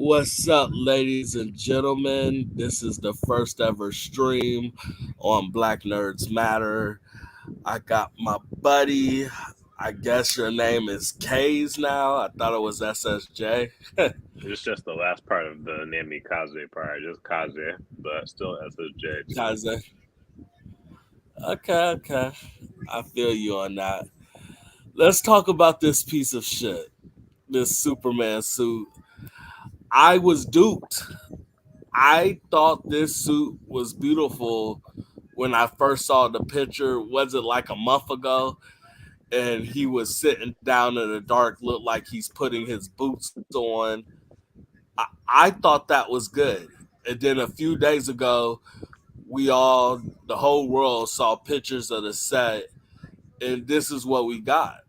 What's up, ladies and gentlemen? This is the first ever stream on Black Nerds Matter. I got my buddy. I guess your name is Kays now. I thought it was SSJ. It's just the last part of the Nami Kaze part, just Kaze, but still SSJ too. Kaze. Okay. I feel you on that. Let's talk about this piece of shit. This Superman suit. I was duped. I thought this suit was beautiful when I first saw the picture. Was it like a month ago? And he was sitting down in the dark, looked like he's putting his boots on. I thought that was good. And then a few days ago, the whole world saw pictures of the set, and this is what we got.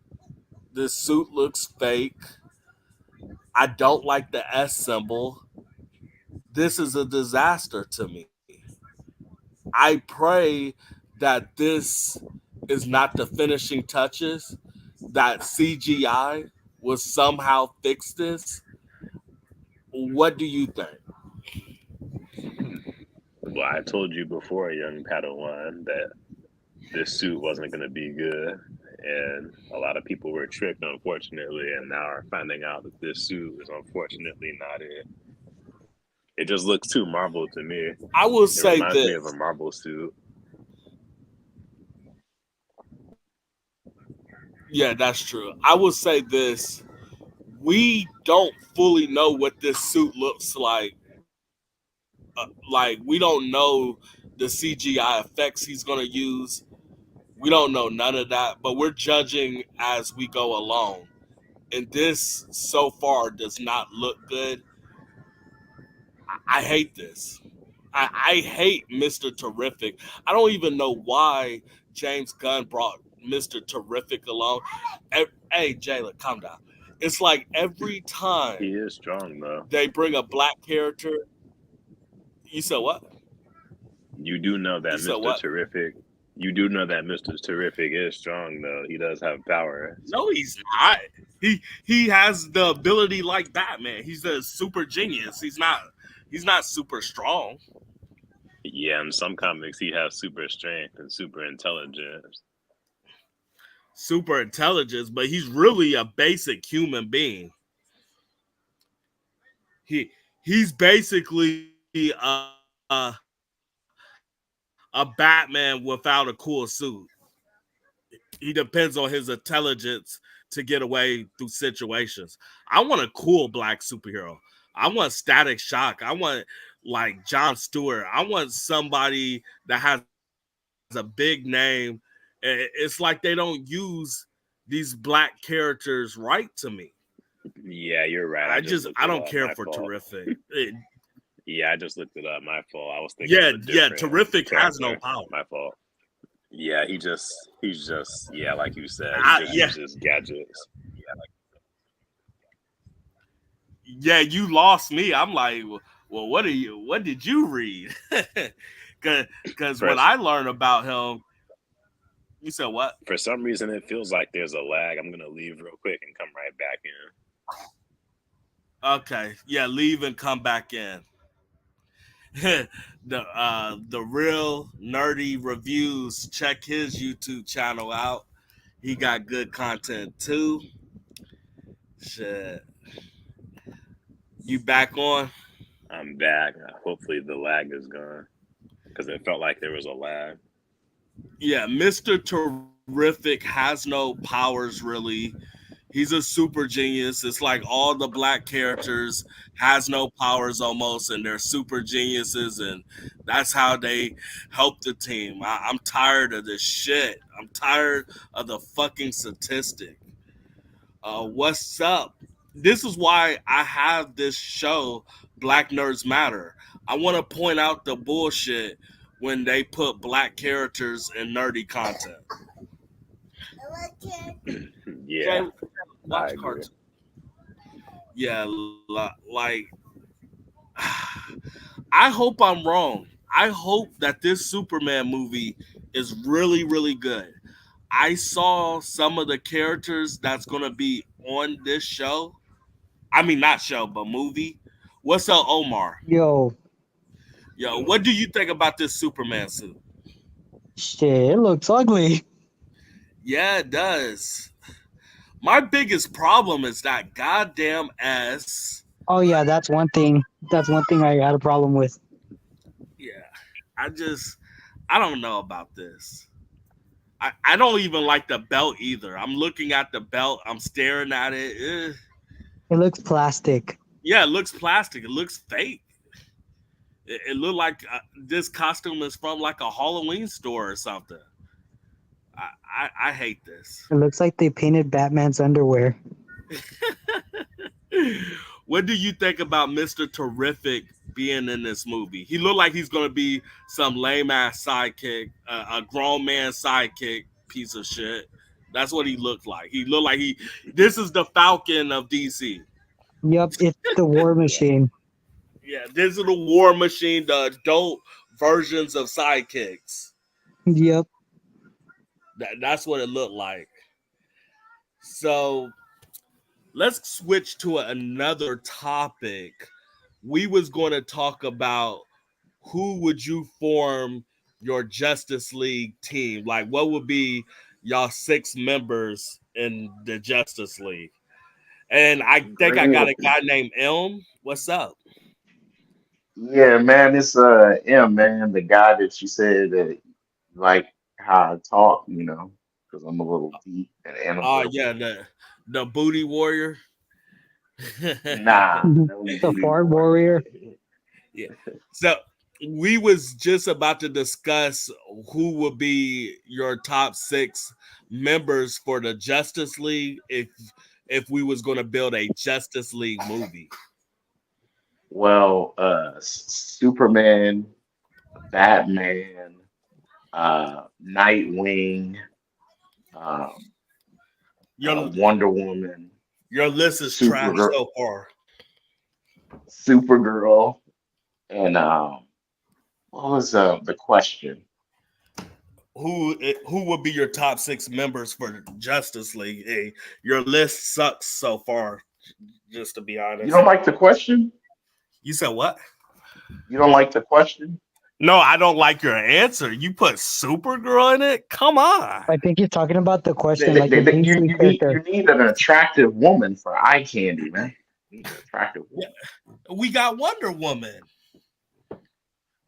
This suit looks fake. I don't like the S symbol. This is a disaster to me. I pray that this is not the finishing touches, that CGI will somehow fix this. What do you think? Well, I told you before, young Padawan, that this suit wasn't going to be good, and a lot of people were tricked, unfortunately, and now are finding out that this suit is unfortunately not it. It just looks too Marvel to me. I will It say reminds me this. of a Marvel suit. Yeah, that's true. I will say this. We don't fully know what this suit looks like. Like, we don't know the CGI effects he's going to use. We don't know none of that, but we're judging as we go along. And this so far does not look good. I hate this. I hate Mr. Terrific. I don't even know why James Gunn brought Mr. Terrific along. Hey, Jayla, calm down. It's like every time He is strong, though. they bring a black character. You said what? You do know that You said Mr. what? Terrific. You do know that Mr. Terrific is strong, though. He does have power. No, he's not. He has the ability like Batman. He's a super genius. He's not super strong. Yeah, in some comics, he has super strength and super intelligence. Super intelligence, but he's really a basic human being. He's basically a Batman without a cool suit. He depends on his intelligence to get away through situations. I want a cool black superhero. I want Static Shock. I want like John Stewart. I want somebody that has a big name. It's like they don't use these black characters right to me. Yeah, you're right. I just I looked it don't up. care My for fault. Terrific. Yeah, I just looked it up. My fault. I was thinking Yeah, of a different Terrific has no character. power. My fault. Yeah, he's just, yeah, like you said, he just Yeah, uses gadgets. yeah, you lost me. I'm like, well, what did you read? Because For when I learned about him, you said what? for some reason, it feels like there's a lag. I'm gonna leave real quick and come right back in. Okay, yeah, leave and come back in. The real nerdy reviews. Check his YouTube channel out. He got good content too. Shit, you back on? I'm back. Hopefully, the lag is gone because it felt like there was a lag. Yeah, Mr. Terrific has no powers really. He's a super genius. It's like all the black characters has no powers almost, and they're super geniuses, and that's how they help the team. I'm tired of this shit. I'm tired of the fucking statistic. What's up? This is why I have this show, Black Nerds Matter. I want to point out the bullshit when they put black characters in nerdy content. Yeah, Jay, I watch agree. cartoons. Yeah, like I hope I'm wrong. I hope that this Superman movie is really, really good. I saw some of the characters that's gonna be on this show. I mean, not show, but movie. What's up, Omar? Yo, Yo, Yo, what do you think about this Superman suit? shit, it looks ugly. Yeah, it does. My biggest problem is that goddamn S. Oh yeah, that's one thing. That's one thing I had a problem with. Yeah, I just I don't know about this. I don't even like the belt either. I'm looking at the belt. I'm staring at it. It looks plastic. Yeah, it looks plastic. It looks fake. It looked like this costume is from like a Halloween store or something. I hate this. It looks like they painted Batman's underwear. What do you think about Mr. Terrific being in this movie? He looked like he's gonna be some lame ass sidekick, a grown man sidekick piece of shit. That's what he looked like. He looked like he. This is the Falcon of DC. Yup, it's the War yeah. Machine. Yeah, this is the War Machine, the adult versions of sidekicks. Yup. That's what it looked like. So let's switch to another topic. We was going to talk about who would you form your Justice League team? Like, what would be y'all 6 members in the Justice League? And I think I Green. got a guy named Elm. What's up? Yeah, man, it's M, man, the guy that you said that like how I talk, because I'm a little deep and Oh analytical. yeah, the booty warrior. Nah, The no booty Fart warrior. Warrior. Yeah. So we was just about to discuss who would be your top 6 members for the Justice League if we was going to build a Justice League movie. Well, Superman, Batman, Nightwing, um, Your Wonder Woman, your list is trash Supergirl, so far. Supergirl, and what was the question? Who would be your top 6 members for the Justice League? Hey, your list sucks so far. Just to be You honest. don't like the question? You said what? You don't like the question? No, I don't like your answer. You put Supergirl in it? Come on. I think you're talking about the question They- like they- a they- you, DC you need character. you need an attractive woman for eye candy, man. You need an attractive Yeah, woman. we got Wonder Woman.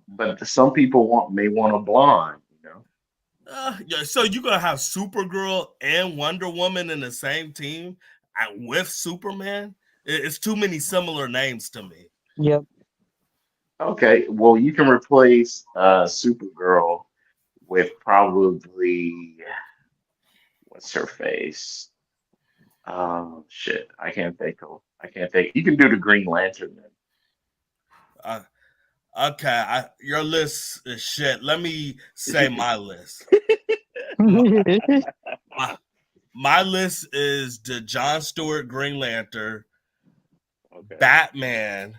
But some people may want a blonde. Yeah, so you're gonna have Supergirl and Wonder Woman in the same team with Superman? It's too many similar names to me. Yep. Okay, well you can replace Supergirl with probably what's her face? Oh shit, I can't think of. I can't think. You can do the Green Lantern then. Uh, okay, your list is shit. Let me say my list. My, my, my list is the John Stewart Green Lantern, Okay. Batman, Uh-huh.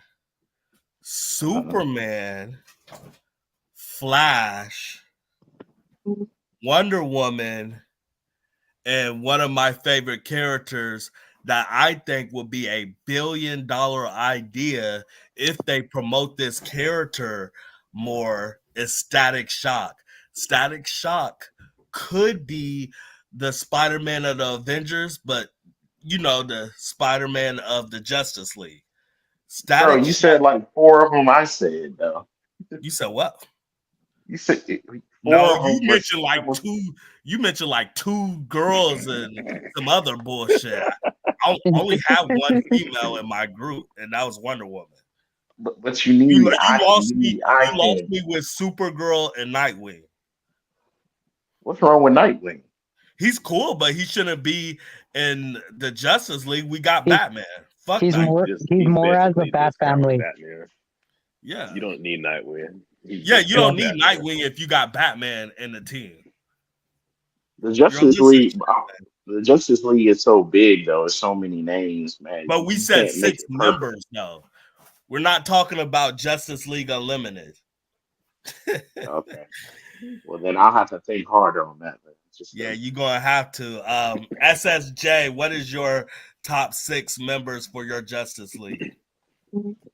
Superman, Flash, Wonder Woman, and one of my favorite characters that I think will be a $1 billion idea if they promote this character more is Static Shock. Static Shock could be the Spider-Man of the Avengers, but the Spider-Man of the Justice League. Bro, Static you said Shock. like four of them. I said though. You said what? You said No, four of them was that was. You mentioned like 2 girls and some other bullshit. I only have one female in my group, and that was Wonder Woman. But you You need you eye. lost You me. need eye You lost candy. me with Supergirl and Nightwing. What's wrong with Nightwing? He's cool, but he shouldn't be in the Justice League. We got he, Batman. Fuck he's Nightwing. more he's He's more as a basically Bat just counting family. Batman. Yeah, You don't need Nightwing. He's yeah. just You Yeah. don't counting need Batman. Nightwing if you got Batman in the team. The Your Justice list is, League. The Justice League is so big though. It's so many names, man. but we You said can't make six it perfect. members though. We're not talking about Justice League Unlimited. Okay. Well, then I'll have to think harder on that. Then. Just Yeah, you're gonna have to. SSJ, what is your top 6 members for your Justice League?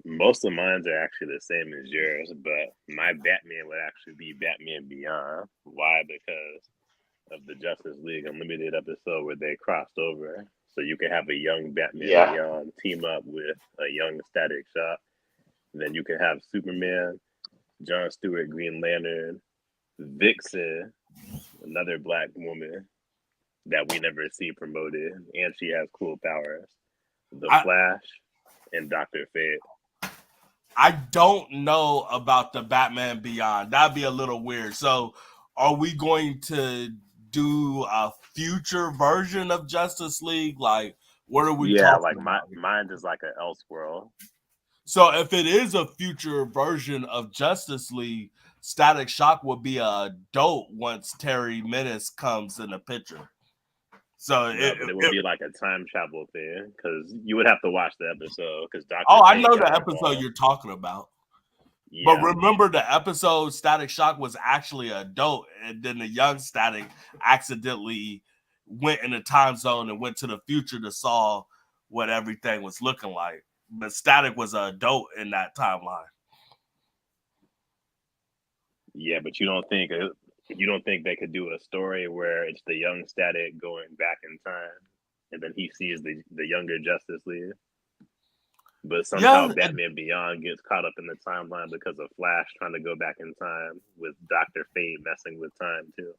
Most of mine are actually the same as yours, but my Batman would actually be Batman Beyond. Why? Because of the Justice League Unlimited episode where they crossed over. So you can have a young Batman Yeah. Beyond team up with a young Static Shock. Then you can have Superman, John Stewart, Green Lantern, Vixen, another black woman that we never see promoted, and she has cool powers. The Flash and Dr. Fate. I don't know about the Batman Beyond. That'd be a little weird. So, are we going to do a future version of Justice League? Like, what are we talking like about? mine is like an Elseworld. So, if it is a future version of Justice League, Static Shock will be a adult once Terry Menace comes in the picture. So but it would be like a time travel thing because you would have to watch the episode because Dr. Oh, I Fate know the got episode involved. you're talking about. Yeah. But remember the episode Static Shock was actually an adult, and then the young Static accidentally went in a time zone and went to the future to solve what everything was looking like. But Static was an adult in that timeline. Yeah, but you don't think they could do a story where it's the young Static going back in time, and then he sees the younger Justice League? But somehow Batman Beyond gets caught up in the timeline because of Flash trying to go back in time with Dr. Fate messing with time too.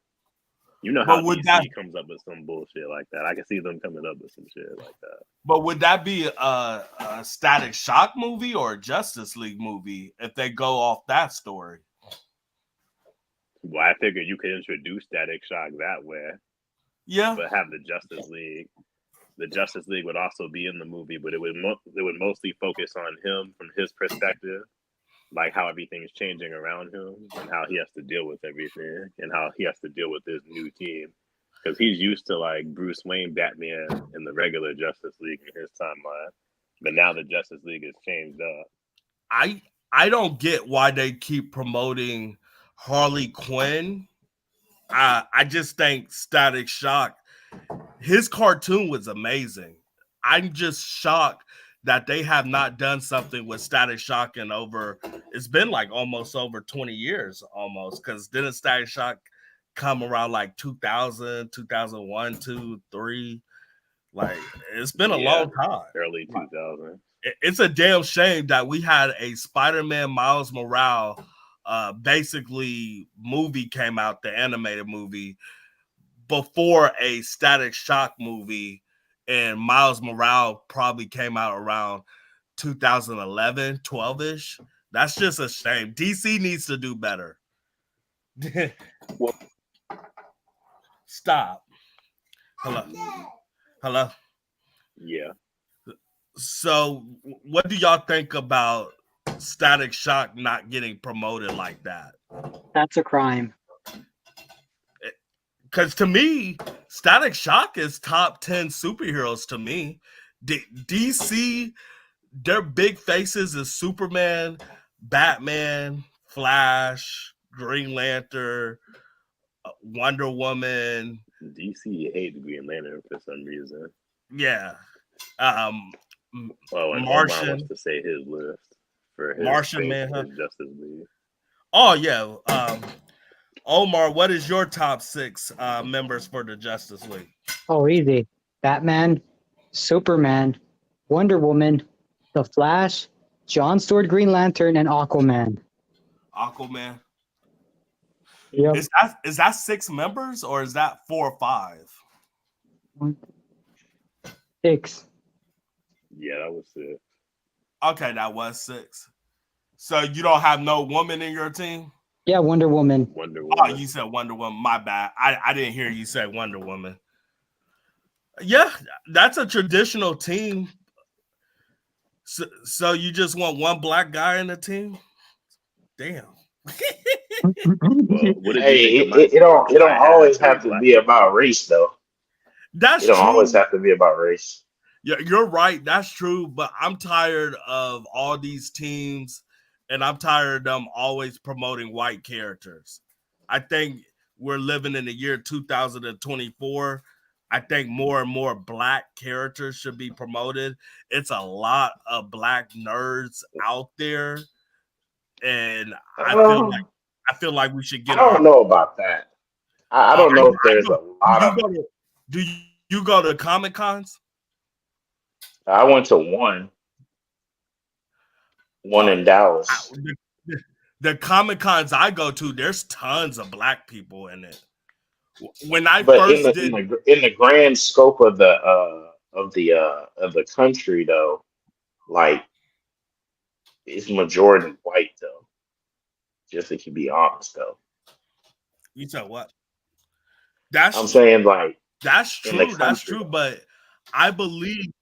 You know how DC comes up with some bullshit like that. I can see them coming up with some shit like that. But would that be a Static Shock movie or a Justice League movie if they go off that story? Well, I figured you could introduce Static Shock that way. Yeah. But have the Justice League. The Justice League would also be in the movie, but it would mostly focus on him from his perspective, like how everything's changing around him and how he has to deal with everything and how he has to deal with his new team. Because he's used to like Bruce Wayne Batman in the regular Justice League in his timeline. But now the Justice League has changed up. I don't get why they keep promoting Harley Quinn. I just think Static Shock, his cartoon was amazing. I'm just shocked that they have not done something with Static Shock in it's been like almost over 20 years almost, because didn't Static Shock come around like 2000, 2001, 2, 3? Like, it's been a long time. Early 2000s. It's a damn shame that we had a Spider-Man Miles Morales basically movie came out, the animated movie, before a Static Shock movie, and Miles Morales probably came out around 2011, 12-ish. That's just a shame. DC needs to do better. Stop. Hello? Yeah. So, what do y'all think about Static Shock not getting promoted like that? That's a crime. Because to me, Static Shock is top 10 superheroes to me. DC, their big faces is Superman, Batman, Flash, Green Lantern, Wonder Woman. DC hates Green Lantern for some reason. Yeah. And Martian Omar wants to say his list for his Martian Manhunt. Justice League. Oh yeah. Omar, what is your top 6 members for the Justice League? Oh, easy. Batman, Superman, Wonder Woman, The Flash, John Stewart Green Lantern, and Aquaman. Aquaman. Yep. Is that 6 members or is that 4 or 5? 6. Yeah, that was 6. Okay, that was 6. So you don't have no woman in your team? Yeah, Wonder Woman. Oh, you said Wonder Woman. My bad. I didn't hear you say Wonder Woman. Yeah, that's a traditional team. So you just want one black guy in the team? Damn. Well, it don't always have to be about race, though. That's true. It don't true. always have to be about race. Yeah, you're right. That's true. But I'm tired of all these teams, and I'm tired of them always promoting white characters. I think we're living in the year 2024. I think more and more black characters should be promoted. It's a lot of black nerds out there, and Um, I feel like we should I get our. don't know about that. I don't know if there's a Do lot you of. go to Comic Cons? I went to one in Dallas. The Comic Cons I go to, there's tons of black people in it. When I But first did, in the grand scope of the country though, like it's majority white though. Just to be honest though, you said what? I'm That's saying like that's in the true. That's country true. though. But I believe,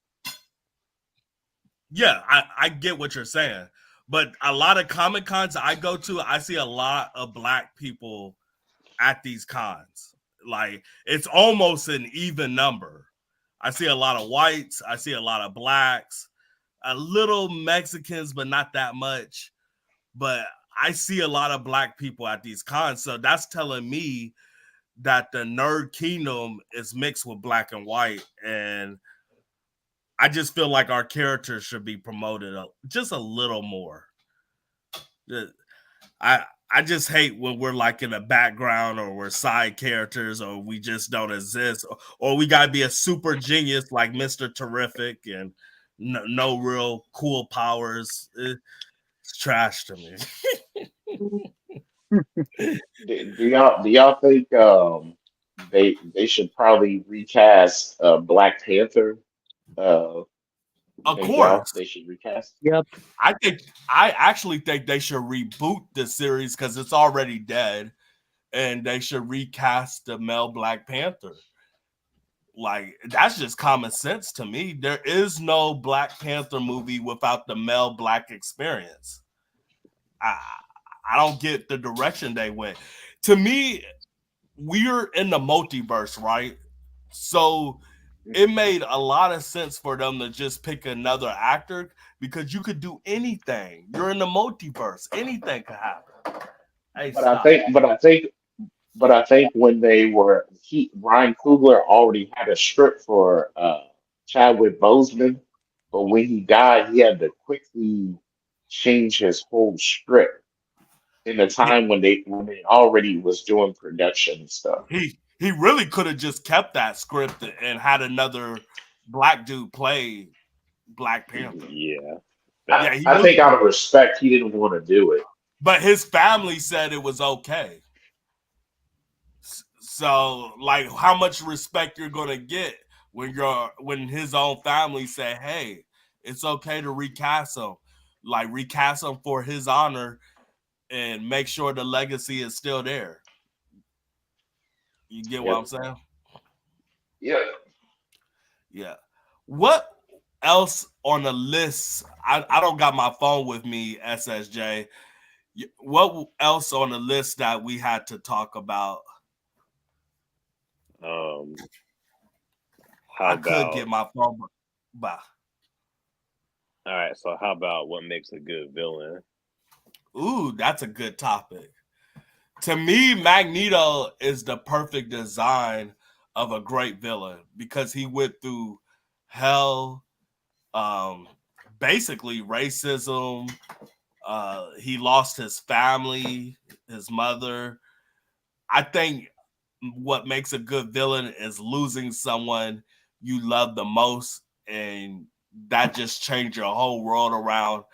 yeah, I get what you're saying. But a lot of Comic Cons I go to, I see a lot of black people at these cons. Like it's almost an even number. I see a lot of whites, I see a lot of blacks, a little Mexicans, but not that much. But I see a lot of black people at these cons. So that's telling me that the nerd kingdom is mixed with black and white. And I just feel like our characters should be promoted just a little more. I I just hate when we're like in the background or we're side characters or we just don't exist or we gotta be a super genius like Mr. Terrific and no real cool powers. It's trash to me. Do y'all think they should probably recast Black Panther? You Of think y'all course, they should recast? Yep. I actually think they should reboot the series because it's already dead, and they should recast the male Black Panther. Like that's just common sense to me. There is no Black Panther movie without the male Black experience. I I don't get the direction they went. To me, we're in the multiverse, right? So it made a lot of sense for them to just pick another actor because you could do anything. You're in the multiverse. Anything could happen. Hey, But I stop. think, but I think, but I think when they were Ryan Coogler already had a script for Chadwick Boseman, but when he died, he had to quickly change his whole script in the He time when they already was doing production and stuff. he really could have just kept that script and had another black dude play Black Panther. Yeah, Yeah, he I think really. out of respect, he didn't want to do it. But his family said it was okay. So, like, how much respect you're gonna get when his own family say, "Hey, it's okay to recast him, like recast him for his honor and make sure the legacy is still there." You get what Yep. I'm saying? Yeah. Yeah. What else on the list? I don't got my phone with me, SSJ. What else on the list that we had to talk about? um, how I could about get my phone, but all right? So how about what makes a good villain? ooh, that's a good topic. To me, Magneto is the perfect design of a great villain because he went through hell, um, basically racism. He lost his family, his mother. I think what makes a good villain is losing someone you love the most, and that just changed your whole world around.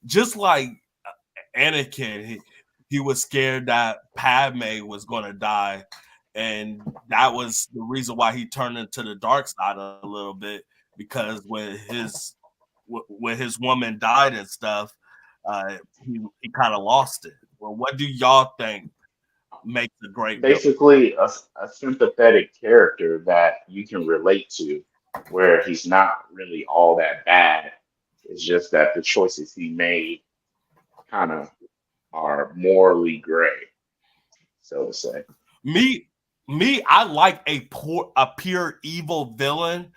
Just like Anakin, he was scared that Padme was going to die, and that was the reason why he turned into the dark side a little bit because when his woman died and stuff, he kind of lost it. Well, what do y'all think makes a great villain? Basically a sympathetic character that you can relate to, where he's not really all that bad. It's just that the choices he made kind of are morally gray, so to say. Me, I like a pure evil villain.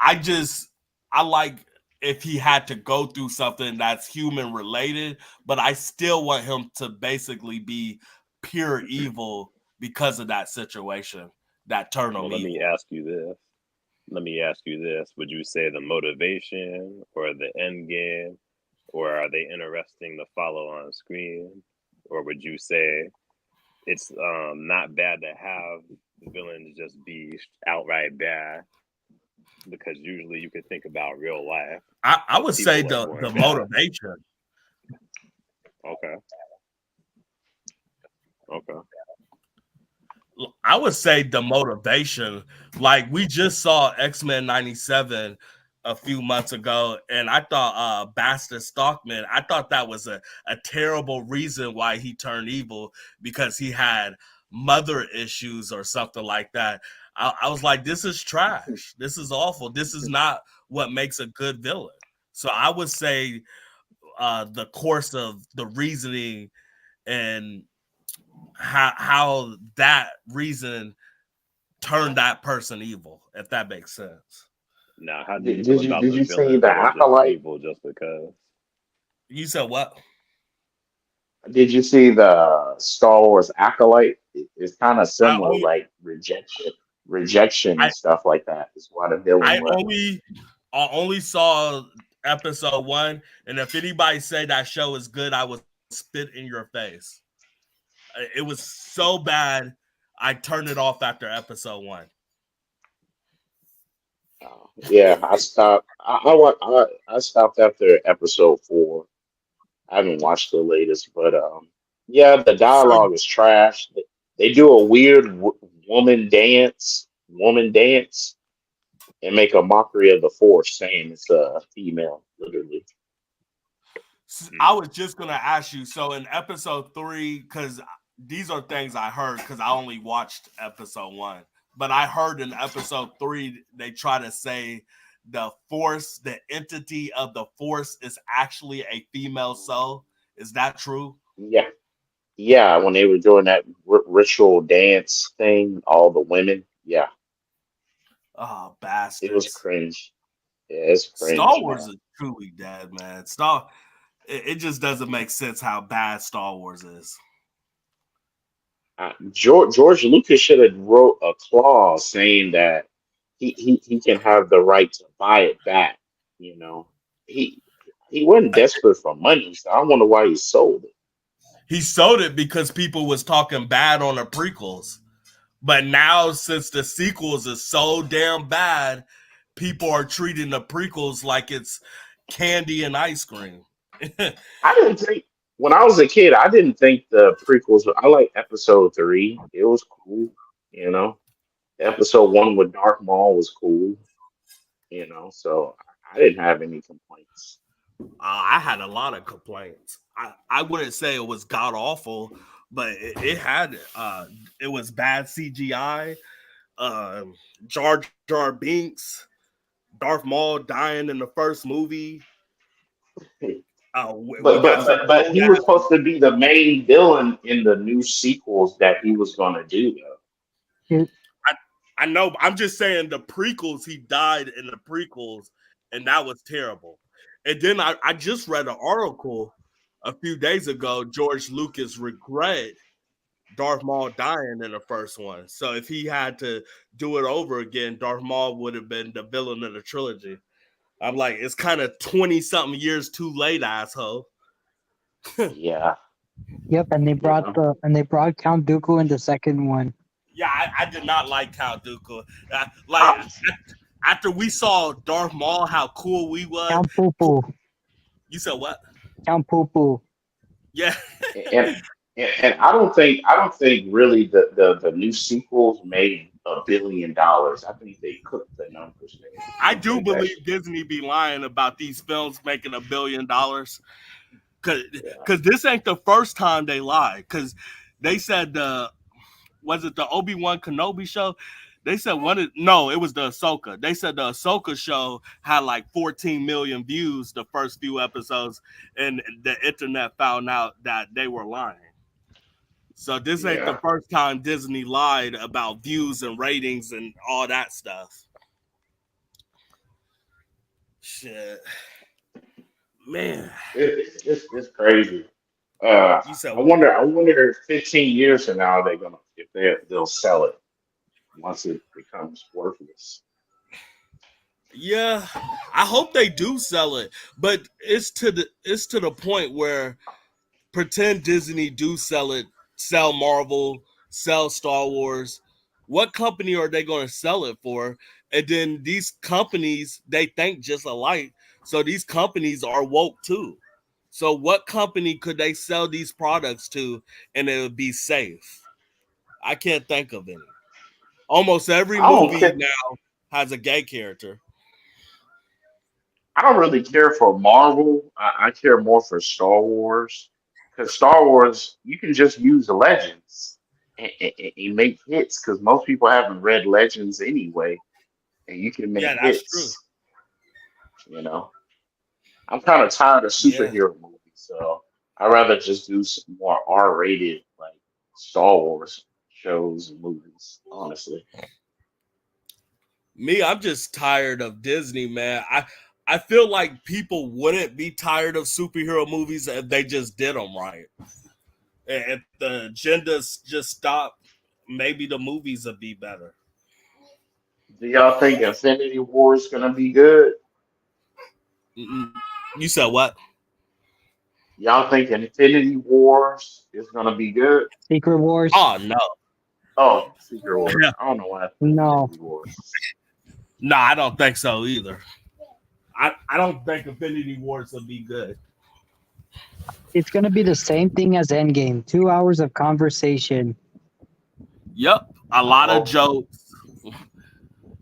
I just I like if he had to go through something that's human related, but I still want him to basically be pure evil because of that situation. that turn Well, them let me evil. ask you this. Let me ask you this. Would you say the motivation or the end game, or are they interesting to follow on screen? Or would you say it's not bad to have the villains just be outright bad? Because usually you could think about real life. I Most would say people are the born bad. motivation. Okay. Okay. I would say the motivation. Like we just saw X-Men 97 a few months ago, and I thought Bastard Stockman, I thought that was a terrible reason why he turned evil because he had mother issues or something like that. I was like, this is trash. This is awful. This is not what makes a good villain. So I would say the course of the reasoning and how that reason turned that person evil, if that makes sense. Now, how do you Did, feel did you about did the you see villains the that are just acolyte? evil just because? You said what? Did you see the Star Wars acolyte? It's kind of I similar, only like rejection I and stuff like that. Is why the villain I left. only saw episode one, and if anybody say that show is good, I would spit in your face. It was so bad, I turned it off after episode one. Yeah, I stopped. I stopped after episode 4. I haven't watched the latest, but yeah, the So dialogue is trash. They do a weird woman dance, and make a mockery of the Force, saying it's a female, literally. I Hmm. was just gonna ask you. So in episode three, because these are things I heard because I only watched episode one, but I heard in episode three they try to say the force, the entity of the force, is actually a female soul. Is that true? Yeah, yeah. When they were doing that ritual dance thing, all the women, yeah, Oh, it was bastards! cringe. Yeah, it's Star cringe, Wars man. is truly dead, man. It just doesn't make sense how bad Star Wars is. George Lucas should have wrote a clause saying that he can have the right to buy it back. You know, he he wasn't desperate for money, so I wonder why he sold it. He sold it because people was talking bad on the prequels. But now, since the sequels is so damn bad, people are treating the prequels like it's candy and ice cream. I didn't think when I was a kid, I didn't think the prequels. I like Episode 3. It was cool, you know. Episode 1 with Darth Maul was cool, you know. So I didn't have any complaints. I had a lot of complaints. I wouldn't say it was god awful, but it was bad CGI. Uh, Jar Jar Binks, Darth Maul dying in the first movie. We got some But old he was ass. supposed to be the main villain in the new sequels that he was gonna do. Though. You- I, I know. I'm just saying the prequels. He died in the prequels, and that was terrible. And then I just read an article a few days ago. George Lucas regret Darth Maul dying in the first one. So if he had to do it over again, Darth Maul would have been the villain of the trilogy. I'm like, it's kind of 20 something years too late, asshole. Yeah, Yep, and you know. they brought Count Dooku in the second one. Yeah, I did not like Count Dooku. Like I, after we saw Darth Maul, how cool we was. Count Poo Poo. You said what? Count Poo Poo. Yeah, and and I don't think really the new sequels made $1 billion. I think they cooked the numbers there. I I don't do think that. believe Disney be lying about these films making $1 billion. Yeah, Cause this ain't the first time they lied. Cause they said was it the Obi-Wan Kenobi show? They said no, it was the Ahsoka. They said the Ahsoka show had like 14 million views the first few episodes, and the internet found out that they were lying. So this ain't the yeah. first time Disney lied about views and ratings and all that stuff. Shit, man. It's crazy. You said I what? wonder. I wonder if 15 years from now they'll sell it. once it becomes worthless. Yeah, I hope they do sell it, but it's to the point where pretend Disney do sell it, sell Marvel, sell Star Wars. What company are they going to sell it for? And then these companies they think just alike, so these companies are woke too. So what company could they sell these products to and it would be safe? I can't think of any. Almost every I don't movie care. now has a gay character. I don't really care for Marvel. I care more for Star Wars because Star Wars you can just use the legends and make hits because most people haven't read Legends anyway, and you can Yeah, make that's true. hits. You know, I'm kind of tired of Yeah. superhero movies, so I'd rather just do some more R-rated like Star Wars shows and movies. Honestly, Me, I'm just tired of Disney, man. I feel like people wouldn't be tired of superhero movies if they just did them right. If the agendas just stop, maybe the movies would be better. do y'all think Infinity War is gonna be good? Mm-mm. You said what? Y'all think Infinity Wars is gonna be good? Secret Wars? Oh no, Oh, Secret Wars. I don't know why I said No. Infinity Wars. no, I don't think so either. I don't think Infinity Wars will be good. It's going to be the same thing as Endgame. 2 hours of conversation. Yep, a I lot of hope so. jokes,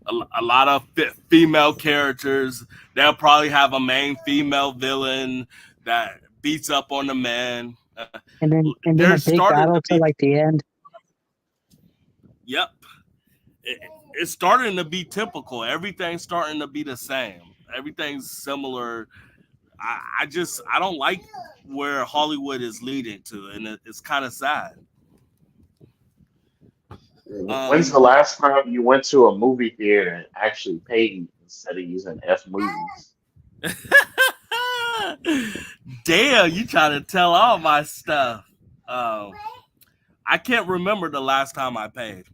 a lot of female characters. They'll probably have a main female villain that beats up on the man. And then a There's big starting battle to to be, like the end. yep, it, it's starting to be typical. Everything's starting to be the same. Everything's similar. I don't like where Hollywood is leading to, and it's kind of sad. When's Um, the last time you went to a movie theater and actually paid instead of using F movies? damn, you trying to tell all my stuff. Um, I can't remember the last time I paid.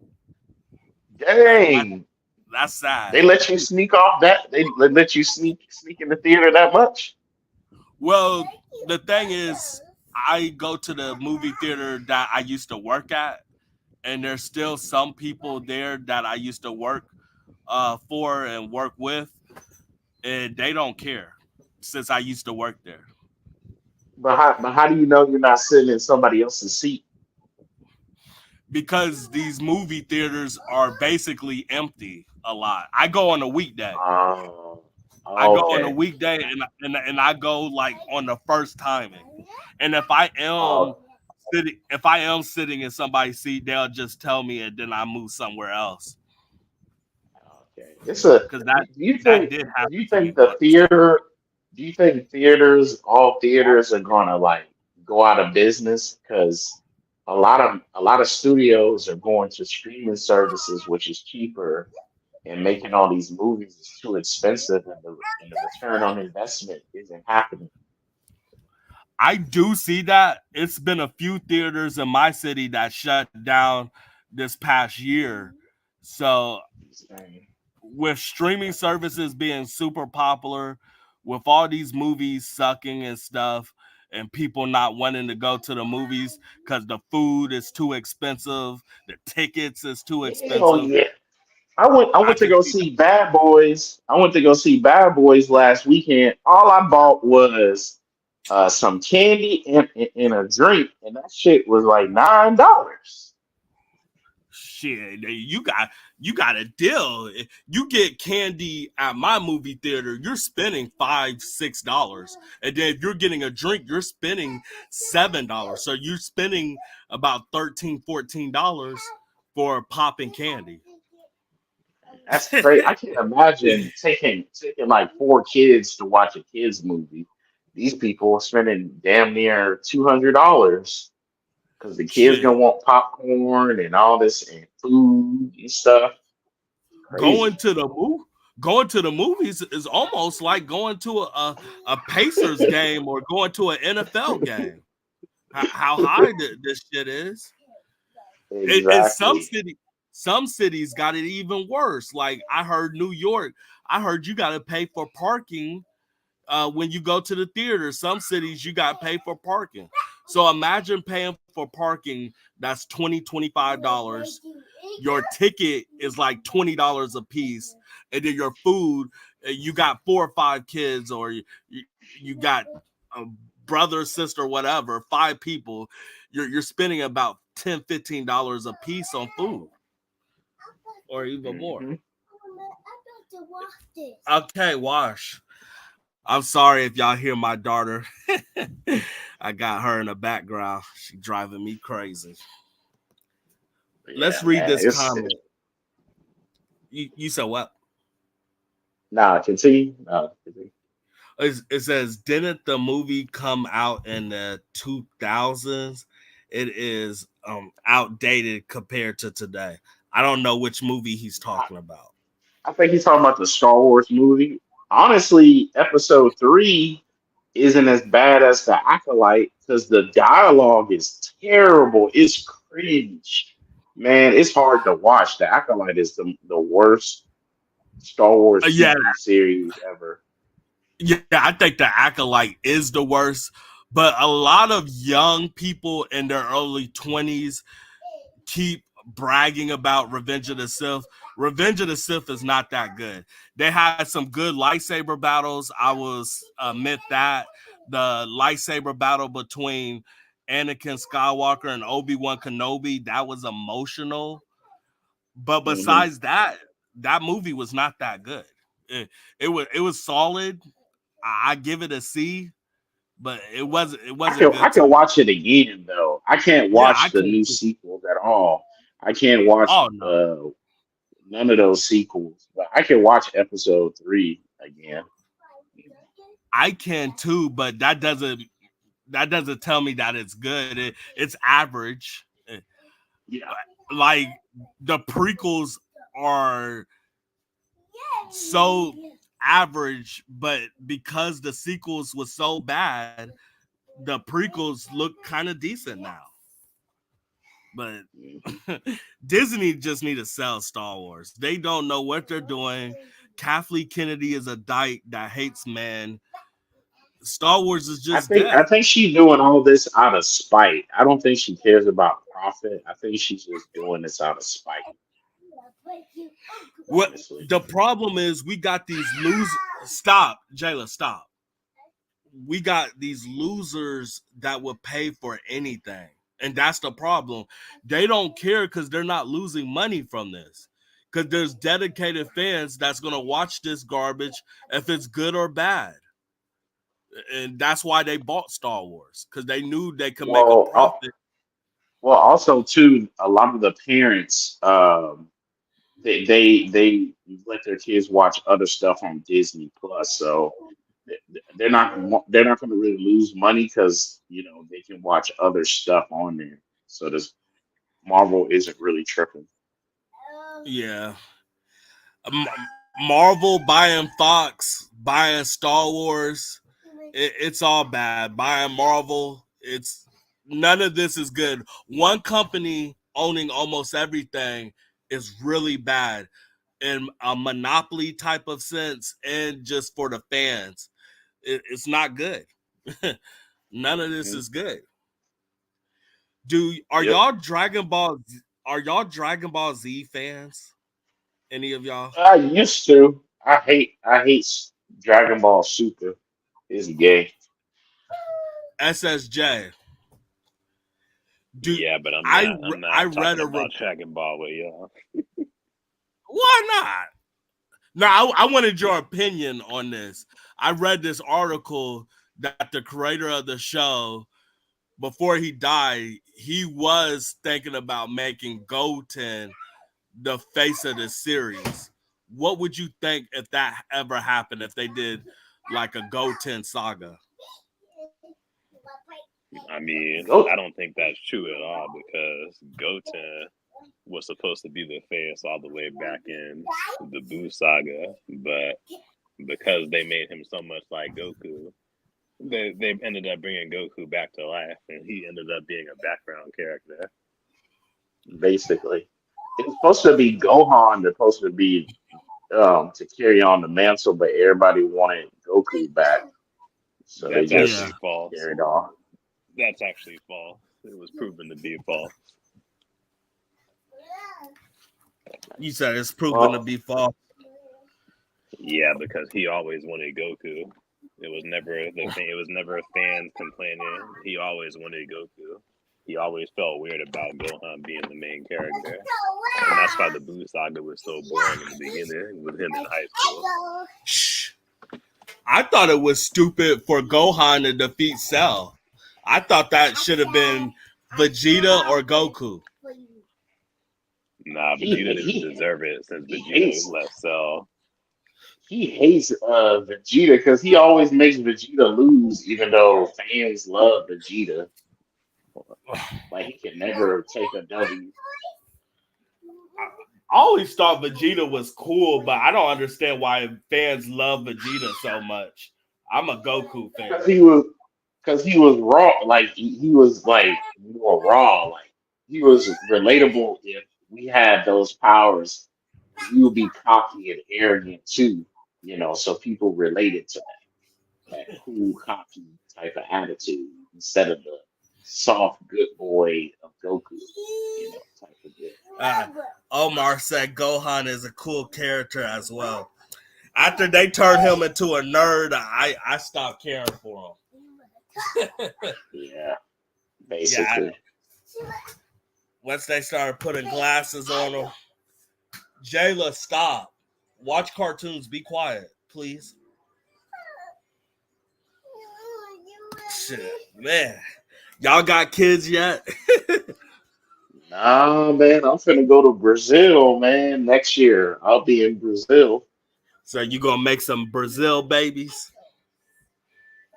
That, Dang, that's sad. they let you sneak off that. They let you sneak in the theater that much. Well, the thing is, I go to the movie theater that I used to work at, and there's still some people there that I used to work for and work with, and they don't care since I used to work there. But how do you know you're not sitting in somebody else's seat? Because these movie theaters are basically empty a lot. I go on a weekday. Oh, I go on a okay. weekday and I go like on the first timing. And Oh, if I am sitting in somebody's seat, they'll just tell me and then I move somewhere else. okay. It's a. Because Do you that think? did Do you happen to me think the once. theater? Do you think all theaters are gonna like go out of business? Because a lot of studios are going to streaming services, which is cheaper, and making all these movies is too expensive, and the return on investment isn't happening. I do see that. It's been a few theaters in my city that shut down this past year. So Insane. with streaming services being super popular, with all these movies sucking and stuff, and people not wanting to go to the movies because the food is too expensive, the tickets is too Hell expensive. yeah. I went I to can go see see Bad Boys. I went to go see Bad Boys last weekend. All I bought was some candy and a drink, and that shit was like $9. shit. You got a deal. You get candy at my movie theater, you're spending $5, $6, and then if you're getting a drink, you're spending $7. So you're spending about 13, $14 for popping candy. That's crazy. I can't imagine taking like four kids to watch a kids movie. These people are spending damn near $200 because the kids gonna Shit. want popcorn and all this and food and stuff. Going Crazy. to the movie. Going to the movies is almost like going to a Pacers game or going to an NFL game. How high this shit is. In Exactly. Some cities got it even worse. Like I heard New York, I heard you got to pay for parking when you go to the theater. Some cities you got to pay for parking. So imagine paying for parking that's $25. Your ticket is like $20 a piece, and then your food, you got 4 or 5 kids, or you got a brother, sister, whatever, 5 people. You're spending about $10-15 a piece on food, or even more. Mm-hmm. Okay, wash. I'm sorry if y'all hear my daughter. I got her in the background. She driving me crazy. Let's Yeah, read man. this comment. You said what? Nah, continue. Nah, continue. It says, didn't the movie come out in the 2000s? It is outdated compared to today. I don't know which movie he's talking about. I think he's talking about the Star Wars movie. Honestly, episode 3 isn't as bad as the Acolyte because the dialogue is terrible. It's cringe. Man, it's hard to watch. The Acolyte is the worst Star Wars Yeah, TV series ever. yeah, I think the Acolyte is the worst. But a lot of young people in their early 20s keep bragging about Revenge of the Sith. Revenge of the Sith is not that good. They had some good lightsaber battles. I was admit that the lightsaber battle between Anakin Skywalker and Obi-Wan Kenobi, that was emotional. But Hmm. besides that, that movie was not that good. It was solid. I give it a C, but it wasn't I good to can me. watch it again though. I can't Yeah, I watch the can new too. sequels at all. I can't watch Oh no. none of those sequels, but I can watch episode 3 again. I can too, but that doesn't tell me that it's good. It's average. Yeah. Like the prequels are so average, but because the sequels was so bad, the prequels look kind of decent now. But Hmm. Disney just need to sell Star Wars. They don't know what they're doing. Kathleen Kennedy is a dyke that hates men. Star Wars is just I dead. think she's doing all this out of spite. I don't think she cares about profit. I think she's just doing this out of spite, What honestly. the problem is, we got these losers. Stop, Jayla, stop. We got these losers that would pay for anything. And that's the problem. They don't care because they're not losing money from this. Because there's dedicated fans that's going to watch this garbage if it's good or bad. And that's why they bought Star Wars, because they knew they could make a Well, profit. well, also too, a lot of the parents, they let their kids watch other stuff on Disney Plus, so they're not going to really lose money because they can watch other stuff on there. So this Marvel isn't really tripping. Yeah. Marvel buying Fox, buying Star Wars, it's all bad. Buying Marvel, it's none of this is good. One company owning almost everything is really bad in a monopoly type of sense, and just for the fans, it's not good. None of this Hmm. is good. Do are Yep. y'all Dragon Ball? Are y'all Dragon Ball Z fans? Any of y'all? I used to. I hate Dragon Ball Super. It's gay. SSJ. Do Yeah, but I'm I not. I'm I not read talking a about Dragon Ball with y'all. why not? No, I wanted your opinion on this. I read this article that the creator of the show, before he died, he was thinking about making Goten the face of the series. What would you think if that ever happened? If they did like a Goten saga? I mean, Go. I don't think that's true at all because Goten was supposed to be the face all the way back in the Buu saga, but because they made him so much like Goku, they ended up bringing Goku back to life, and he ended up being a background character. Basically. it was supposed to be Gohan that's supposed to be to carry on the mantle, but everybody wanted Goku back, so they That's Yeah. actually just false. carried on. That's actually false. It was proven to be false. You said it's proven to Well, be false. Yeah, because he always wanted Goku. It was never fans complaining. He always wanted Goku. He always felt weird about Gohan being the main character, and that's why the Buu saga was so boring in the beginning with him in high school. Shh. I thought it was stupid for Gohan to defeat Cell. I thought that should have been Vegeta or Goku. Nah, he Vegeta didn't he deserve it since he Vegeta hates left Cell. he hates Vegeta because he always makes Vegeta lose, even though fans love Vegeta. Like he can never take a W. I always thought Vegeta was cool, but I don't understand why fans love Vegeta so much. I'm a Goku fan. Because he was raw, like he was like more raw, like he was relatable. If we had those powers, we would be cocky and arrogant too, so people related to that cool, cocky type of attitude instead of the soft, good boy of Goku, type of deal. Uh, Omar said Gohan is a cool character as well. After they turned him into a nerd, I stopped caring for him. Yeah, Yeah, basically. once they started putting glasses on him, Jayla, stop. Watch cartoons. Be quiet, please. Shit, man. Y'all got kids yet? Nah, man, I'm finna go to Brazil, man. Next year, I'll be in Brazil. So you gonna make some Brazil babies?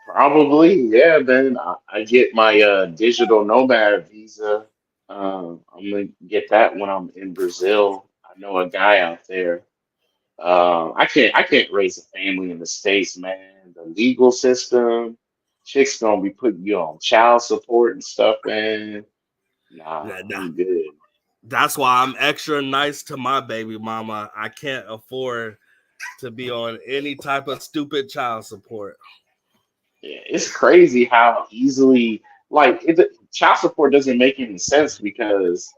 Probably, yeah, man. I get my digital nomad visa. I'm gonna get that when I'm in Brazil. I know a guy out there. I can't raise a family in the States, man. The legal system, chicks gonna be putting you on child support and stuff, man. Nah, Nah. I'm good. That's why I'm extra nice to my baby mama. I can't afford to be on any type of stupid child support. Yeah, it's crazy how easily child support doesn't make any sense because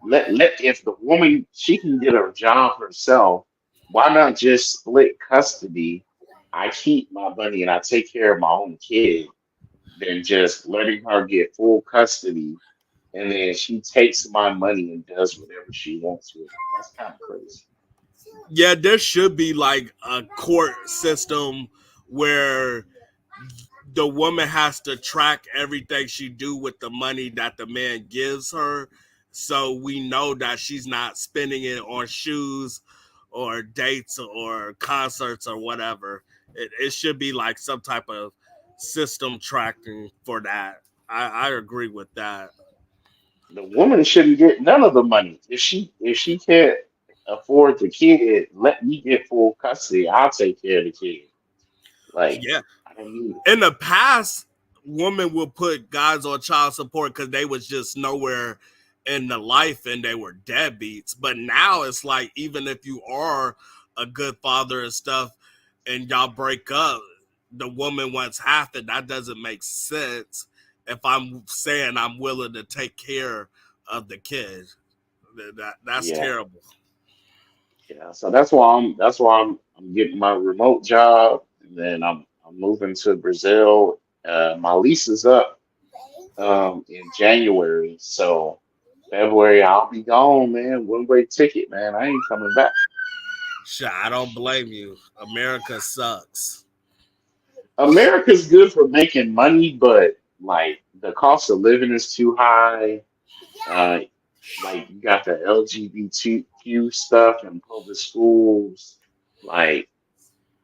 let if the woman she can get a job herself, why not just split custody? I keep my money and I take care of my own kid, than just letting her get full custody and then she takes my money and does whatever she wants with it. That's kind of crazy. Yeah, there should be like a court system where the woman has to track everything she do with the money that the man gives her, so we know that she's not spending it on shoes or dates or concerts or whatever. It should be like some type of system tracking for that. I agree with that. The woman shouldn't get none of the money. If she can't afford the kid, let me get full custody. I'll take care of the kid. Like Yeah, I don't need it. in the past, women would put guys on child support because they was just nowhere in the life and they were deadbeats. But now it's like, even if you are a good father and stuff and y'all break up, the woman wants half it. That doesn't make sense if I'm saying I'm willing to take care of the kid. That's Yeah, terrible. yeah. So that's why I'm getting my remote job, and then I'm moving to Brazil. My lease is up in January, so February I'll be gone, man. One way ticket, man. I ain't coming back. Shit, I don't blame you. America sucks. America's good for making money, but like the cost of living is too high. Uh, like you got the LGBTQ stuff in public schools. Like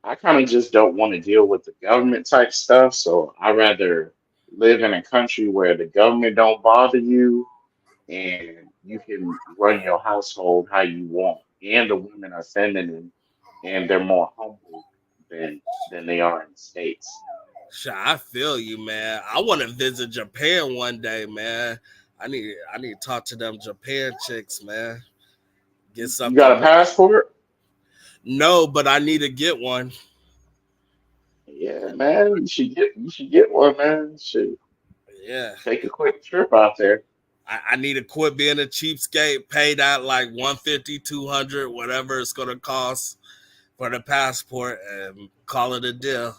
I kind of just don't want to deal with the government type stuff. So I rather live in a country where the government don't bother you and you can run your household how you want. And the women are feminine and they're more humble than they are in the States. Shit, I feel you, man. I want to visit Japan one day, man. I need to talk to them Japan chicks, man. Get You got something a real. passport? No, but I need to get one. Yeah, man. You should get one, man. Should Yeah. take a quick trip out there. I need to quit being a cheapskate, pay that like 150, 200, whatever it's gonna cost for the passport and call it a deal.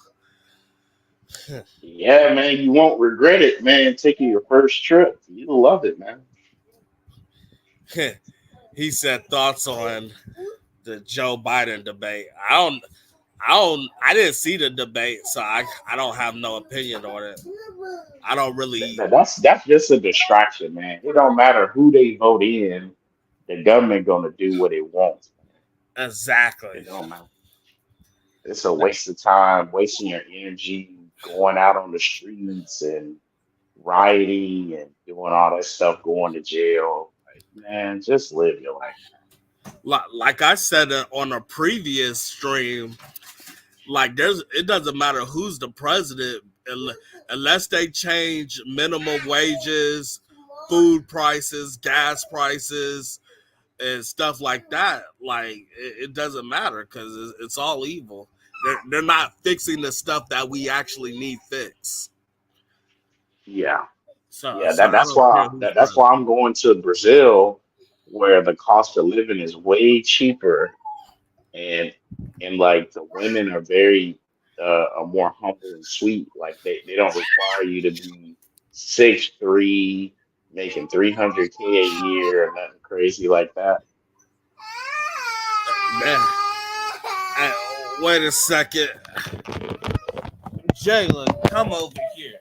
Yeah, man. You won't regret it, man. Taking your first trip, you'll love it, man. He said thoughts on the Joe Biden debate. I didn't see the debate, so I don't have no opinion on it. I don't really That's just a distraction, man. It don't matter who they vote in. The government gonna do what it wants. exactly. It don't matter. It's a waste of time, wasting your energy going out on the streets and rioting and doing all that stuff, going to jail. Like, man, just live your life. Like I said on a previous stream, like it doesn't matter who's the president unless they change minimum wages, food prices, gas prices, and stuff like that. Like it doesn't matter because it's all evil. They're not fixing the stuff that we actually need fixed. Yeah, So yeah. so I That's don't why care who's that's president. why I'm going to Brazil, where the cost of living is way cheaper, and like the women are very are more humble and sweet. Like they don't require you to be 6'3", making 300K a year or nothing crazy like that. Man, wait a second, Jalen, come over here.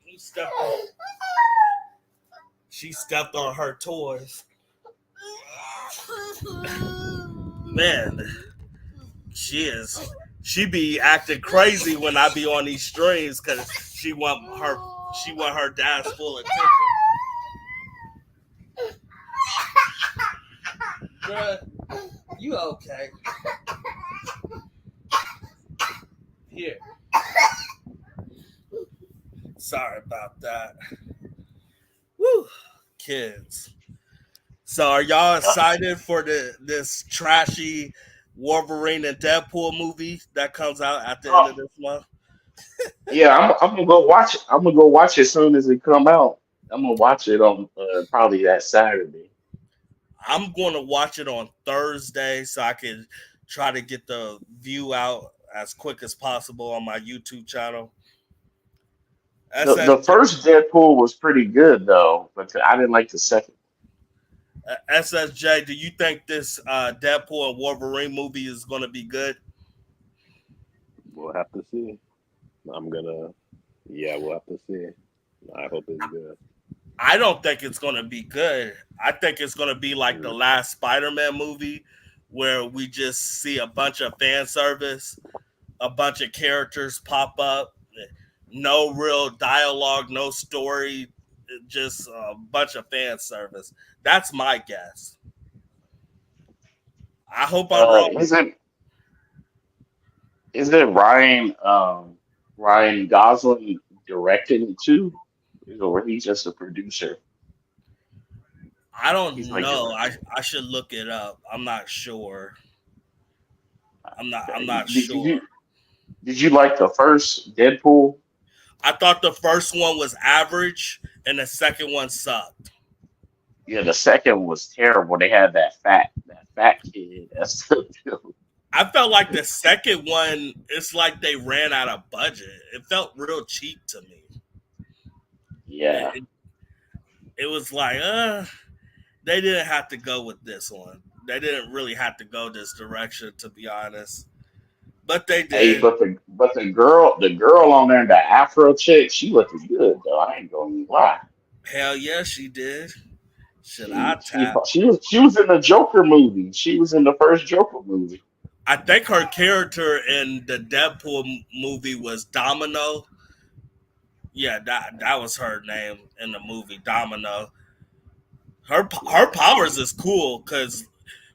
He stepped on, she stepped on her toys. Man, she is. She be acting crazy when I be on these streams because she want her dad's full attention. Bruh, you okay? Here. Sorry about that. Woo, kids. So are y'all excited for this trashy Wolverine and Deadpool movie that comes out at the end of Oh, this month? yeah, I'm gonna go watch it. I'm gonna go watch it as soon as it come out. I'm gonna watch it on probably that Saturday. I'm going to watch it on Thursday so I can try to get the view out as quick as possible on my YouTube channel. The SSJ, first Deadpool was pretty good though, but I didn't like the second. SSJ, do you think this Deadpool and Wolverine movie is going to be good? We'll have to see. I'm gonna, yeah, we'll have to see. I hope it's good. I don't think it's going to be good. I think it's going to be like the Mm. last Spider-Man movie where we just see a bunch of fan service, a bunch of characters pop up, no real dialogue, no story, just a bunch of fan service. That's my guess. I hope I'm Uh, wrong. isn't isn't Ryan Gosling directing it too? Or he's just a producer? I He's don't like know. I directing. I should look it up. I'm not sure. I'm Okay. not sure. Did you like the first Deadpool? I thought the first one was average and the second one sucked. Yeah, the second was terrible. They had that fat kid. That's the I felt like the second one, it's like they ran out of budget. It felt real cheap to me. yeah. It, it was like, they didn't have to go with this one. They didn't really have to go this direction, to be honest. But they Hey, did. but the girl on there, the Afro chick, she looked good though. I ain't gonna lie. Hell yeah, she did. Should I She she tap? she was in the Joker movie. She was in the first Joker movie. I think her character in the Deadpool movie was Domino. Yeah, that was her name in the movie, Domino. Her Yeah, powers is cool because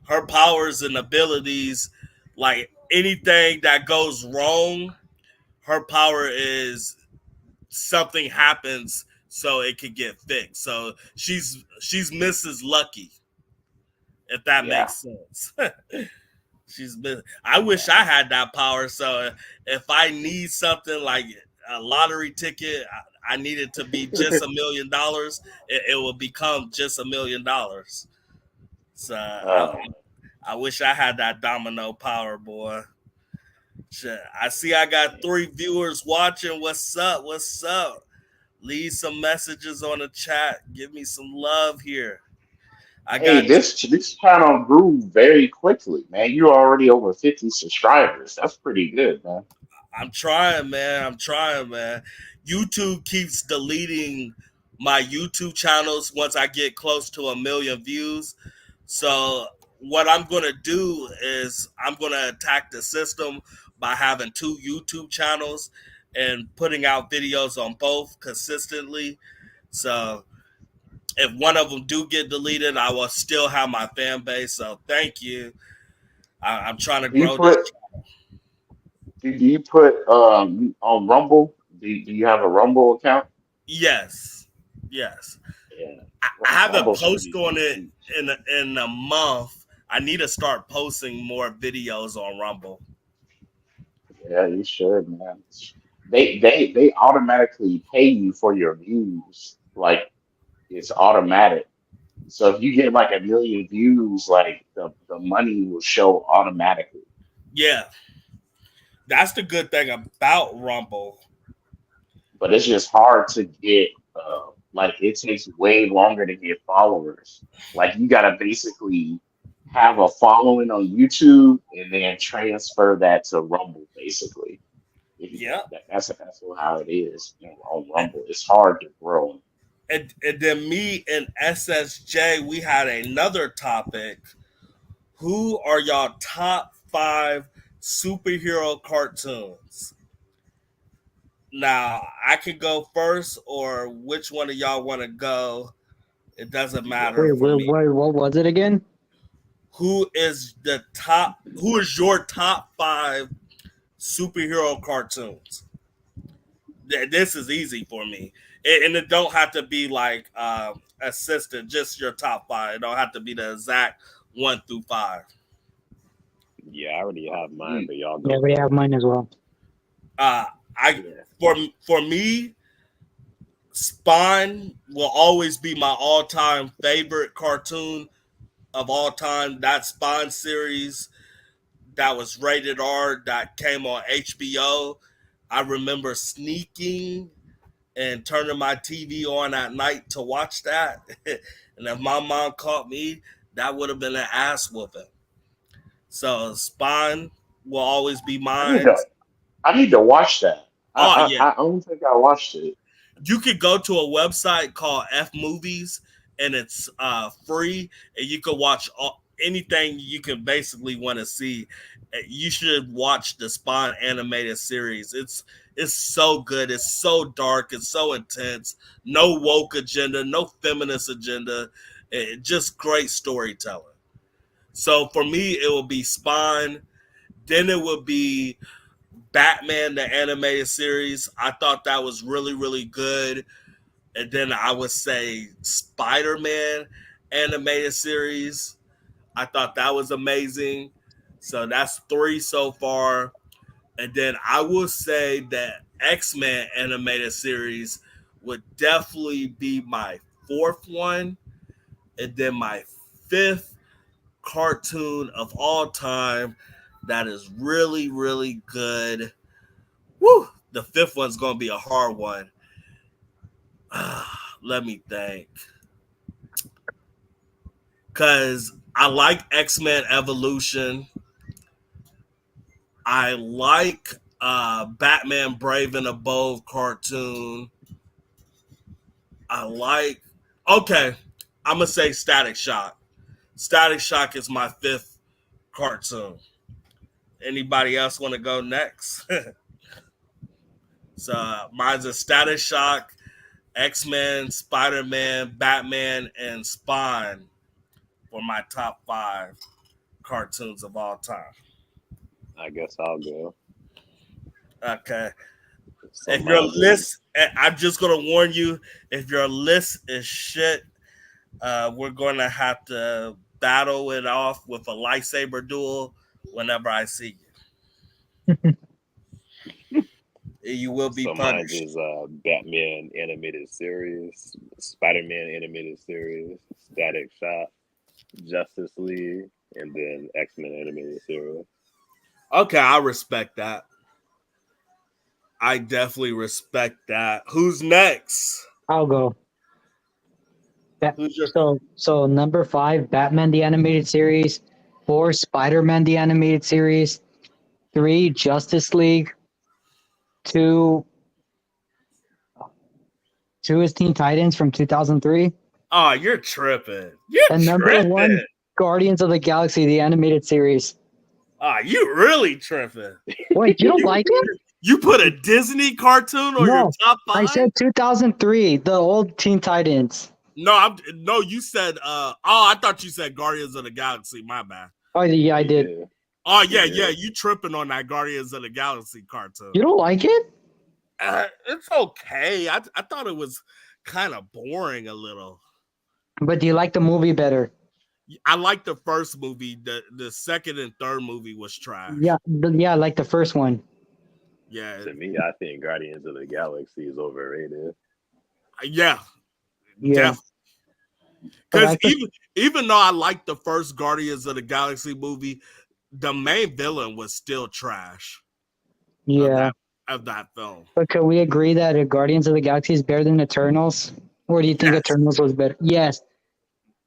her powers and abilities, like anything that goes wrong, her power is something happens so it could get fixed. So she's Mrs. Lucky, if that Yeah. makes sense. I wish I had that power. So if I need something like a lottery ticket, I need it to be just $1 million. It will become just $1 million. So uh, I wish I had that domino power, boy. Shit. I see I got 3 viewers watching. What's up? What's up? Leave some messages on the chat. Give me some love here. I hey, got this channel grew very quickly, man. You're already over 50 subscribers. That's pretty good, man. I'm trying, man. I'm trying, man. YouTube keeps deleting my YouTube channels once I get close to 1 million views. So what I'm gonna do is I'm gonna attack the system by having 2 YouTube channels and putting out videos on both consistently. So if one of them do get deleted, I will still have my fan base. So thank you. I'm trying to Do you grow this. put do you put on Rumble? Do you have a Rumble account? Yes, yes. Yeah, I haven't Rumble's posted on pretty it huge. in a month. I need to start posting more videos on Rumble. Yeah, you should, man. They automatically pay you for your views. Like it's automatic. So if you get like 1 million views, like the money will show automatically. Yeah, that's the good thing about Rumble. But it's just hard to get. Like it takes way longer to get followers. Like you gotta basically have a following on YouTube and then transfer that to Rumble, basically. If you, Yeah, that's how it is, on Rumble. It's hard to grow. and then me and SSJ, we had another topic. Who are y'all top 5 superhero cartoons? Now I can go first, or which one of y'all want to go? It doesn't You go matter Wait, for wait, me. wait, what was it again? Who is the top? Who is your top 5 superhero cartoons? This is easy for me, and it don't have to be like assistant. Just your top 5. It don't have to be the exact 1 through 5. Yeah, I already have mine, Mm, but y'all Yeah, go we have first. mine as well. Uh, I yeah. for me, Spawn will always be my all time favorite cartoon of all time. That Spawn series that was rated R that came on HBO. I remember sneaking and turning my TV on at night to watch that. And if my mom caught me, that would have been an ass whooping. So Spawn will always be I need mine. to I need to watch that. Oh yeah, I don't think I watched it. you could go to a website called F Movies, and it's free, and you can watch anything you can basically want to see. You should watch the Spawn animated series. It's so good. It's so dark. It's so intense. No woke agenda. No feminist agenda. Just great storytelling. So for me, it will be Spawn. Then it would be Batman the animated series. I thought that was really really good. And then I would say Spider Man animated series. I thought that was amazing. So that's 3 so far. And then I will say that X-Men animated series would definitely be my 4th one. And then my 5th cartoon of all time that is really, really good. Woo! The 5th one's going to be a hard one. Let me think. Because I like X Men Evolution. I like Batman Brave and the Bold cartoon. I like. Okay, I'm gonna say Static Shock. Static Shock is my 5th cartoon. Anybody else want to go next? So mine's a Static Shock, X Men, Spider Man, Batman, and Spawn for my top 5 cartoons of all time. I guess I'll go. Okay. So If your mine is list, I'm just gonna warn you, if your list is shit, we're gonna have to battle it off with a lightsaber duel whenever I see you. You will be so mine punished. is Batman animated series, Spider-Man animated series, Static Shock, Justice League, and then X-Men animated series. Okay, I respect that. I definitely respect that. Who's next? I'll go. Who's your So number 5, Batman the animated series. 4, Spider-Man the animated series. 3, Justice League. 2, 2 is Teen Titans from 2003. Oh, you're tripping. You're And number 1, tripping. Guardians of the Galaxy the animated series. Oh, you really tripping. Wait, you don't like it? You put a Disney cartoon on your No, top I 5? said 2003, the old Teen Titans. No, you said I thought you said Guardians of the Galaxy. My bad. Oh yeah, I You did. did. Oh You yeah, did. you tripping on that Guardians of the Galaxy cartoon. You don't like it? It's okay. I thought it was kind of boring a little. But do you like the movie better? I liked the first movie. The second and third movie was trash. Yeah, I like the first one. Yeah, To me, I think Guardians of the Galaxy is overrated. yeah, Yeah, definitely. but Because I could, even though I liked the first Guardians of the Galaxy movie, the main villain was still trash of yeah. that film. But could we agree that Guardians of the Galaxy is better than Eternals? Or do you think Yes, Eternals was better? Yes.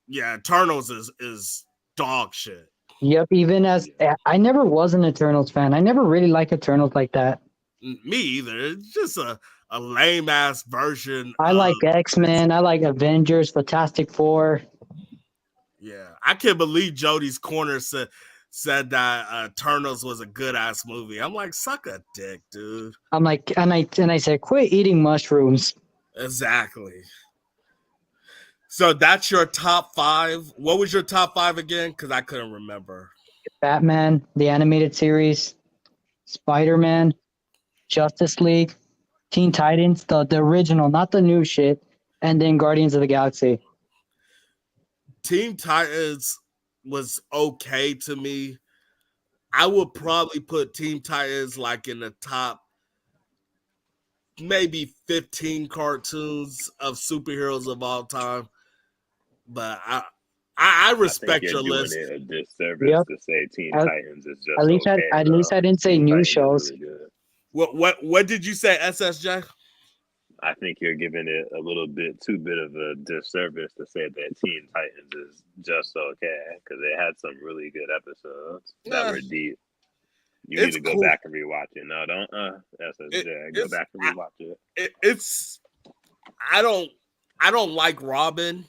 yeah. Eternals is dog shit. Yep. Even as Yeah. I never was an Eternals fan. I never really liked Eternals like that. Me either. It's just a lame ass version I of like X-Men. I like Avengers, Fantastic Four. yeah. I can't believe Jody's Corner said that Eternals was a good ass movie. I'm like, suck a dick, dude. I'm like, and I said, quit eating mushrooms. Exactly. So that's your top 5. What was your top 5 again? Because I couldn't remember. Batman, the animated series, Spider-Man, Justice League, Teen Titans, the original, not the new shit, and then Guardians of the Galaxy. Teen Titans was okay to me. I would probably put Teen Titans like in the top maybe 15 cartoons of superheroes of all time. But I I think respect you're your doing list. it a disservice Yep. to say Teen At, Titans is just okay. at least I didn't say Teen new Titans is shows. really good. What did you say, SSJ? I think you're giving it a little bit too bit of a disservice to say that Teen Titans is just okay because they had some really good episodes that Nah, were deep. You need it's to go cool. back and rewatch it. No, don't SSJ. Go back and rewatch it. It's I don't like Robin.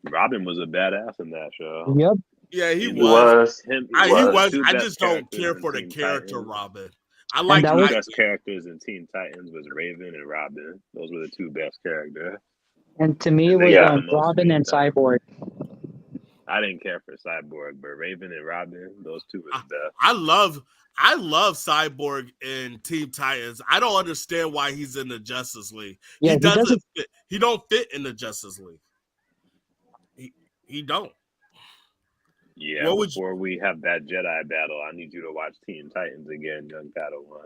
Robin was a badass in that show. Yep. Yeah, he He's He was. was. him. He He The was. was. two I best just don't characters care in for the Teen character Titans. Robin. I And like The that two was, best characters in Teen Titans was Raven and Robin. Those were the two best characters, and to me it and they was got Yeah. the most Robin screen and time. Cyborg. I didn't care for Cyborg, but Raven and Robin, those two were the best. I love Cyborg in Teen Titans. I don't understand why he's in the Justice League. Yeah, He he doesn't doesn't. fit. He don't fit in the Justice League. He don't. Yeah, What would you, before we have that Jedi battle, I need you to watch Teen Titans again, Young Padawan.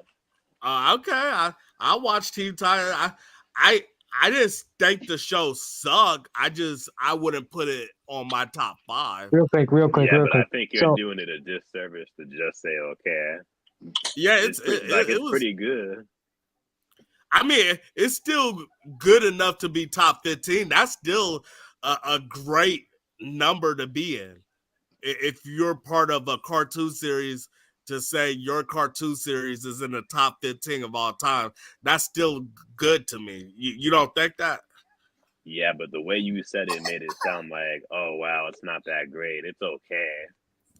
okay, I watched Teen Titans. I didn't think the show sucked. I wouldn't put it on my top 5. Real quick. Yeah, but I think you're So doing it a disservice to just say okay. Yeah, It's it was. pretty good. I mean, it's still good enough to be top 15. That's still a great number to be in. If you're part of a cartoon series, to say your cartoon series is in the top 15 of all time, that's still good to me. You don't think that? Yeah, but the way you said it made it sound like, oh wow, it's not that great. It's okay.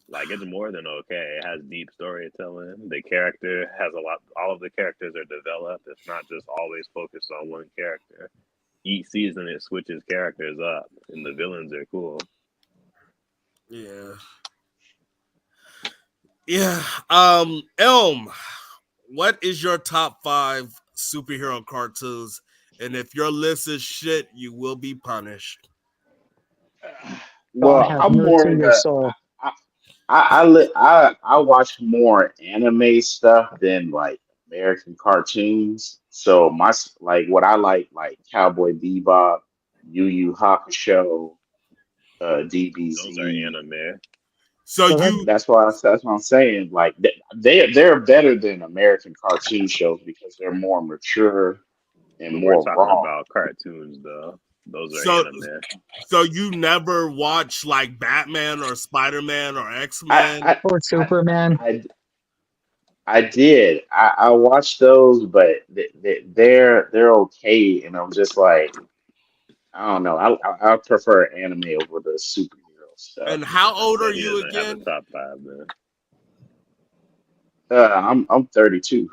Like it's more than okay. It has deep storytelling. The character has a lot. All of the characters are developed. It's not just always focused on one character. Each season it switches characters up, and the villains are cool. Yeah. Yeah. Elm, what is your top 5 superhero cartoons? And if your list is shit, you will be punished. God Well, have I'm more mercy in your the. soul. I watch more anime stuff than like American cartoons. So like what I like Cowboy Bebop, Yu Yu Hakusho, Those are DBZ. anime. So So that you That's what I'm saying. Like they're better than American cartoon shows because they're more mature and But we're more talking raw. about cartoons, though. Those are so anime. so you never watch like Batman or Spider-Man or I X-Men? I or I Superman. I did. I watched those, but they're okay, and I'm just like I don't know. I prefer anime over the superhero stuff. And how old So are he you doesn't have a again? top five then. I'm 32.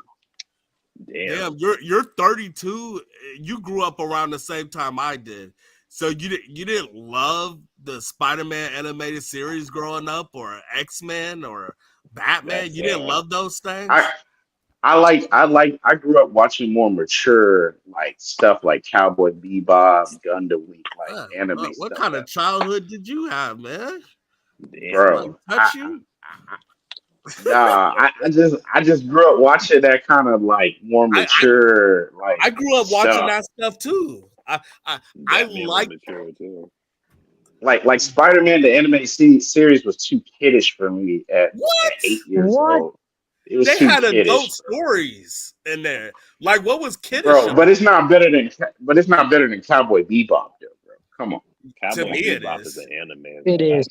Damn, Damn. you're 32. You grew up around the same time I did. So you didn't love the Spider-Man animated series growing up, or X-Men, or Batman? That's You didn't love those I things? I grew up watching more mature like stuff like Cowboy Bebop, Gundam Week, like anime What stuff kind of that childhood did you have, man? damn. Somebody bro. touch you? Nah, I just grew up watching that kind of like more I, mature like I grew up watching stuff. that stuff too. I Batman was like mature too. Like Spider-Man, the anime series was too kiddish for me at what 8 years What? old. It was they too had adult kiddish, bro. stories in there. Like what was kiddish Bro, about but it's not better than Cowboy Bebop, though, bro. Come on. it? To Cowboy me, it Bebop is an is. anime It though. is.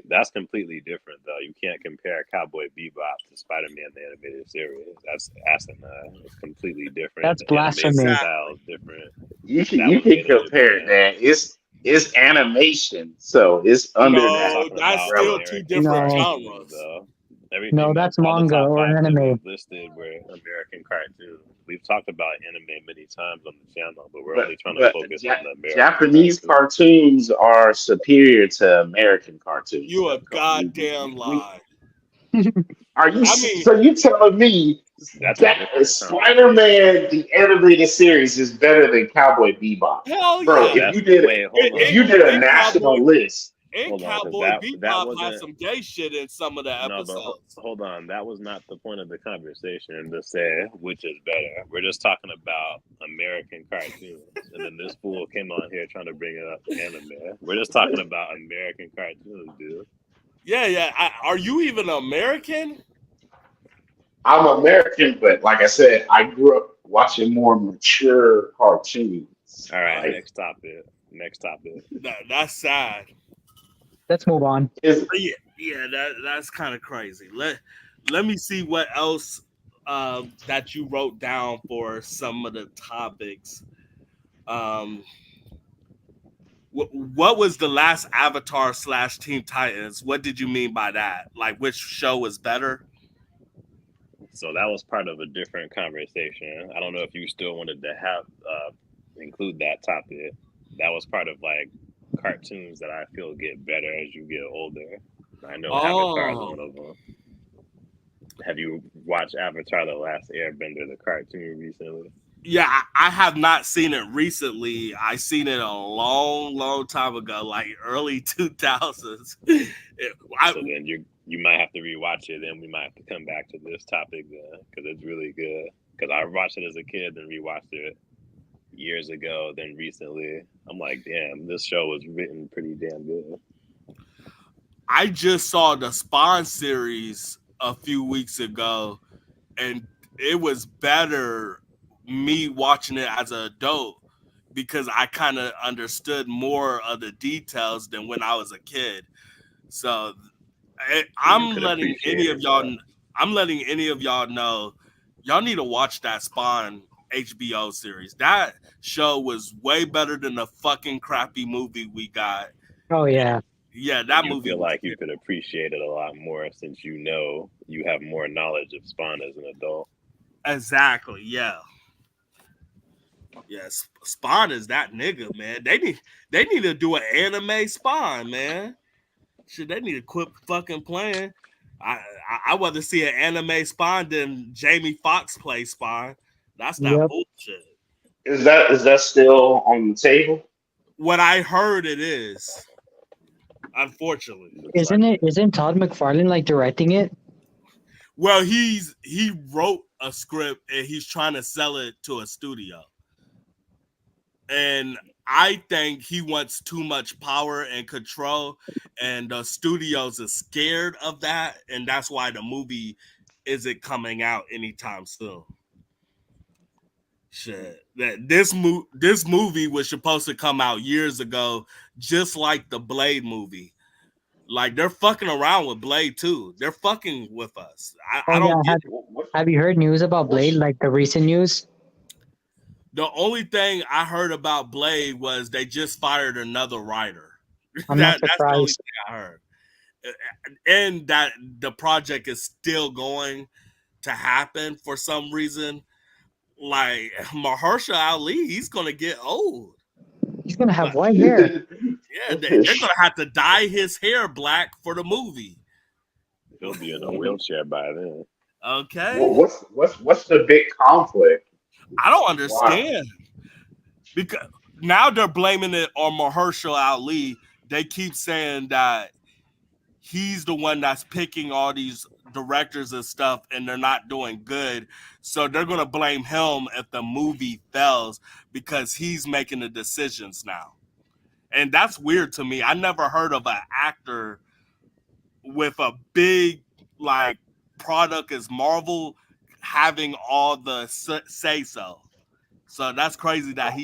That's completely different though. You can't compare Cowboy Bebop to Spider Man the animated series. That's asinine. It's completely different. That's The animation blasphemy. style Exactly. is different. That You was can made in compare it, Japan. man. It's animation, so it's under I'm that No, talking that's about still umbrella. two American different No, cartoons genres. though. no, Everything else, that's all the manga top or five things anime. we've listed were American cartoons. We've talked about anime many times on the channel, but we're But only trying to but focus on the American Japanese cartoons. cartoons are superior to American cartoons. You a Though. goddamn lie. Are you I mean, so you telling me That's a that different conversation. Spider-Man the animated series is better than Cowboy Bebop? hell Bro, No, yeah. that's wait. Hold if And, on, you hold did a on, national list, hold on, because Cowboy that Bebop has wasn't some gay shit in some of the no, but episodes. hold on. That was not the point of the conversation to say which is better. We're just talking about American cartoons, and then this fool came on here trying to bring up anime. We're just talking about American cartoons, dude. Yeah, yeah. Are you even American? I'm American, but like I said, I grew up watching more mature cartoons. All right, Like next topic. Next topic. That's sad. Let's move on. is Yeah, yeah. That's kind of crazy. Let me see what else that you wrote down for some of the topics. Um, what was the last Avatar slash Teen Titans? What did you mean by that? Like, which show was better? So that was part of a different conversation. I don't know if you still wanted to have include that topic. That was part of like cartoons that I feel get better as you get older. I know Avatar is Oh, one of them. Have you watched Avatar: The Last Airbender, the cartoon, recently? yeah. I have not seen it recently. I seen it a long, long time ago, like early 2000s. I, So then you might have to rewatch it, and we might have to come back to this topic then because it's really good. Because I watched it as a kid and rewatched it years ago. Then recently, I'm like, damn, this show was written pretty damn good. I just saw the Spawn series a few weeks ago, and it was better me watching it as an adult because I kind of understood more of the details than when I was a kid. So So you I'm could letting appreciate any of it y'all. more. I'm letting any of y'all know. Y'all need to watch that Spawn HBO series. That show was way better than the fucking crappy movie we got. Oh yeah. Yeah, And that you movie feel was like you could appreciate it a lot more since you know you have more knowledge of Spawn as an adult. exactly yeah. Yes, Spawn is that nigga, man. They need to do an anime Spawn, man. Shit, they need to quit fucking playing. I want to see an anime Spawn than Jamie Foxx play Spawn. That's that Yep. bullshit. Is that still on the table? What I heard it is, unfortunately. Looks Isn't like it? it. Isn't Todd McFarlane like directing it? Well, he wrote a script and he's trying to sell it to a studio. And I think he wants too much power and control, and the studios are scared of that, and that's why the movie isn't coming out anytime soon. Shit, that this movie was supposed to come out years ago, just like the Blade movie. Like they're fucking around with Blade too. They're fucking with us. Oh I yeah. don't get it. Have you heard news about Blade? What's Like the recent news? The only thing I heard about Blade was they just fired another writer. I'm not That's the only surprised. thing I heard. And that the project is still going to happen for some reason. Like Mahershala Ali, he's gonna get old. He's gonna have Like, white hair. yeah, they're gonna have to dye his hair black for the movie. He'll be in a wheelchair by then. Okay, what's the big conflict? I don't Why? understand because now they're blaming it on Mahershala Ali. They keep saying that he's the one that's picking all these directors and stuff and they're not doing good, so they're going to blame him if the movie fails because he's making the decisions now. And that's weird to me. I never heard of an actor with a big like product as Marvel having all the say so that's crazy that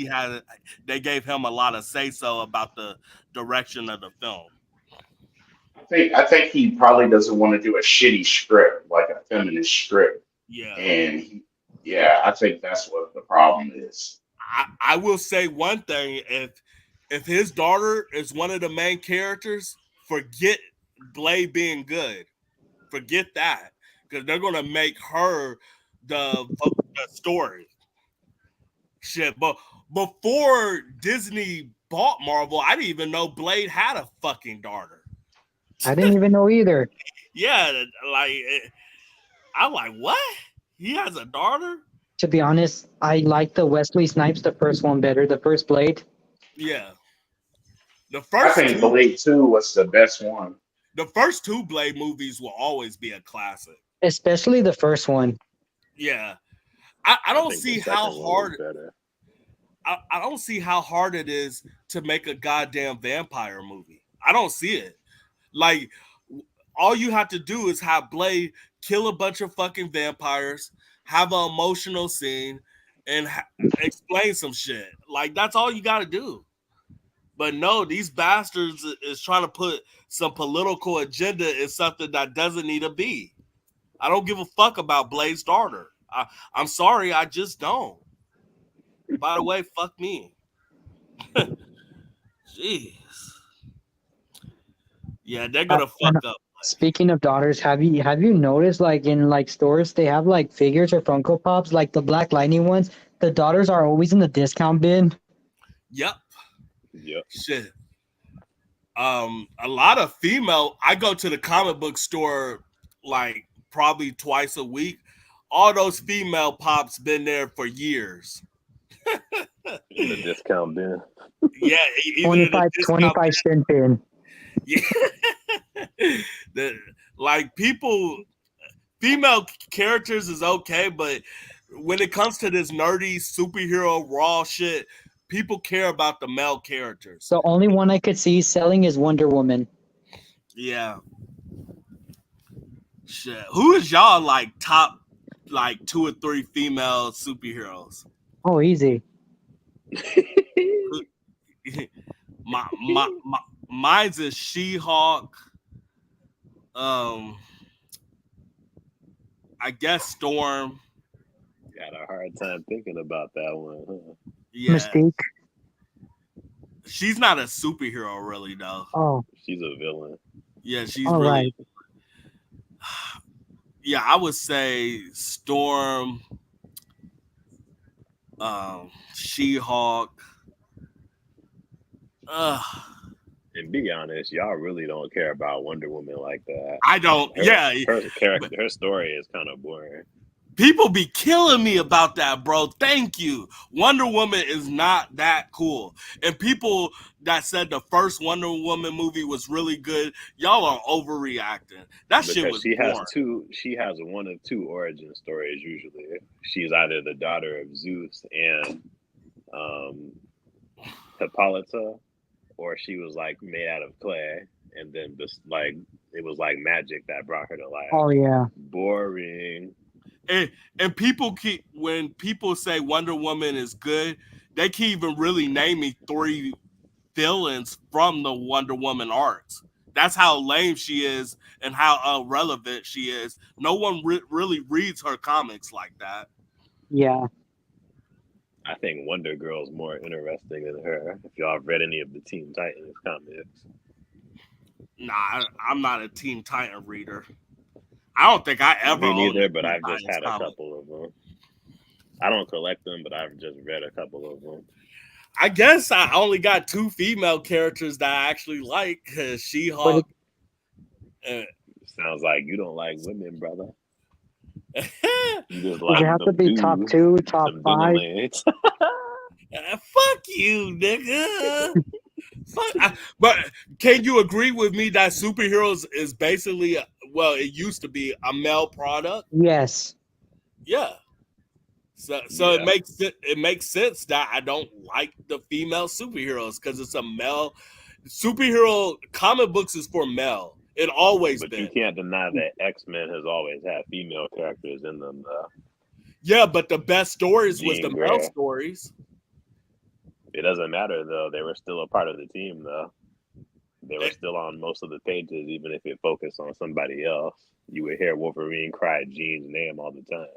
they gave him a lot of say so about the direction of the film. I think he probably doesn't want to do a shitty script, like a feminist script. Yeah, And yeah, I think that's what the problem is. I will say one thing: if his daughter is one of the main characters, forget Blade being good. Forget that because they're gonna make her the story. Shit, but before Disney bought Marvel, I didn't even know Blade had a fucking daughter. I didn't even know either. Yeah, like I'm like, what? He has a daughter? To be honest, I like the Wesley Snipes, the first one better, the first Blade. Yeah. The I first think two Blade 2 was the best one. the first two Blade movies will always be a classic. Especially the first one. Yeah. I I don't think the see how second one was hard better. I don't see how hard it is to make a goddamn vampire movie. I don't see it. Like all you have to do is have Blade kill a bunch of fucking vampires, have an emotional scene, and explain some shit. Like that's all you got to do. But no, these bastards is trying to put some political agenda in something that doesn't need to be. I don't give a fuck about Blade's daughter. I'm sorry, I just don't. By the way, fuck me. Jeez. Yeah, they're gonna And fuck up. speaking of daughters, have you noticed like in like stores they have like figures or Funko Pops, like the Black Lightning ones? The daughters are always in the discount bin. Yep. Yep. Shit. A lot of female. I go to the comic book store like probably twice a week. All those female pops been there for years. In the discount bin. Yeah, even in the 25, discount. 25-cent bin. Yeah. the, like people, female characters is okay, but when it comes to this nerdy superhero raw shit, people care about the male characters. The only one I could see selling is Wonder Woman. Yeah. Shit. Who is y'all like top like 2 or 3 female superheroes? Oh, easy. my mine's is She-Hulk. Um, I guess Storm. Got a hard time thinking about that one. Huh? Yeah, Mystique. she's not a superhero really though. Oh, She's a villain. Yeah, she's all really. right. Yeah, I would say Storm, She-Hulk. And be honest, y'all really don't care about Wonder Woman like that. I don't. Yeah, Her character, her story is kind of boring. people be killing me about that, bro. Thank you. Wonder Woman is not that cool. And people that said the first Wonder Woman movie was really good, y'all are overreacting. That shit Because was boring. she has one of two origin stories usually. She's either the daughter of Zeus and Hippolyta, or she was like made out of clay, and then this like it was like magic that brought her to life. Oh yeah. Boring. And people keep, when people say Wonder Woman is good, they can't even really name me 3 villains from the Wonder Woman arcs. That's how lame she is and how irrelevant she is. No one really reads her comics like that. Yeah. I think Wonder Girl's more interesting than her. If y'all have read any of the Teen Titans comics. Nah, I'm not a Teen Titan reader. I don't think I ever. Me neither, owned but Teen I've just Titans had a couple of them. I don't collect them, but I've just read a couple of them. I guess I only got 2 female characters that I actually like. She-Hulk. Sounds like you don't like women, brother. You just Does like it have to be top dudes, 2, top some 5? dinglelands. Fuck you, nigga. But can you agree with me that superheroes is basically, well, it used to be a male product? Yes. Yeah. So Yeah. it makes sense that I don't like the female superheroes because it's a male superhero. Comic books is for male. It always But been. you can't deny that X-Men has always had female characters in them, though. Yeah, but the best stories was Jean the male Grey. stories. It doesn't matter, though. They were still a part of the team, though. They were still on most of the pages, even if it focused on somebody else. You would hear Wolverine cry Jean's name all the time.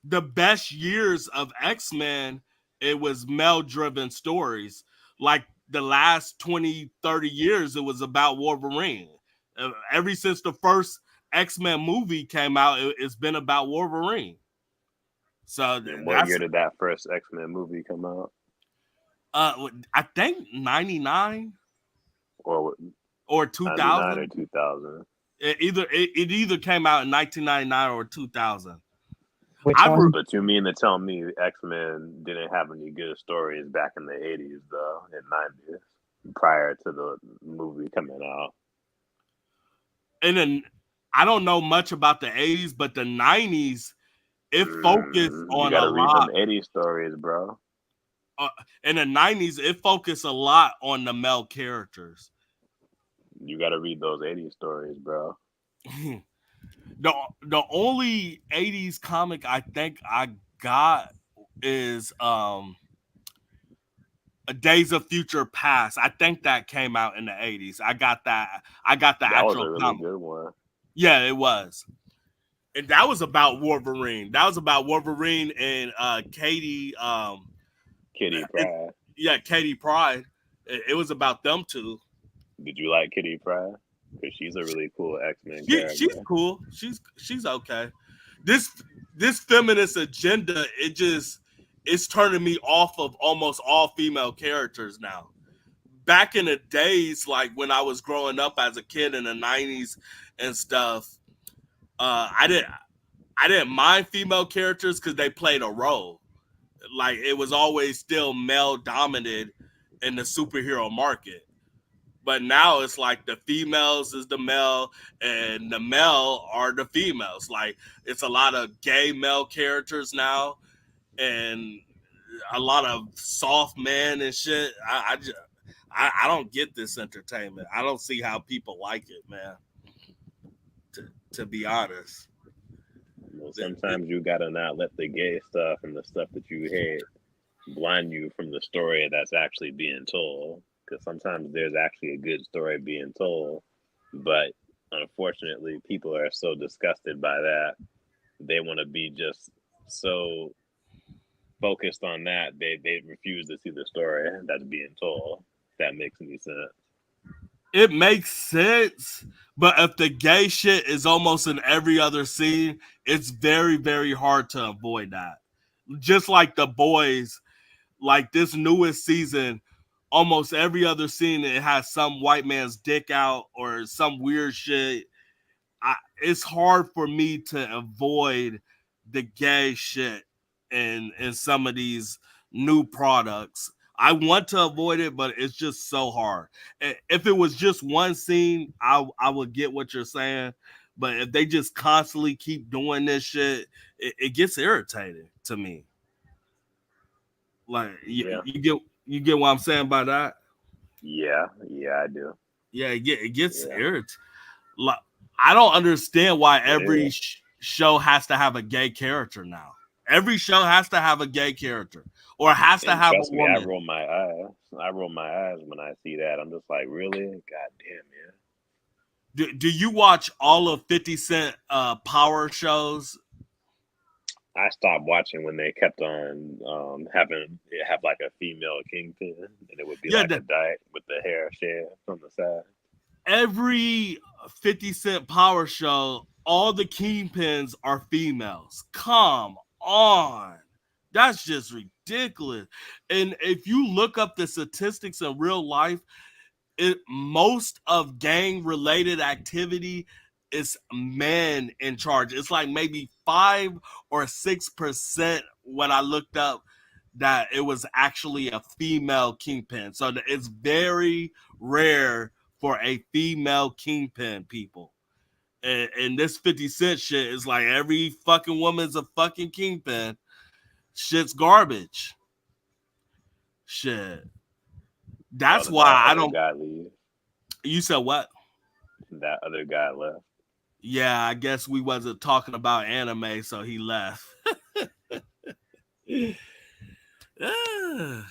The best years of X-Men, it was male-driven stories. Like the last 20, 30 years, it was about Wolverine. Ever since the first X-Men movie came out, it's been about Wolverine. So And what year did that first X-Men movie come out? I think 99 or 2000 99 or 2000. It either came out in 1999 or 2000. Which one? But you mean to tell me X-Men didn't have any good stories back in the 80s, though, and 90s, prior to the movie coming out? And then I don't know much about the 80s, but the 90s, it focused on you gotta a read lot. them 80s stories, bro. In the 90s, it focused a lot on the male characters. You gotta read those 80s stories, bro. The only 80s comic I think I got is Days of Future Past. I think that came out in the 80s. I got that. That actual was a really comic. good one. Yeah, it was. And that was about Wolverine. That was about Wolverine and Katie. Kitty Pryde. Katie Pryde. It was about them two. Did you like Kitty Pryde? Because she's a really cool X-Men character. She's cool. She's okay. This feminist agenda, it's turning me off of almost all female characters now. Back in the days, like when I was growing up as a kid in the 90s and stuff, I didn't mind female characters because they played a role. Like it was always still male dominated in the superhero market. But now it's like the females is the male and the male are the females. Like it's a lot of gay male characters now and a lot of soft men and shit. I don't get this entertainment. I don't see how people like it, man. To be honest. Well, sometimes you gotta not let the gay stuff and the stuff that you hate blind you from the story that's actually being told. Because sometimes there's actually a good story being told, but unfortunately, people are so disgusted by that. They want to be just so focused on that, they refuse to see the story that's being told. If that makes any sense. It makes sense, but if the gay shit is almost in every other scene, it's very, very hard to avoid that. Just like The Boys, like this newest season, almost every other scene it has some white man's dick out or some weird shit. It's hard for me to avoid the gay shit in some of these new products. I want to avoid it, but it's just so hard. If it was just one scene, I would get what you're saying. But if they just constantly keep doing this shit, it gets irritating to me. Like Yeah. you get what I'm saying by that? Yeah, I do. Yeah, it gets Yeah. irritating. Like, I don't understand why It every is. show has to have a gay character now. Every show has to have a gay character or has to And have a trust me, I woman. roll my eyes. I roll my eyes when I see that. I'm just like, really? God damn, man. Do you watch all of 50 Cent power shows? I stopped watching when they kept on having it have like a female kingpin, and it would be Yeah, like a dyke with the hair shed from the side. every 50 Cent power show, all the kingpins are females. Come on. That's just ridiculous. And if you look up the statistics in real life, most of gang related activity is men in charge. It's like maybe 5 or 6% when I looked up that it was actually a female kingpin. So it's very rare for a female kingpin, people. And this 50 Cent shit is like every fucking woman's a fucking kingpin. Shit's garbage. Shit. Oh, That's did that why I other don't. guy leave? You said what? That other guy left. Yeah, I guess we wasn't talking about anime, so he left. I like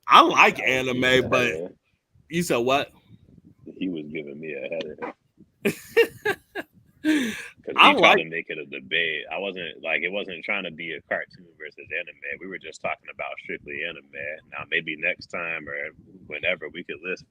I was giving me anime, a but headache. you said what? He was giving me a headache. Because I he tried like. to make it a debate. I wasn't like, it wasn't trying to be a cartoon versus anime. We were just talking about strictly anime. Now maybe next time or whenever we could list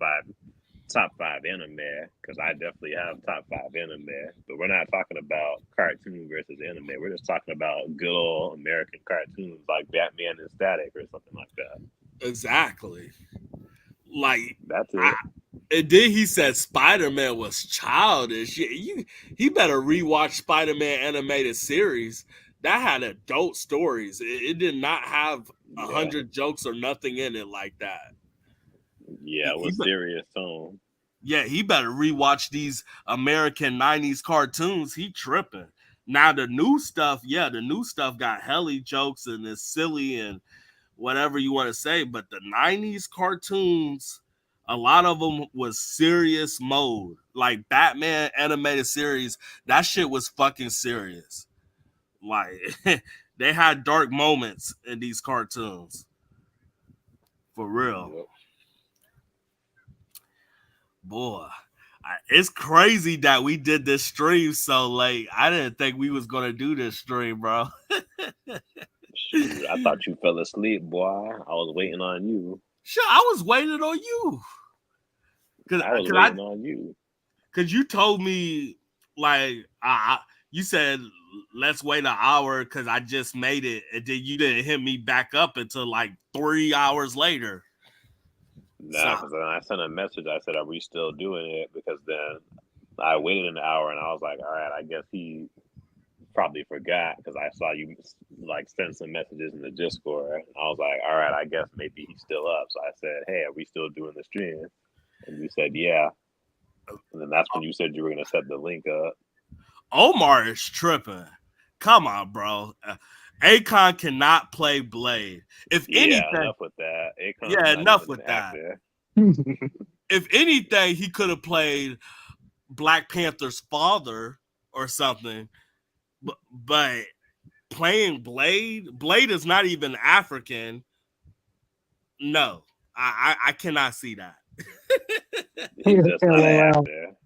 top 5 anime, because I definitely have top 5 anime. But we're not talking about cartoon versus anime. We're just talking about good old American cartoons like Batman and Static or something like that. Exactly. Like That's it. and then he said Spider-Man was childish. He better rewatch Spider-Man animated series. That had adult stories. It did not have Yeah. 100 jokes or nothing in it like that. Yeah, it was serious tone. Yeah, he better rewatch these American 90s cartoons. He tripping. Now the new stuff, the new stuff got helly jokes and it's silly and whatever you want to say, but the 90s cartoons, a lot of them was serious mode. Like Batman animated series, that shit was fucking serious. Like they had dark moments in these cartoons. For real. Yep. Boy, it's crazy that we did this stream so late. I didn't think we was gonna do this stream, bro. Shoot, I thought you fell asleep, boy. I was waiting on you. Sure, I was waiting on you. I was waiting on you. Cause you told me like you said let's wait an hour because I just made it, and then you didn't hit me back up until like 3 hours later. Nah, because then I sent a message. I said, "Are we still doing it?" Because then I waited an hour, and I was like, "All right, I guess he probably forgot," because I saw you like send some messages in the Discord. And I was like, "All right, I guess maybe he's still up." So I said, "Hey, are we still doing the stream?" And you said, "Yeah." And then that's when you said you were going to set the link up. Omar is tripping. Come on, bro. Akon cannot play Blade. If anything, enough with that. Akon's enough with that. If anything, he could have played Black Panther's father or something. But playing Blade is not even African. No, I cannot see that. He's just not an actor.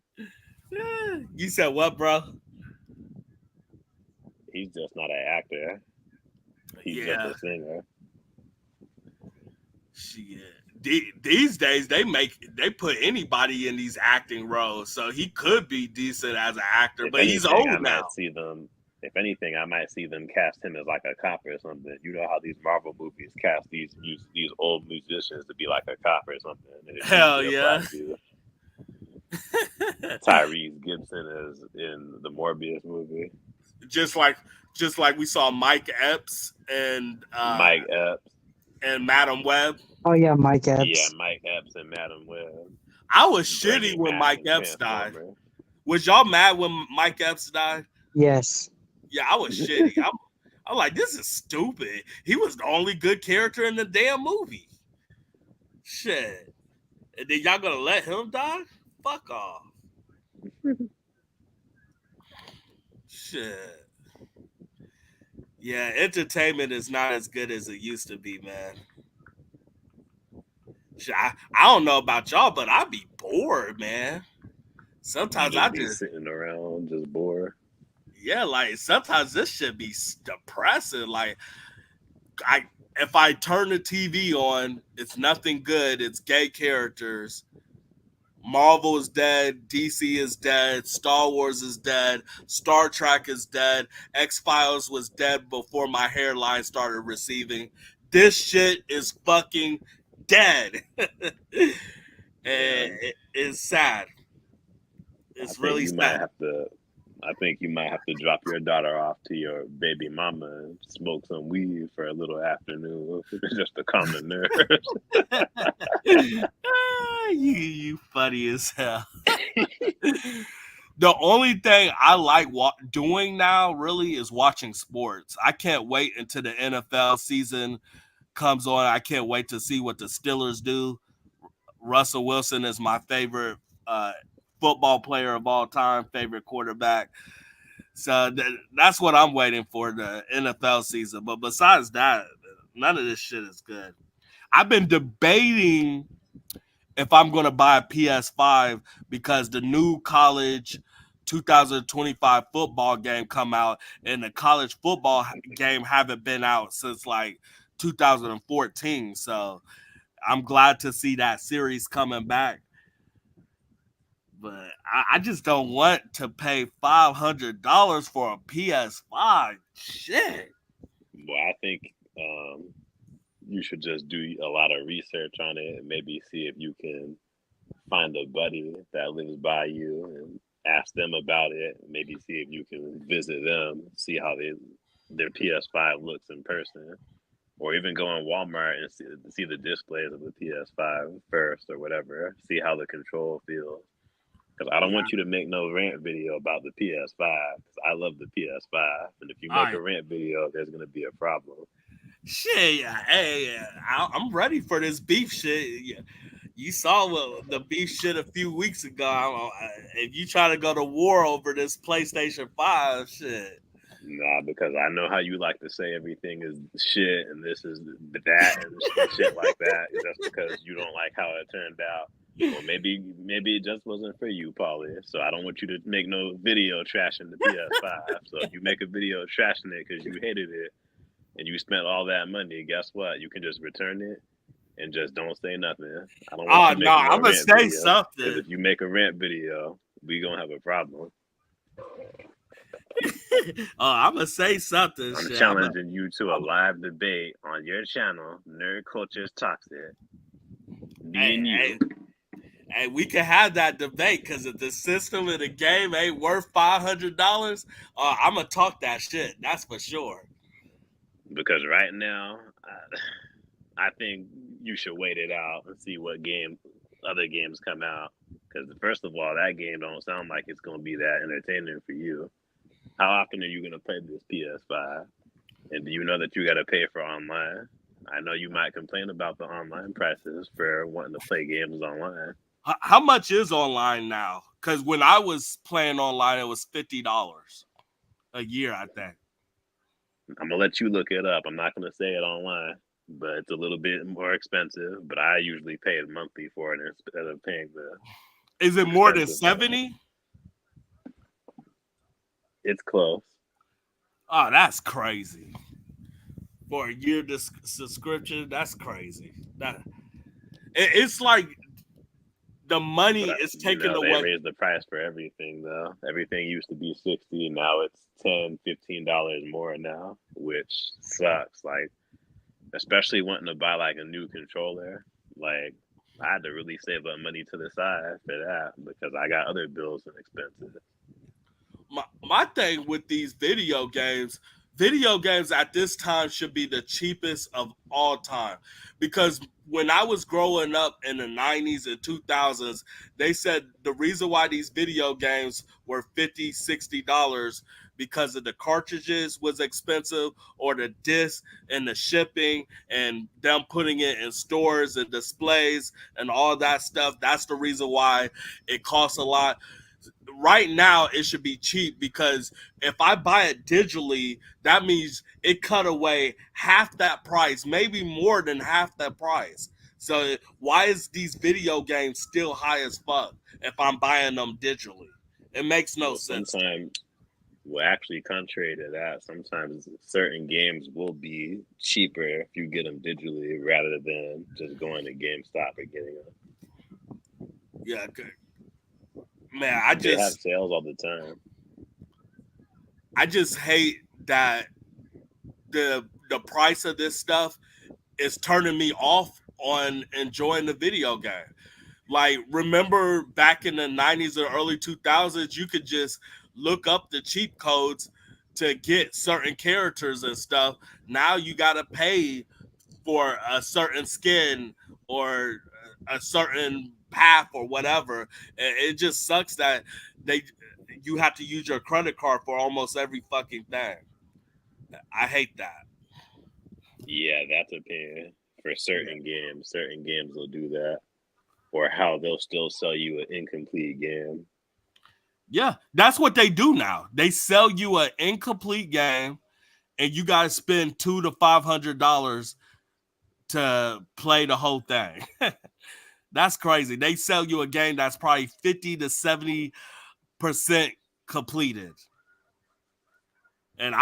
You said what, bro? He's just not an actor. He's just a singer. Shit. These days they put anybody in these acting roles, so he could be decent as an actor, but he's old now. If anything, I might see them cast him as like a cop or something. You know how these Marvel movies cast these old musicians to be like a cop or something, and it Hell usually yeah. applies to Tyrese Gibson as in the Morbius movie, just like just like we saw Mike Epps Mike Epps. and Madam Web. Oh yeah, Mike Yeah, Epps. Mike Epps and Madam Web I was shitty bringing when back Mike from Epps died. Transformers. Was y'all mad when Mike Epps died? Yes. Yeah, I was shitty. I'm like, this is stupid. He was the only good character in the damn movie. Shit. And then y'all gonna let him die? Fuck off. Shit. Yeah, entertainment is not as good as it used to be, man. Shit, I don't know about y'all, but I be bored, man. You Sometimes I just be just, sitting around, just bored. yeah, like sometimes this shit be depressing. Like I, if I turn the TV on, it's nothing good. It's gay characters. Marvel is dead, DC is dead, Star Wars is dead, Star Trek is dead, X-Files was dead before my hairline started receding. This shit is fucking dead. And Yeah, it's sad. I It's think really you might sad. have to. I think you might have to drop your daughter off to your baby mama and smoke some weed for a little afternoon just to calm the nerves. You funny as hell. The only thing I like doing now really is watching sports. I can't wait until the NFL season comes on. I can't wait to see what the Steelers do. Russell Wilson is my favorite uh, football player of all time, favorite quarterback. So that's what I'm waiting for, the NFL season. But besides that, none of this shit is good. I've been debating if I'm going to buy a PS5 because the new college 2025 football game come out, and the college football game haven't been out since like 2014. So I'm glad to see that series coming back. But I just don't want to pay $500 for a PS5. Shit. Well, I think you should just do a lot of research on it and maybe see if you can find a buddy that lives by you and ask them about it. Maybe see if you can visit them, see how their PS5 looks in person, or even go on Walmart and see the displays of the PS5 first or whatever. See how the control feels. Because I don't Yeah. want you to make no rant video about the PS5. Because I love the PS5, and if you All make right. a rant video, there's gonna be a problem. Shit. Yeah. Hey, I'm ready for this beef shit. Yeah. You saw the beef shit a few weeks ago. If you try to go to war over this PlayStation 5, shit. Nah, because I know how you like to say everything is shit and this is that and shit like that. Just because you don't like how it turned out. Well, maybe it just wasn't for you, Paulie. So I don't want you to make no video trashing the PS5. So if you make a video trashing it because you hated it and you spent all that money, guess what? You can just return it and just don't say nothing. I don't want Oh you no, making no I'm gonna rant say video because something. if you make a rant video, we gonna have a problem. I'm gonna say something. I'm Shit. challenging you to a live debate on your channel, Nerd Culture's Toxic. Me Hey, and you. hey, hey, we can have that debate because if the system of the game ain't worth $500, I'm gonna talk that shit. That's for sure. Because right now, I think you should wait it out and see what other games come out. Because first of all, that game don't sound like it's gonna be that entertaining for you. How often are you gonna play this PS5? And do you know that you got to pay for online? I know you might complain about the online prices for wanting to play games online. How much is online now? Because when I was playing online, it was $50 a year, I think. I'm gonna let you look it up. I'm not gonna say it online, but it's a little bit more expensive. But I usually pay it monthly for it instead of paying the Is it more than expensive price. 70? It's close. Oh, that's crazy. For a year subscription, that's crazy. It's like the money But is you taken know, they away. raised the price for everything though. Everything used to be 60, now it's $10, $15 more now, which sucks. Like, especially wanting to buy like a new controller. Like, I had to really save up money to the side for that because I got other bills and expenses. My thing with these video games at this time should be the cheapest of all time, because when I was growing up in the 90s and 2000s, they said the reason why these video games were $50, $60 because of the cartridges was expensive, or the disc and the shipping and them putting it in stores and displays and all that stuff. That's the reason why it costs a lot. Right now it should be cheap, because if I buy it digitally, that means it cut away half that price, maybe more than half that price. So why is these video games still high as fuck if I'm buying them digitally? It makes no Well, sense to me. sometimes, well, actually, contrary to that, sometimes certain games will be cheaper if you get them digitally rather than just going to GameStop or getting them. Yeah, man, They have sales all the time. I just hate that the price of this stuff is turning me off on enjoying the video game. Like, remember back in the 90s or early 2000s, you could just look up the cheat codes to get certain characters and stuff. Now you got to pay for a certain skin or a certain path or whatever. And it just sucks that they you have to use your credit card for almost every fucking thing. I hate that. Yeah, that's a pain for certain games. Certain games will do that, or how they'll still sell you an incomplete game. Yeah, that's what they do now. They sell you an incomplete game, and you got to spend $200 to $500 to play the whole thing. That's crazy. They sell you a game that's probably 50 to 70% completed. And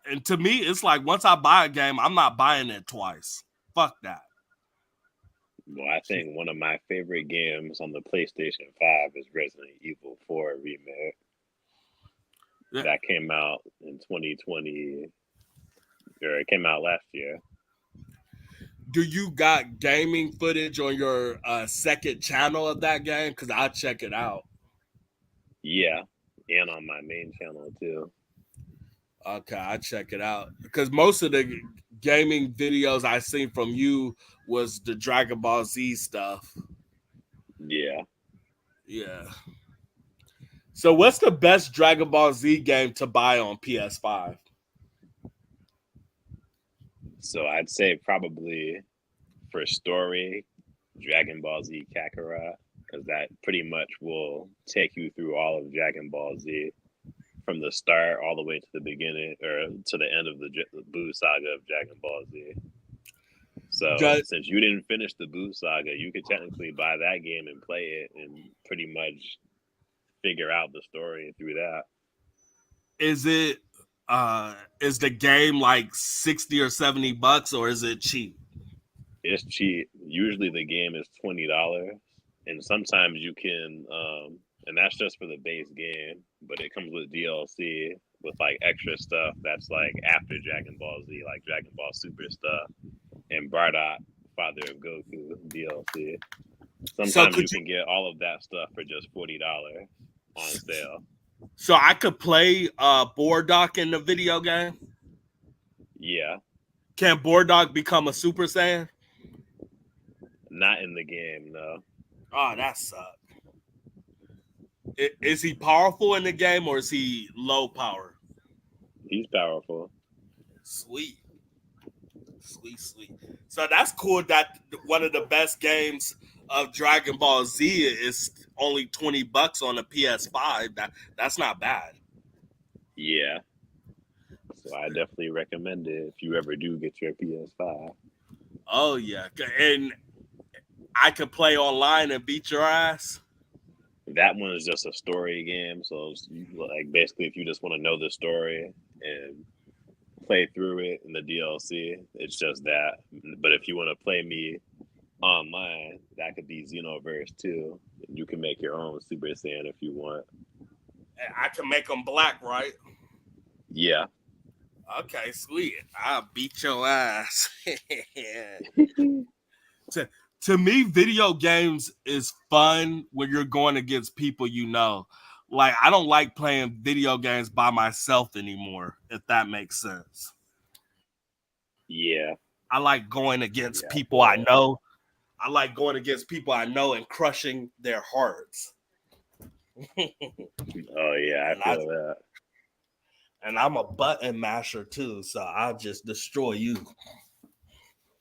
and to me, it's like, once I buy a game, I'm not buying it twice. Fuck that. Well, I think one of my favorite games on the PlayStation 5 is Resident Evil 4 Remake. Yeah. That came out in 2020, or it came out last year. Do you got gaming footage on your second channel of that game? Because I'll check it out. Yeah, and on my main channel too. Okay, I check it out, because most of the gaming videos I seen from you was the Dragon Ball Z stuff. Yeah. Yeah. So what's the best Dragon Ball Z game to buy on PS5? So I'd say probably for story, Dragon Ball Z Kakarot, because that pretty much will take you through all of Dragon Ball Z from the start all the way to the beginning or to the end of the Buu saga of Dragon Ball Z. So Does, since you didn't finish the Buu saga, you could technically buy that game and play it and pretty much figure out the story through that. is it is the game like 60 or $70, or is it cheap? It's cheap. Usually the game is $20, and sometimes you can, and that's just for the base game. But it comes with DLC with like extra stuff that's like after Dragon Ball Z, like Dragon Ball Super stuff and Bardock, Father of Goku DLC. So Sometimes could you can get all of that stuff for just $40 on sale. So I could play Bardock in the video game? Yeah. Can Bardock become a Super Saiyan? Not in the game, no. Oh, that sucks. Is he powerful in the game, or is he low power? He's powerful. Sweet. So that's cool that one of the best games of Dragon Ball Z is only $20 on the PS5. That's not bad. Yeah. So I definitely recommend it if you ever do get your PS5. Oh yeah, and I could play online and beat your ass. That one is just a story game, so it's like basically if you just want to know the story and play through it in the DLC, it's just that. But if you want to play me online. That could be Xenoverse too. You can make your own Super Saiyan if you want. I can make them black, right? Yeah. Okay, sweet. I'll beat your ass. to, to me, video games is fun when you're going against people you know. Like, I don't like playing video games by myself anymore, if that makes sense. Yeah. I like going against Yeah, I people feel I that. know. I like going against people I know and crushing their hearts. Oh yeah, I and I feel that. and I'm a button masher too, so I'll just destroy you.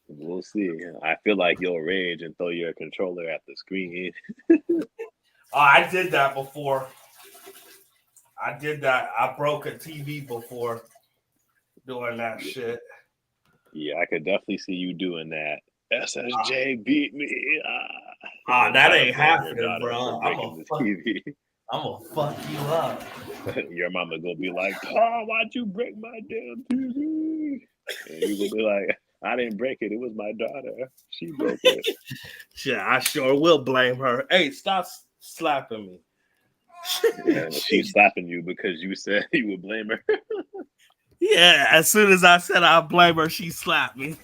We'll see. I feel like you'll rage and throw your controller at the screen. Oh, I did that before. I did that. I broke a TV before doing that shit. Yeah, I could definitely see you doing that. SSJ beat me, and then That try to ain't blame your happening, daughter for bro. breaking the TV. I'm gonna fuck you up. Your mama gonna be like, "Oh, why'd you break my damn TV?" And you gonna be like, "I didn't break it. It was my daughter. She broke it." Shit, I sure will blame her. Hey, stop slapping me. And she's slapping you because you said you would blame her. Yeah, as soon as I said I'll blame her, she slapped me.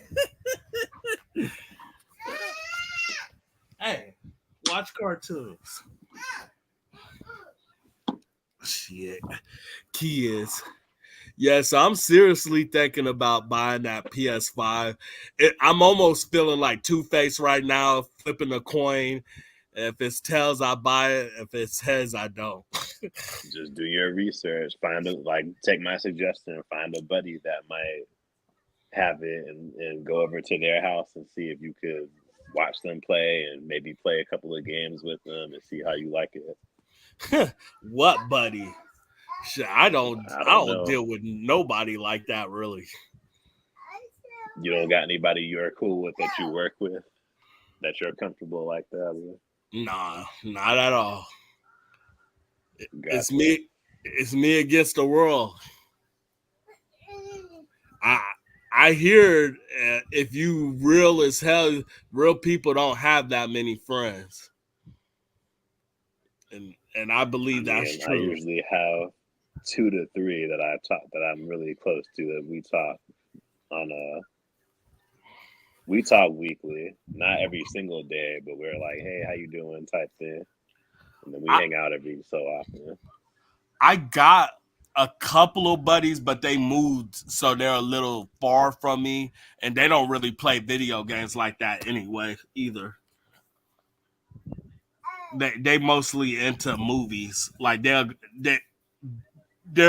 Hey, watch cartoons. Shit. Kids. Yeah, so I'm seriously thinking about buying that PS5. I'm almost feeling like Two-Face right now, flipping a coin. If it's tails, I buy it. If it's heads, I don't. Just do your research. Take my suggestion. Find a buddy that might have it, and go over to their house and see if you could watch them play and maybe play a couple of games with them and see how you like it. What, buddy? Shit, I don't I don't know. deal with nobody like that, really. You don't got anybody you're cool with that you work with that you're comfortable like that with? Nah, not at all. It's Gotcha. me. It's me against the world. I hear if you real as hell, real people don't have that many friends, and I I believe that's mean, I true. usually have 2 to 3 that I'm really close to that we talk on we talk weekly, not every single day, but we're like, "Hey, how you doing?" type thing, and then we hang out every so often. I got a couple of buddies, but they moved, so they're a little far from me, and they don't really play video games like that anyway either. They mostly into movies. Like they're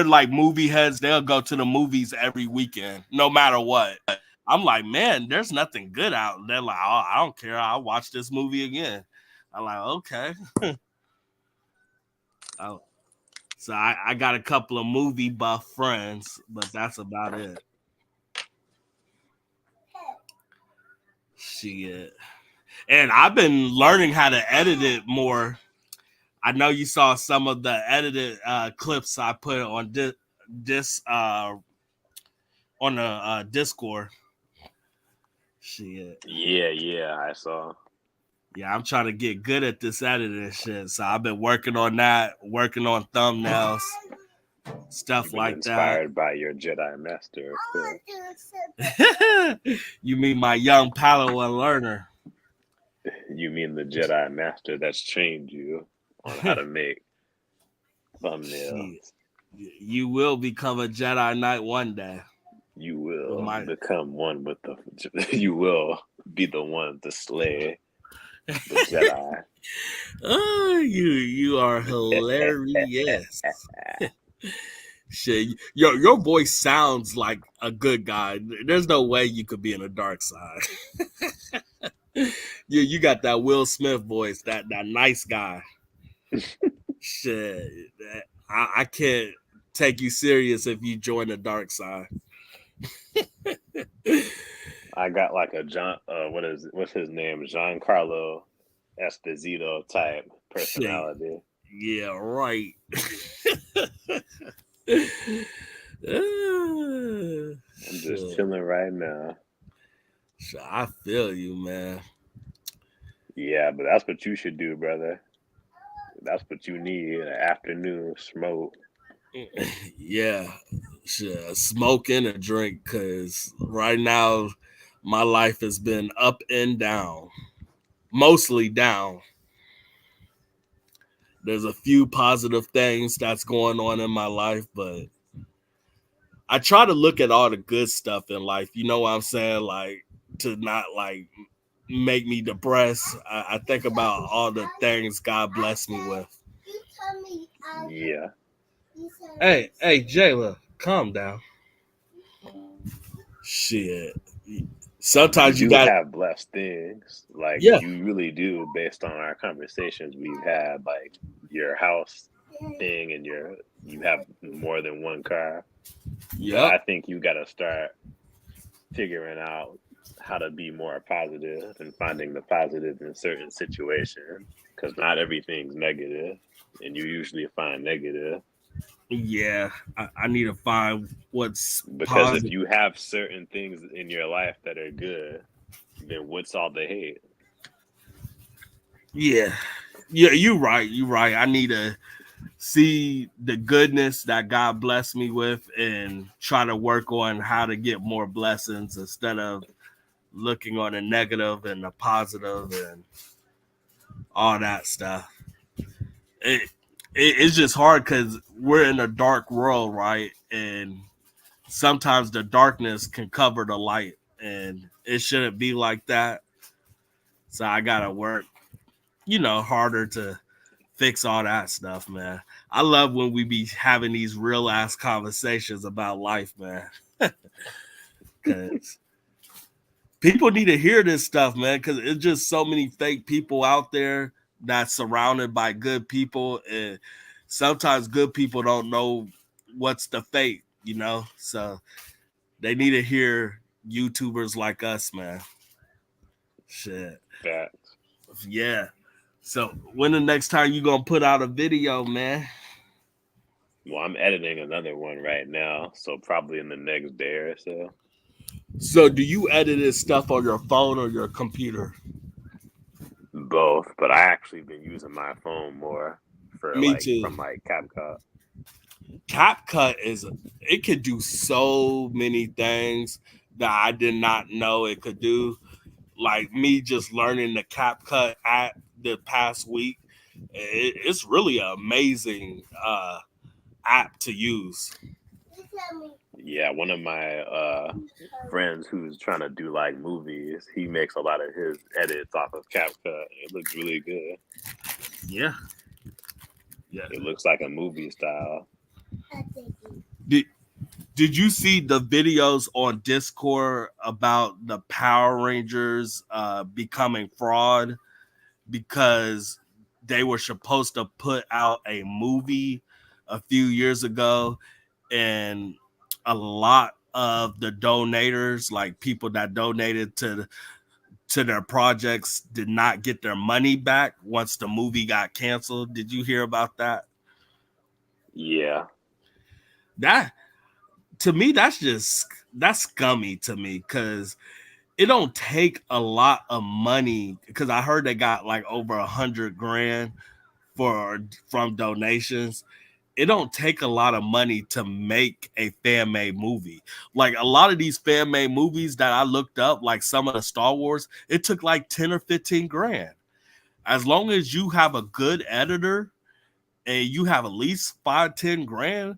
like movie heads. They'll go to the movies every weekend, no matter what. I'm like, man, there's nothing good out. They're like, oh, I don't care. I'll watch this movie again. I'm like, okay. Oh, so I got a couple of movie buff friends, but that's about it. Shit. And I've been learning how to edit it more. I know you saw some of the edited clips I put on this on the Discord. Shit. Yeah, I saw. Yeah, I'm trying to get good at this editing shit. So I've been working on that, working on thumbnails, stuff You've been like that. inspired by your Jedi Master, of course. You mean my young Padawan learner? You mean the Jedi Master that's trained you on how to make thumbnails. Shit. You will become a Jedi Knight one day. You With will my become one with the. You will be the one to slay the Jedi. Oh, you are hilarious. Shit, your voice sounds like a good guy. There's no way you could be in the dark side. You got that Will Smith voice, that nice guy. Shit, I can't take you serious if you join the dark side. I got like a what's his name? Giancarlo Esposito type Shit, personality. yeah, right. I'm just chilling right now. I feel you, man. Yeah, but that's what you should do, brother. That's what you need, an afternoon smoke. Yeah, smoke and a drink, because right now my life has been up and down, mostly down. There's a few positive things that's going on in my life, but I try to look at all the good stuff in life. You know what I'm saying? Like, to not like make me depressed. I think about all the things God blessed me with. Yeah. Hey, Jayla, calm down. Shit. You Sometimes you do got, have blessed things. Like yeah, you really do based on our conversations we've had, like your house thing and you have more than one car. But yep, I think you gotta start figuring out how to be more positive and finding the positive in certain situations because not everything's negative and you usually find negative yeah. I need to find what's because if positive. you have certain things in your life that are good, then what's all the hate? Yeah, yeah. You right. You right. I need to see the goodness that God blessed me with and try to work on how to get more blessings instead of looking on the negative and the positive and all that stuff. It, it's just hard because we're in a dark world, right? And sometimes the darkness can cover the light, and it shouldn't be like that. So I gotta work, harder to fix all that stuff, man. I love when we be having these real ass conversations about life, man. Because people need to hear this stuff, man. Because it's just so many fake people out there that's surrounded by good people, and sometimes good people don't know what's the fake. So they need to hear YouTubers like us, man. Shit, Facts. yeah. So when the next time you gonna put out a video, man? Well, I'm editing another one right now, so probably in the next day or so. So do you edit this stuff on your phone or your computer? Both, but I actually been using my phone more for Me like too. from like CapCut. CapCut it could do so many things that I did not know it could do. Like me just learning the CapCut app the past week, it's really an amazing app to use. Yeah, one of my friends who's trying to do like movies, he makes a lot of his edits off of CapCut. It looks really good. Yeah, yeah. It looks like a movie style. Did Did you see the videos on Discord about the Power Rangers becoming fraud because they were supposed to put out a movie a few years ago, and a lot of the donators, like people that donated to their projects, did not get their money back once the movie got canceled? Did you hear about that? Yeah, That, to me, that's scummy to me, because it don't take a lot of money, because I heard they got like over 100 grand from donations. It don't take a lot of money to make a fan made movie. Like a lot of these fan made movies that I looked up, like some of the Star Wars, it took like 10 or 15 grand. As long as you have a good editor and you have at least 5-10 grand,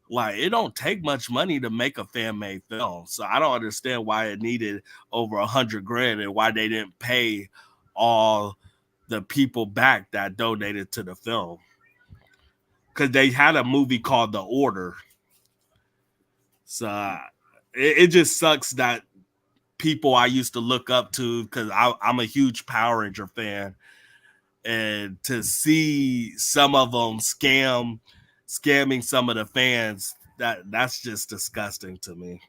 like it don't take much money to make a fan made film. So I don't understand why it needed over 100 grand and why they didn't pay all the people back that donated to the film, because they had a movie called The Order. So it just sucks that people I used to look up to, because I'm a huge Power Ranger fan, and to see some of them scamming some of the fans, that's just disgusting to me.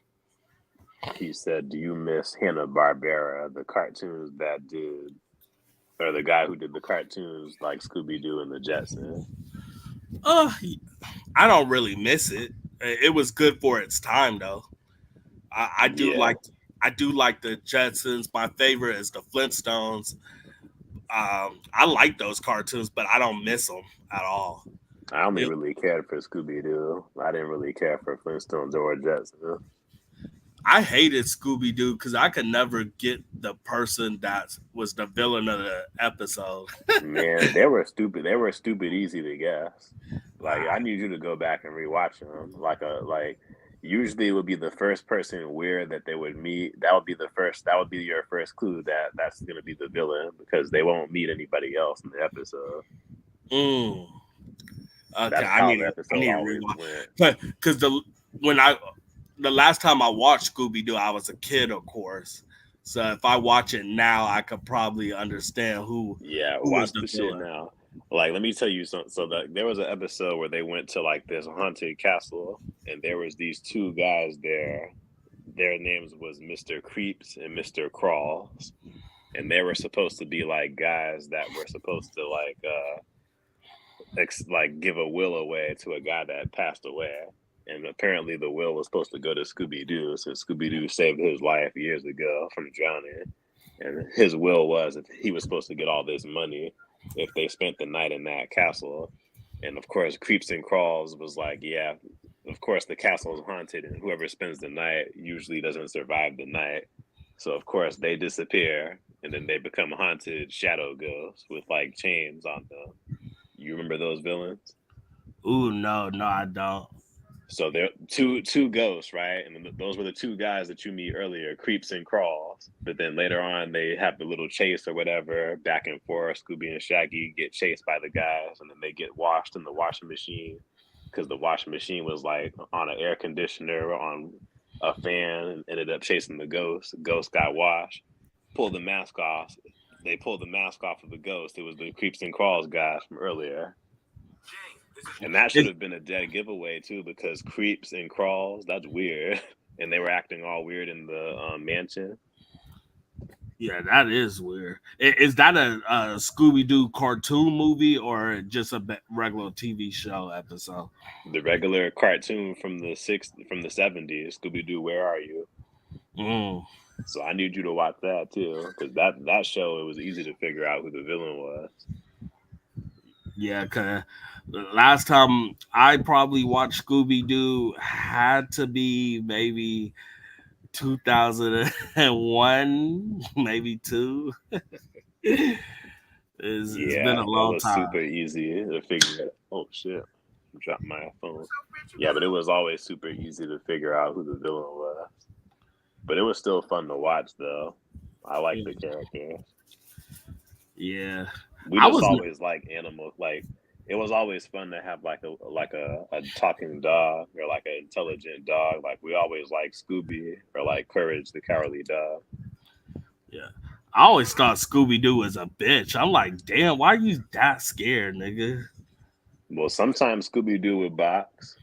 he said, "Do you miss Hanna Barbera, the cartoons that did, or the guy who did the cartoons like Scooby Doo and the Jetsons?" Uh, I don't really miss it. It was good for its time, though. I do Yeah, like I do like the Jetsons. My favorite is the Flintstones. I like those cartoons, but I don't miss them at all. I only It, really cared for Scooby Doo. I didn't really care for Flintstones or Jetsons. I hated Scooby Doo because I could never get the person that was the villain of the episode. Man, they were stupid. They were stupid easy to guess. Like I need you to go back and rewatch them. Like usually it would be the first person weird that they would meet. That would be the first. That would be your first clue that that's going to be the villain because they won't meet anybody else in the episode. Mm. Okay, That's I how need the to I episode need to always rewatch, went. but because the last time I watched Scooby Doo, I was a kid, of course. So if I watch it now, I could probably understand Yeah, who was watch the the shit villain. now. Like, let me tell you something. So there was an episode where they went to like this haunted castle, and there was these two guys there. Their names was Mr. Creeps and Mr. Crawls, and they were supposed to be like guys that were supposed to like give a will away to a guy that passed away. And apparently, the will was supposed to go to Scooby Doo, since Scooby Doo saved his life years ago from drowning. And his will was that he was supposed to get all this money if they spent the night in that castle. And of course, Creeps and Crawls was like, yeah, of course the castle is haunted, and whoever spends the night usually doesn't survive the night. So of course they disappear, and then they become haunted shadow ghosts with like chains on them. You remember those villains? Ooh, no, I don't. So they're two ghosts, right? And those were the two guys that you meet earlier, Creeps and Crawls. But then later on, they have the little chase or whatever, back and forth. Scooby and Shaggy get chased by the guys, and then they get washed in the washing machine because the washing machine was like on an air conditioner on a fan, and ended up chasing the ghost. The ghost got washed. Pulled the mask off. They pulled the mask off of the ghost. It was the Creeps and Crawls guys from earlier. And that should It, have been a dead giveaway too, because Creeps and Crawls, that's weird. And they were acting all weird in the mansion. yeah, that is weird. Is that a Scooby Doo cartoon movie or just a regular TV show episode? The regular cartoon from the '70s, Scooby Doo, Where Are You? Mm. So I need you to watch that too, because that show, it was easy to figure out who the villain was. Yeah, cause last time I probably watched Scooby Doo had to be maybe 2001, maybe two. It's been Yeah, a it long was time. super easy to figure out. Oh shit, dropped my phone. Yeah, but it was always super easy to figure out who the villain was. But it was still fun to watch, though. I like the characters. Yeah, We I just was. always like animals. Like it was always fun to have like a talking dog or like an intelligent dog. Like we always like Scooby or like Courage the Cowardly Dog. Yeah, I always thought Scooby Doo was a bitch. I'm like, damn, why are you that scared, nigga? Well, sometimes Scooby Doo would box.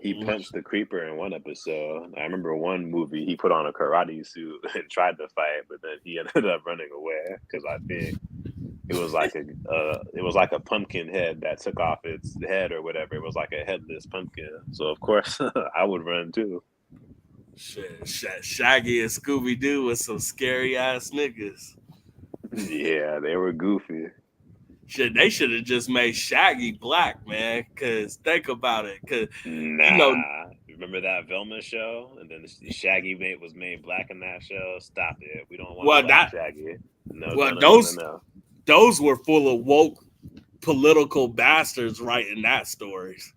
He Mm. punched the creeper in one episode. I remember one movie he put on a karate suit and tried to fight, but then he ended up running away because I think it was like a pumpkin head that took off its head or whatever. It was like a headless pumpkin. So of course I would run too. Shit, Shaggy and Scooby Doo was some scary ass niggas. Yeah, they were goofy. Shit, they should have just made Shaggy black, man. Cause think about it, cause you know, Nah. Remember that Velma show? And then Shaggy was made black in that show? Stop it. We don't want a well black that Shaggy. No, well no, no, no, no, no. those were full of woke political bastards writing that stories.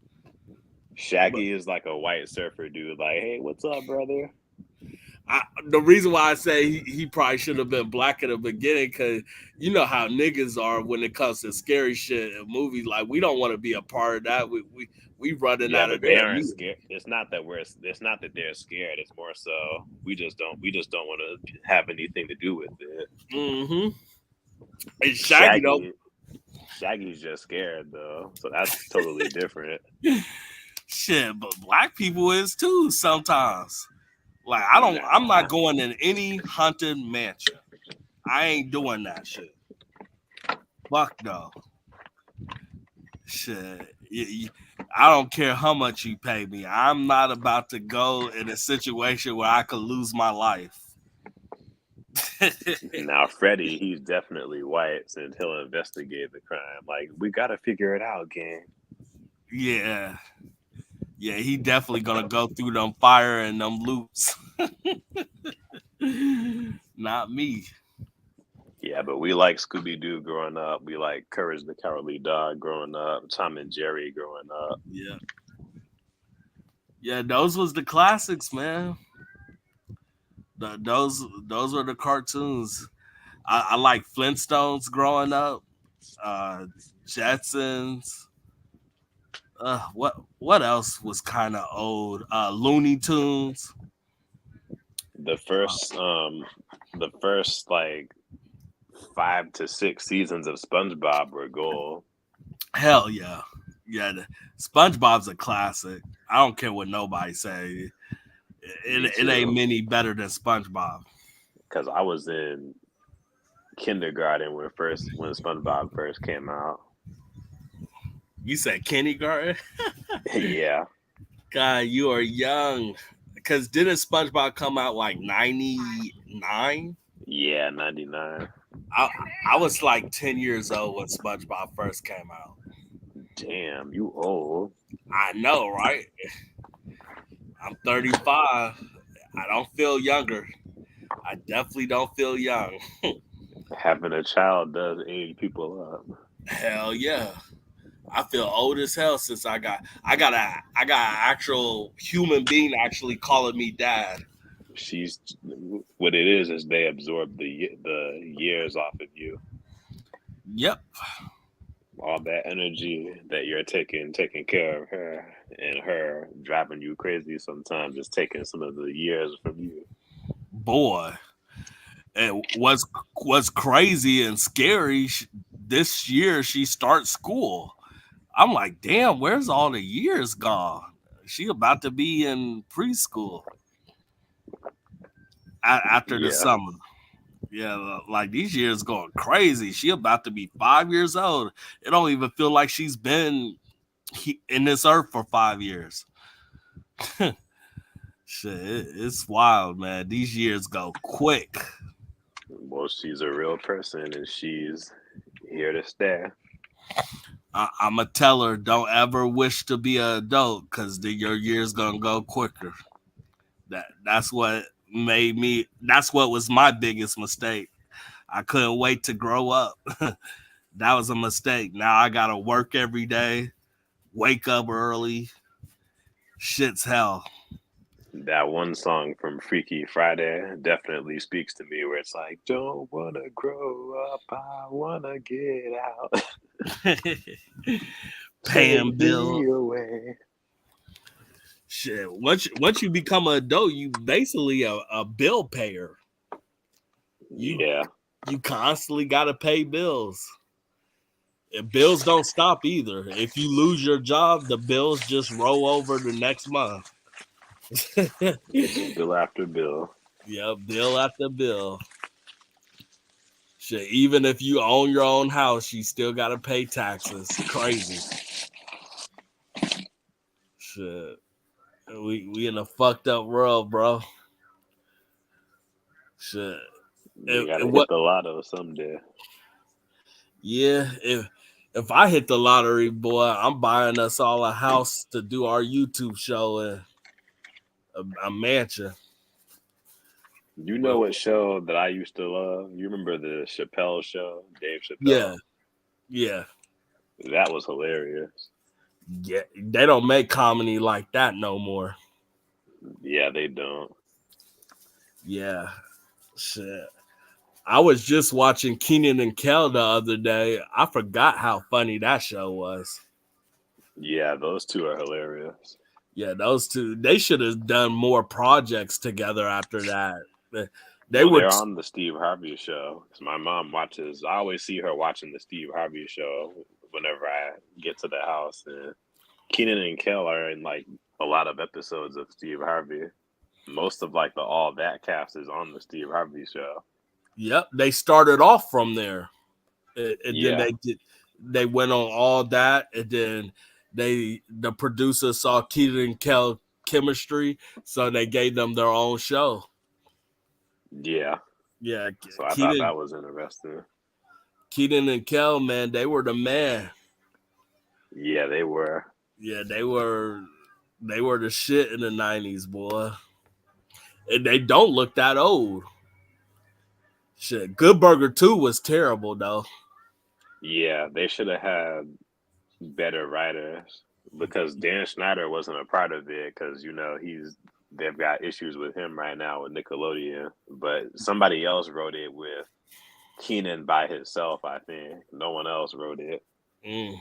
But Shaggy is like a white surfer dude. Like, hey, what's up, brother? the reason why I say he probably should have been black at the beginning, because you know how niggas are when it comes to scary shit in movies. Like we don't want to be a part of that. We running Yeah, out of but they there. aren't scared. It's not that they're scared. It's more so we just don't want to have anything to do with it. Mm-hmm. And Shaggy though, Shaggy's just scared though, so that's totally different. shit, but black people is too sometimes. Like I'm Nah, not going in any haunted mansion. I ain't doing that shit. Fuck no. Shit. I don't care how much you pay me. I'm not about to go in a situation where I could lose my life. Now Freddie, he's definitely white since he'll investigate the crime. Like, we gotta figure it out, gang. Yeah. Yeah, he definitely gonna go through them fire and them loops. Not me. Yeah, but we like Scooby Doo growing up. We like Courage the Cowardly Dog growing up. Tom and Jerry growing up. Yeah. Yeah, those was the classics, man. Those were the cartoons. I like Flintstones growing up. Uh Jetsons. What else was kind of old? Looney Tunes. The Uh, first like 5 to 6 seasons of SpongeBob were gold. Hell yeah. Yeah, SpongeBob's a classic. I don't care what nobody say. Me It ain't too, many better than SpongeBob. because I was in kindergarten when SpongeBob first came out. You said kindergarten? Yeah, God, you are young. Because didn't SpongeBob come out like 99? yeah, 99. I, I was like 10 years old when SpongeBob first came out. Damn, you old. I know, right? I'm 35. I don't feel younger. I definitely don't feel young. Having a child does age people up. Hell yeah. I feel old as hell since I got an actual human being actually calling me dad. She's what it is they absorb the years off of you. Yep. All that energy that you're taking care of her, and her driving you crazy sometimes is taking some of the years from you. Boy. And what's crazy and scary, this year she starts school. I'm like, damn, where's all the years gone? She about to be in preschool after the Yeah, summer. Yeah, like these years going crazy. She about to be 5 years old. It don't even feel like she's been in this earth for 5 years. Shit, it's wild, man. These years go quick. well, she's a real person and she's here to stay. I'ma tell her, don't ever wish to be an adult, because your years gonna go quicker. That's what made me. That's what was my biggest mistake. I couldn't wait to grow up. That was a mistake. Now I gotta work every day, wake up early. Shit's hell. That one song from Freaky Friday definitely speaks to me, where it's like, don't wanna grow up, I wanna get out. Paying Take bill. me away. Shit. Once you become an adult, you basically a bill payer. You Yeah, you constantly gotta pay bills. And bills don't stop either. If you lose your job, the bills just roll over the next month. bill after bill. Yeah, bill after bill. Shit, even if you own your own house, you still gotta pay taxes. Crazy. Shit. We in a fucked up world, bro. Shit. You gotta hit What the lotto someday. yeah, if I hit the lottery, boy, I'm buying us all a house to do our YouTube show and a mansion. You know Well, what show that I used to love? You remember the Chappelle show, Dave yeah, Chappelle? yeah. That was hilarious. Yeah, they don't make comedy like that no more. Yeah, they don't. Yeah, shit. I was just watching Keenan and Kel the other day. I forgot how funny that show was. Yeah, those two are hilarious. Yeah, those two, they should have done more projects together after that. They Well, were, they're on the Steve Harvey show. 'Cause my mom watches. I always see her watching the Steve Harvey show whenever I get to the house. And Keenan and Kel are in like a lot of episodes of Steve Harvey. Most of like the All That cast is on the Steve Harvey show. yep, they started off from there. And then Yeah, they went on all that. And then the producer saw Keenan and Kel chemistry. So they gave them their own show. yeah. Yeah, So I thought Keaton, that was interesting. Keaton and Kel, man, they were the man. Yeah, they were. Yeah, they were the shit in the '90s, boy. And they don't look that old. Shit, Good Burger 2 was terrible though. Yeah, they should have had better writers because Dan Schneider wasn't a part of it because they've got issues with him right now with Nickelodeon. But somebody else wrote it with Keenan by himself. I think no one else wrote it. Mm.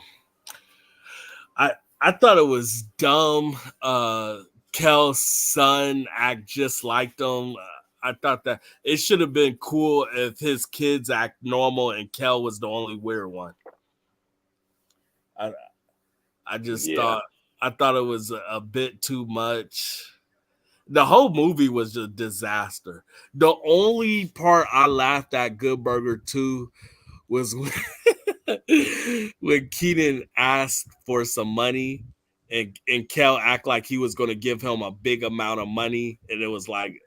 I thought it was dumb. Kel's son act just like them. I thought that it should have been cool if his kids act normal and Kel was the only weird one. I I just Yeah, thought it was a bit too much. The whole movie was a disaster. The only part I laughed at Good Burger 2 was when Keenan asked for some money and Kel act like he was going to give him a big amount of money and it was like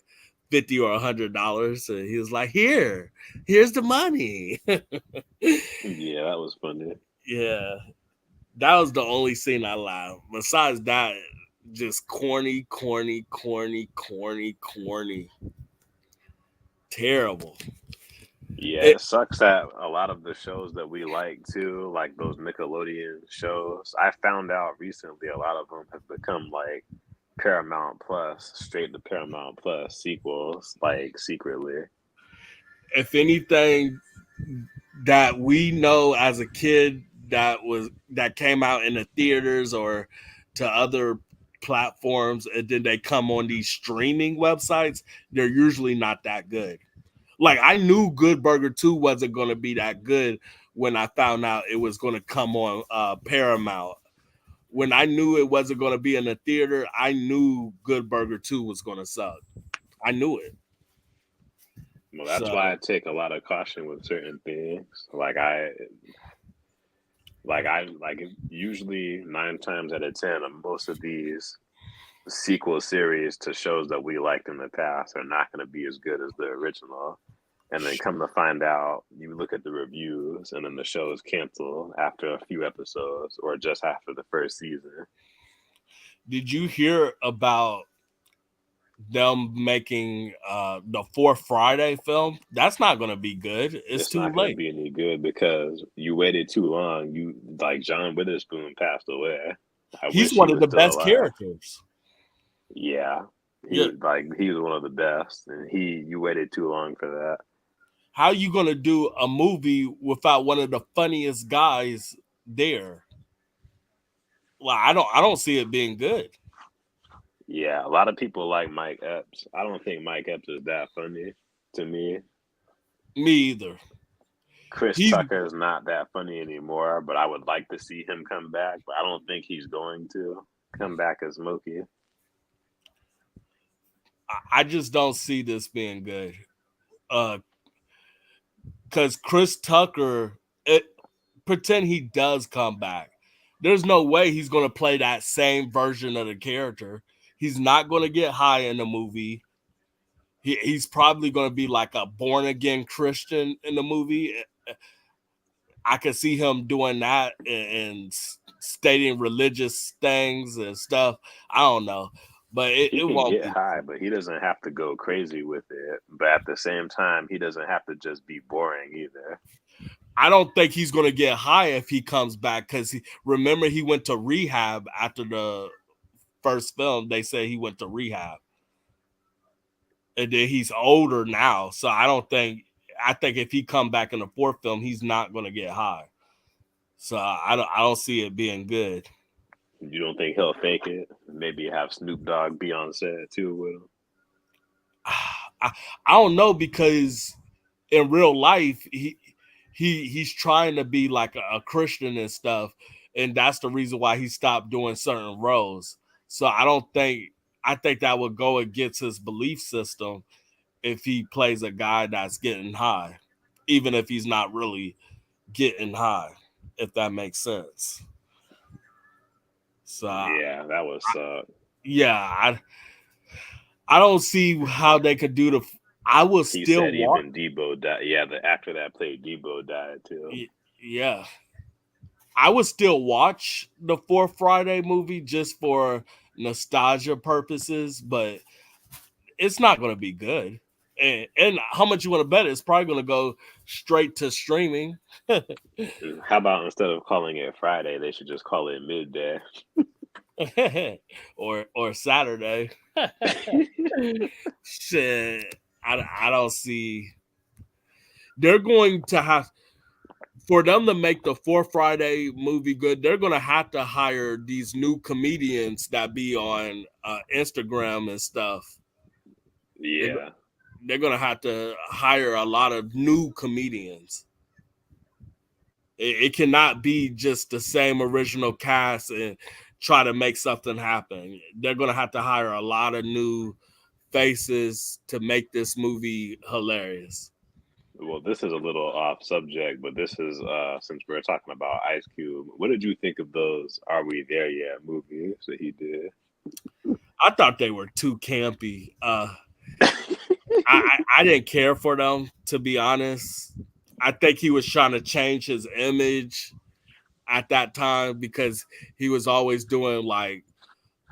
$50 or $100 and he was like, here's the money. yeah, that was funny. Yeah, that was the only scene I laughed. Besides that, just corny, corny, corny, corny, corny. Terrible. Yeah, It, it sucks that a lot of the shows that we like too, like those Nickelodeon shows, I found out recently a lot of them have become like Paramount Plus, straight to Paramount Plus sequels, like secretly. if anything, that we know as a kid that came out in the theaters or to other platforms and then they come on these streaming websites, they're usually not that good. Like I knew Good Burger 2 wasn't going to be that good when I found out it was going to come on Paramount. When I knew it wasn't going to be in the theater, I knew Good Burger 2 was going to suck. I knew it. Well, that's why I So take a lot of caution with certain things. Like usually 9 times out of 10, most of these sequel series to shows that we liked in the past are not going to be as good as the original. And then come to find out, you look at the reviews, and then the show is canceled after a few episodes or just after the first season. did you hear about them making the Fourth Friday film? That's not going to be good. It's It's too not going to late. be any good because you waited too long. You like John Witherspoon passed away. I He's wish he one of was the still best alive. characters. Yeah, Yeah. he was one of the best, and you waited too long for that. How you going to do a movie without one of the funniest guys there? Well, I don't see it being good. Yeah, a lot of people like Mike Epps. I don't think Mike Epps is that funny to me. Me either. Chris He's Tucker is not that funny anymore, but I would like to see him come back. But I don't think he's going to come back as Mookie. I just don't see this being good. Because Chris Tucker, pretend he does come back. There's no way he's going to play that same version of the character. He's not going to get high in the movie. He's probably going to be like a born again Christian in the movie. I could see him doing that and stating religious things and stuff. I don't know, but He it can won't get be. high, but he doesn't have to go crazy with it. But at the same time, he doesn't have to just be boring either. I don't think he's going to get high if he comes back because remember he went to rehab after the first film. They say he went to rehab, and then he's older now. So I don't think. I think if he come back in the fourth film, he's not going to get high. So I don't see it being good. You don't think he'll fake it? Maybe have Snoop Dogg be on set too with him. I don't know because in real life he's trying to be like a Christian and stuff, and that's the reason why he stopped doing certain roles. So I think that would go against his belief system if he plays a guy that's getting high, even if he's not really getting high, if that makes sense. So Yeah, that was yeah, I don't see how they could do I will He still said watch. even Debo died. Yeah, the actor that played Debo died too. Yeah, I would still watch the Fourth Friday movie just for nostalgia purposes, but it's not going to be good. And how much you want to bet it's probably going to go straight to streaming. How about instead of calling it Friday, they should just call it midday? or Saturday. Shit, I don't see. They're going to have for them to make the Fourth Friday movie good. They're going to have to hire these new comedians that be on Instagram and stuff. They're, Yeah. they're going to have to hire a lot of new comedians. It cannot be just the same original cast and try to make something happen. They're going to have to hire a lot of new faces to make this movie hilarious. Well, this is a little off subject, but this is since we're talking about Ice Cube. What did you think of those "Are We There Yet" movies that he did? I thought they were too campy. I didn't care for them, to be honest. I think he was trying to change his image at that time because he was always doing like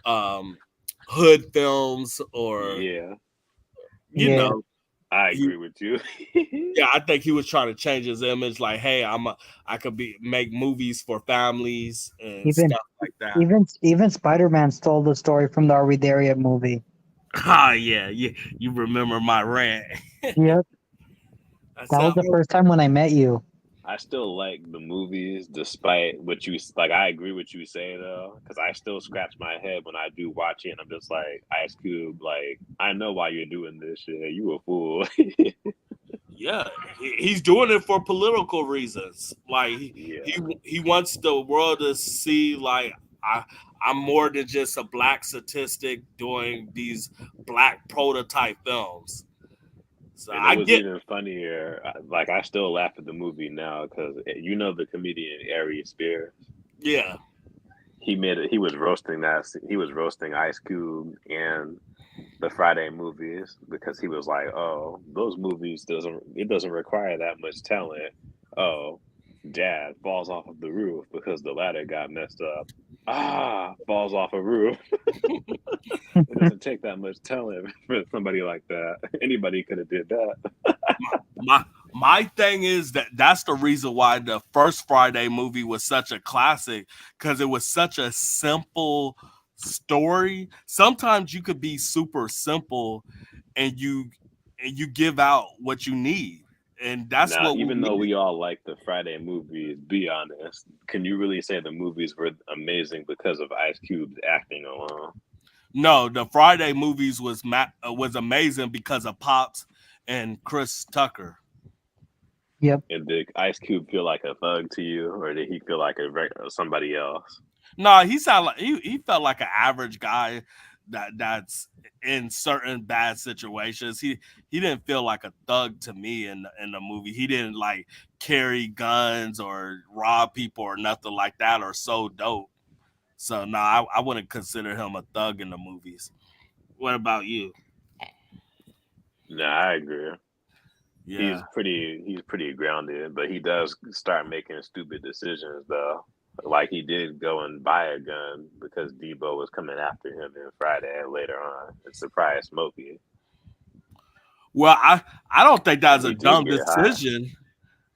hood films or Yeah, you Yeah. know I he agree with you. yeah, I think he was trying to change his image like, hey, I could make movies for families and Even stuff like that. even Spider-Man stole the story from the Are We There Yet movie. Ah, yeah, you remember my rant. Yep. I That said, was the oh, first time when I met you. I still like the movies, despite what you like. I agree with you say though, because I still scratch my head when I do watch it, and I'm just like, Ice Cube, like I know why you're doing this shit. You a fool. yeah, he's doing it for political reasons. Like Yeah. he wants the world to see like I'm more than just a black statistic doing these black prototype films. So And it I was get even funnier. Like I still laugh at the movie now because you know the comedian Ari Spears. yeah. He made it. He was roasting that. He was roasting Ice Cube and the Friday movies because he was like, "Oh, those movies doesn't require that much talent." Oh, Dad falls off of the roof because the ladder got messed up. Falls off a roof. It doesn't take that much talent for somebody like that. Anybody could have did that. My thing is that's the reason why the first Friday movie was such a classic because it was such a simple story. Sometimes you could be super simple and you give out what you need, and that's Now, what we even though needed. we all like the Friday movies, be honest, can you really say the movies were amazing because of Ice Cube's acting alone? No, the Friday movies was amazing because of Pops and Chris Tucker. Yep. And did Ice Cube feel like a thug to you, or did he feel like somebody else? No, he sounded like he felt like an average guy that's in certain bad situations. He didn't feel like a thug to me in the movie. He didn't like carry guns or rob people or nothing like that or so dope. So no, I wouldn't consider him a thug in the movies. What about you? No, I agree. Yeah. He's pretty grounded, but he does start making stupid decisions though. Like he did go and buy a gun because Debo was coming after him in Friday later on and surprised Smokey. Well, I don't think And that's a he did dumb get high. decision.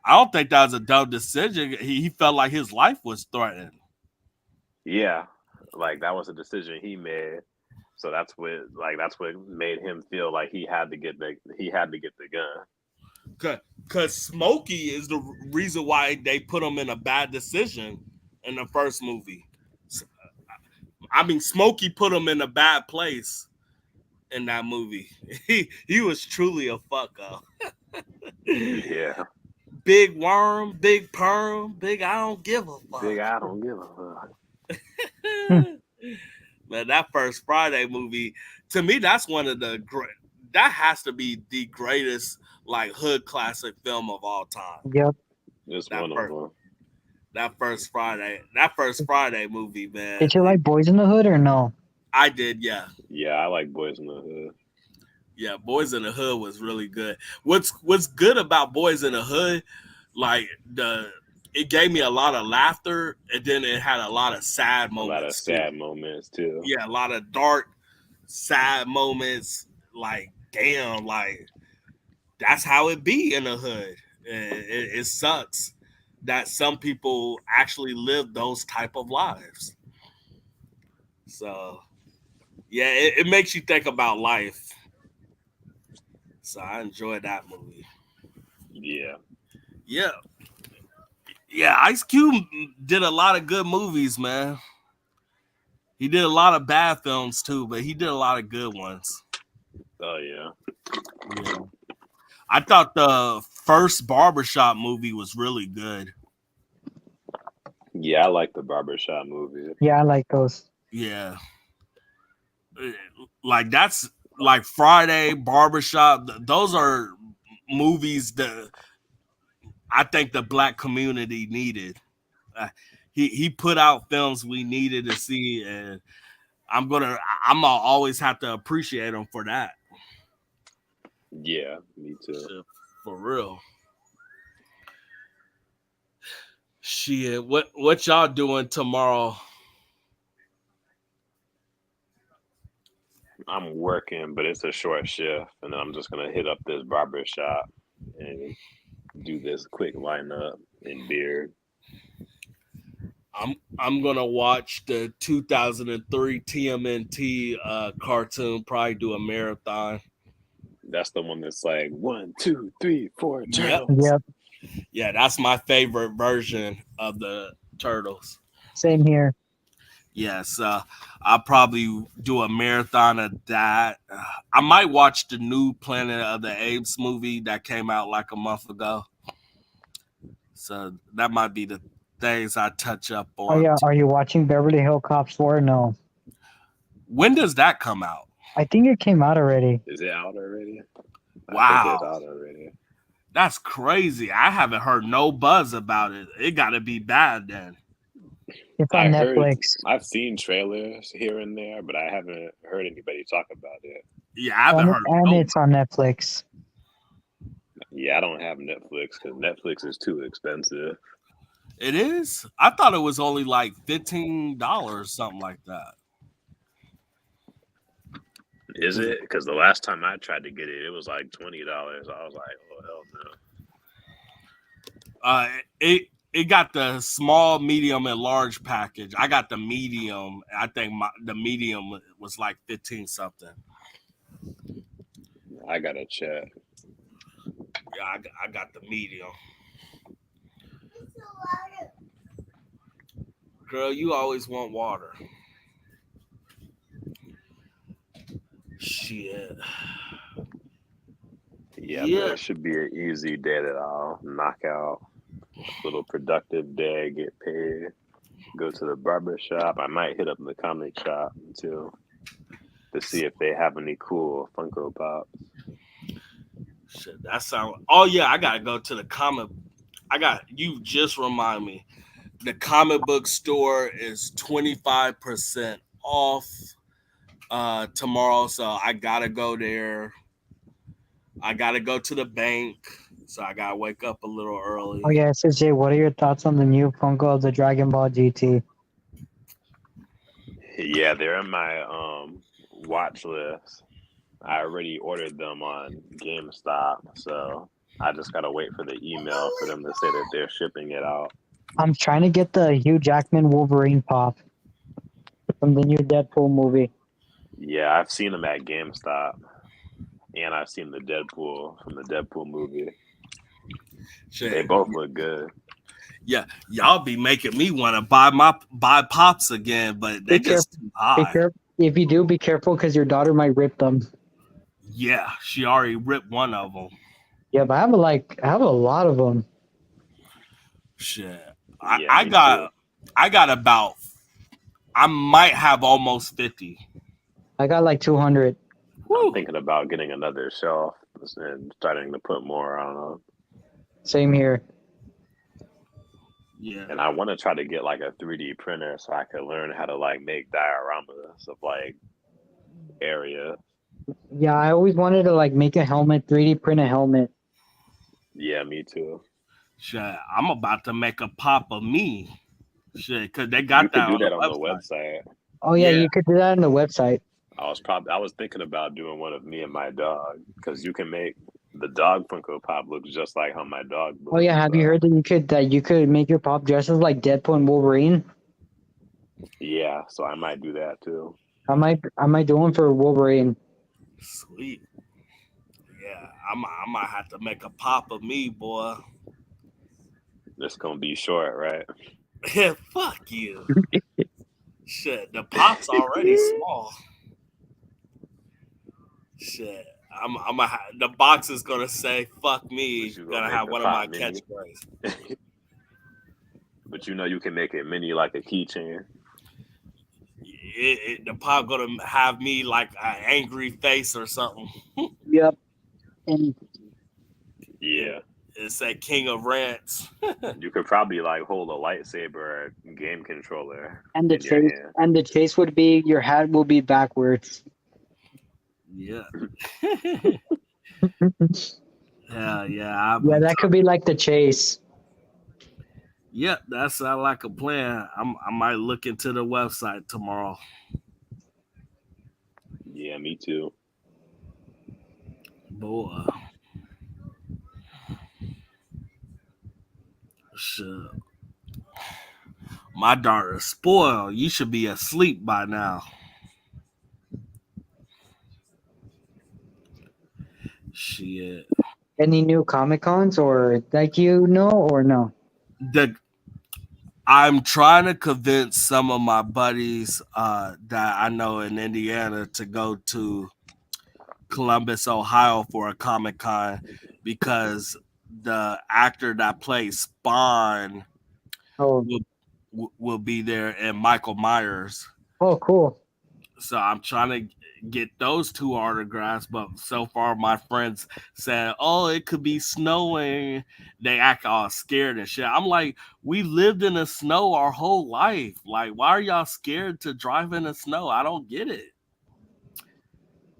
I don't think that was a dumb decision. He felt like his life was threatened. Yeah. Like that was a decision he made. So that's what made him feel like he had to get the gun. Cause Smokey is the reason why they put him in a bad decision in the first movie. I mean, Smokey put him in a bad place in that movie. He was truly a fuck up. Yeah. Big worm, big perm, big I don't give a Big fuck. I don't give a fuck. Hmm. Man, that first Friday movie, to me, that's one of the great. That has to be the greatest like hood classic film of all time. Yep. It's That one of first them. that first Friday movie, man. Did you like Boys in the Hood or no? I did, yeah. Yeah, I like Boys in the Hood. Yeah, Boys in the Hood was really good. What's good about Boys in the Hood, like it gave me a lot of laughter, and then it had a lot of sad A lot of moments too. sad moments too. Yeah, a lot of dark, sad moments. Like, damn, like that's how it be in the hood. It sucks that some people actually live those type of lives. So yeah, it makes you think about life. So I enjoyed that movie. Yeah. Yeah, yeah. Ice Cube did a lot of good movies, man. He did a lot of bad films too, but he did a lot of good ones. Oh yeah. Yeah. I thought the first Barbershop movie was really good. Yeah, I like the barbershop movie. Yeah, I like those. Yeah. Like that's like Friday, Barbershop. Those are movies that I think the black community needed. Uh, he put out films we needed to see, and I'm gonna always have to appreciate him for that. Yeah, me too. Shit, for real. Shit, what y'all doing tomorrow? I'm working, but it's a short shift, and then I'm just gonna hit up this barber shop and do this quick lineup and beard. I'm gonna watch the 2003 TMNT cartoon. Probably do a marathon. That's the one that's like 1, 2, 3, 4 Yep. turtles. Yep, Yeah, that's my favorite version of the turtles. same here. Yes, I'll probably do a marathon of that. I might watch the new Planet of the Apes movie that came out like a month ago. So that might be the things I touch up Oh on. yeah, are you watching Beverly Hill Cops 4? No, When does that come out? I think it came out already. Is it out already? I think it's Wow, out already. that's crazy. I haven't heard no buzz about it. It got to be bad then. It's I on heard, Netflix, I've seen trailers here and there, but I haven't heard anybody talk about it. Yeah, I haven't heard and no. it's on Netflix. Yeah, I don't have Netflix because Netflix is too expensive. It is. I thought it was only like $15, something like that. Is it? Because the last time I tried to get it, it was like $20. I was like, oh hell no. It got the small, medium, and large package. I got the medium. I think the medium was like 15 something. I gotta check. Yeah, I got the medium. Girl, you always want water. Shit. Yeah, but Yeah. it should be an easy day that I'll knock out. A little productive day, get paid, go to the barber shop. I might hit up the comic shop too to see if they have any cool Funko Pops. Shit, that sound. Oh yeah, I gotta go to the comic. You just remind me. The comic book store is 25% off tomorrow, so I gotta go there. I gotta go to the bank, so I gotta wake up a little early. Oh yeah, SJ, what are your thoughts on the new Funko of the Dragon Ball GT? Yeah, they're in my watch list. I already ordered them on GameStop, so I just gotta wait for the email for them to say that they're shipping it out. I'm trying to get the Hugh Jackman Wolverine pop from the new Deadpool movie. Yeah, I've seen them at GameStop, and I've seen the Deadpool from the Deadpool movie. Shit. They both look good. Yeah, y'all be making me want to buy pops again, but they just too Be high. careful. If you do, be careful because your daughter might rip them. Yeah, she already ripped one of them. Yeah, but I have a lot of them. Shit, Yeah, I me got too. I got about I might have almost 50. I got like 200. I'm Woo. thinking about getting another shelf and starting to put more on them. Same here. Yeah, And I want to try to get like a 3D printer so I could learn how to like make dioramas of like areas. Yeah, I always wanted to like make a helmet, 3D print a helmet. Yeah, me too. Shit, I'm about to make a pop of me. Shit, cause they You got could that do on the that on the website. website. Oh yeah, Yeah. you could do that on the website. I was thinking about doing one of me and my dog because you can make the dog Funko Pop looks just like how my dog Oh yeah, looks. have you So heard that you could make your pop dresses like Deadpool and Wolverine? yeah, so I might do that too. I might do one for Wolverine. Sweet. Yeah, I might have to make a pop of me, boy. It's gonna be short, right? Yeah, fuck you. Shit, the pop's already small. Shit, the box is gonna say "fuck But me." you gonna Gonna make have the one of pop my mini. catchphrases. But you know you can make it mini like a keychain. The pop gonna have me like an angry face or something. Yep. And It, Yeah. it say "King of Rants." You could probably like hold a lightsaber or game controller and the in your chase hand. and the chase would be your hat will be backwards. Yeah. Yeah, Hell yeah, I'll be. that could be like the chase. Yep, that sounds like a plan. I might look into the website tomorrow. Yeah, me too. Boy, shit. My daughter's spoiled. You should be asleep by now. Shit. Any new Comic Cons or like or no? The I'm trying to convince some of my buddies that I know in Indiana to go to Columbus, Ohio for a Comic Con because the actor that plays Spawn Oh, will will be there and Michael Myers. oh, cool. So I'm trying to get those two autographs, but so far my friends said, "Oh, it could be snowing." They act all scared and shit. I'm like, we lived in the snow our whole life. Like, why are y'all scared to drive in the snow? I don't get it.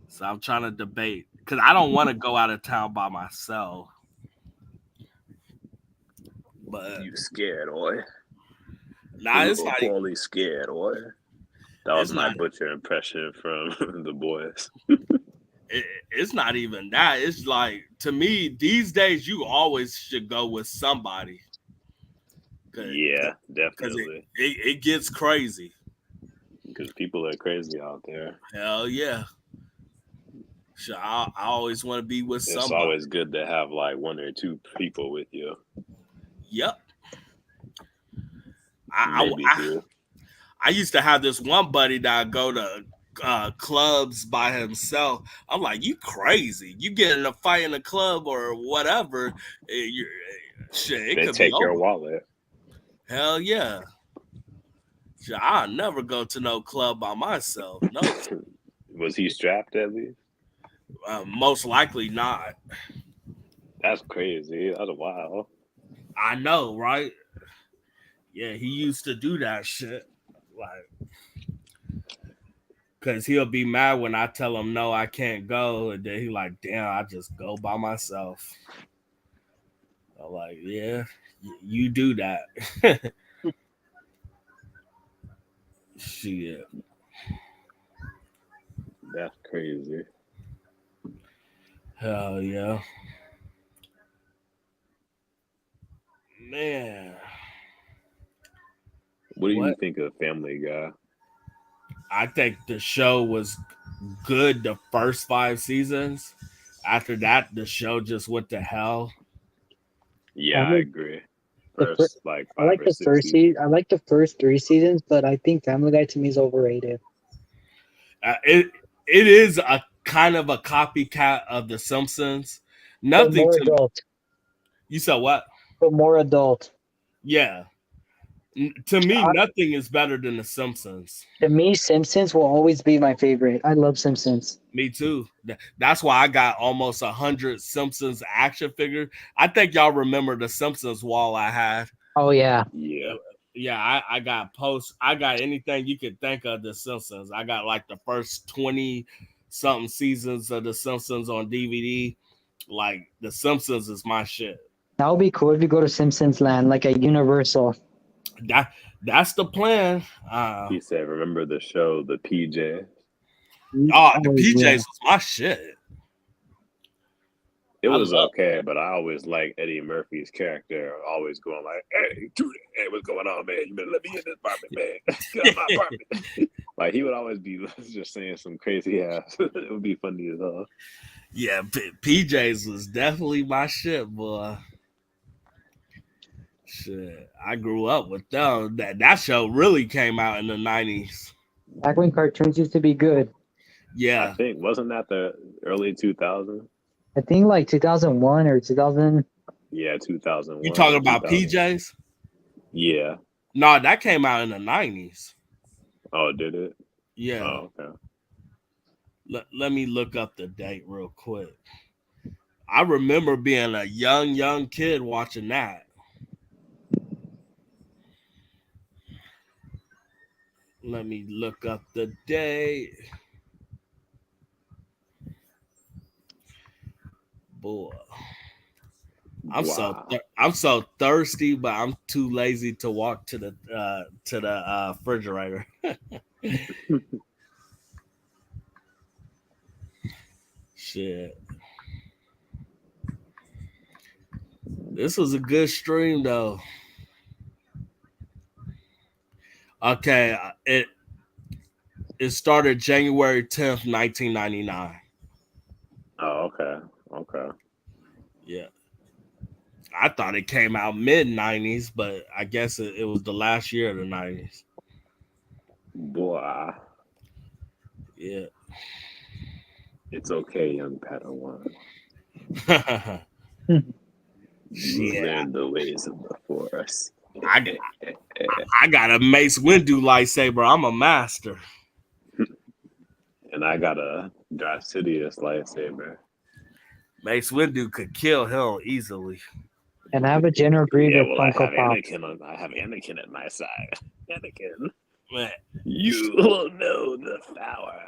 So I'm trying to debate because I don't want to go out of town by myself. But You scared, boy. nah, You were poorly scared, boy. That was it's my not butcher impression from the boys. it's not even that. It's like to me these days you always should go with somebody Yeah, because definitely. it gets crazy. Because people are crazy out there. Hell yeah. So I always want to be with It's somebody. always good to have like one or two people with you. Yep. Maybe two. I used to have this one buddy that I'd go to clubs by himself. I'm like, you crazy. You get in a fight in a club or whatever, shit, it They could be take your over. wallet. Hell yeah. Shit, I'll never go to no club by myself. No. Was he strapped at least? Most likely not. That's crazy. That's wild. I know, right? Yeah, he used to do that shit. Like, cause he'll be mad when I tell him no, I can't go, and then he like, damn, I just go by myself. I'm like, yeah, you do that. Shit, That's crazy. hell yeah, man. What do you What? think of Family Guy? I think the show was good the first 5 seasons. After that, the show just went to hell. Yeah, I agree. The fir- First like I 5 like or the 6 first season. seasons. I like the first 3 seasons, but I think Family Guy to me is overrated. It is a kind of a copycat of The Simpsons. But Nothing more to adult. you said what? But more adult. Yeah, to me, Uh, nothing is better than The Simpsons. to me, Simpsons will always be my favorite. I love Simpsons. Me too. That's why I got almost 100 Simpsons action figures. I think y'all remember the Simpsons wall I had. Oh yeah. Yeah. Yeah, I got posts. I got anything you could think of the Simpsons. I got like the first 20 something seasons of The Simpsons on DVD. Like The Simpsons is my shit. That would be cool if you go to Simpsons Land, like a Universal. That's the plan. He said, "Remember the show, the PJ." The PJs Yeah. was my shit. It was okay, but I always like Eddie Murphy's character, always going like, "Hey, Judy, hey, what's going on, man? You better let me in this apartment, man. Get out my apartment." Like he would always be just saying some crazy ass. It would be funny as hell. Yeah, PJs was definitely my shit, boy. Shit, I grew up with them. That show really came out in the 90s. Back when cartoons used to be good. Yeah. I think wasn't that the early 2000s? I think like 2001 or 2000. Yeah, 2001. You talking about 2000. PJs? Yeah. No, that came out in the 90s. Oh, did it? Yeah. Oh, okay. Let me look up the date real quick. I remember being a young kid watching that. Let me look up the date. Boy. I'm so thirsty, but I'm too lazy to walk to the refrigerator. Shit. This was a good stream though. Okay, it started January 10th, 1999. Oh, okay. Okay. Yeah. I thought it came out mid-90s, but I guess it was the last year of the 90s. Boy. Yeah. It's okay, young Padawan. You learn the ways of the Force. I got a Mace Windu lightsaber. I'm a master. And I got a Darth Sidious lightsaber. Mace Windu could kill him easily. And I have a General Grievous Funko Pop. I have Anakin at my side. Anakin, Man, you will know the power.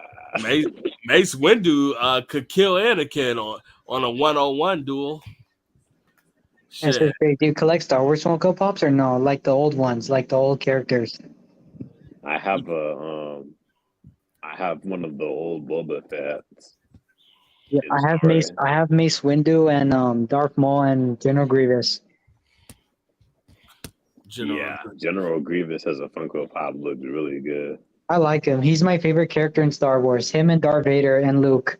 Mace Windu could kill Anakin on a 1-on-1 duel. And so, do you collect Star Wars Funko Pops or no? Like the old ones, like the old characters. I have one of the old Boba Fett's. Yeah, I have Mace Windu and Darth Maul and General Grievous. General Grievous as a Funko Pop looks really good. I like him. He's my favorite character in Star Wars. Him and Darth Vader and Luke.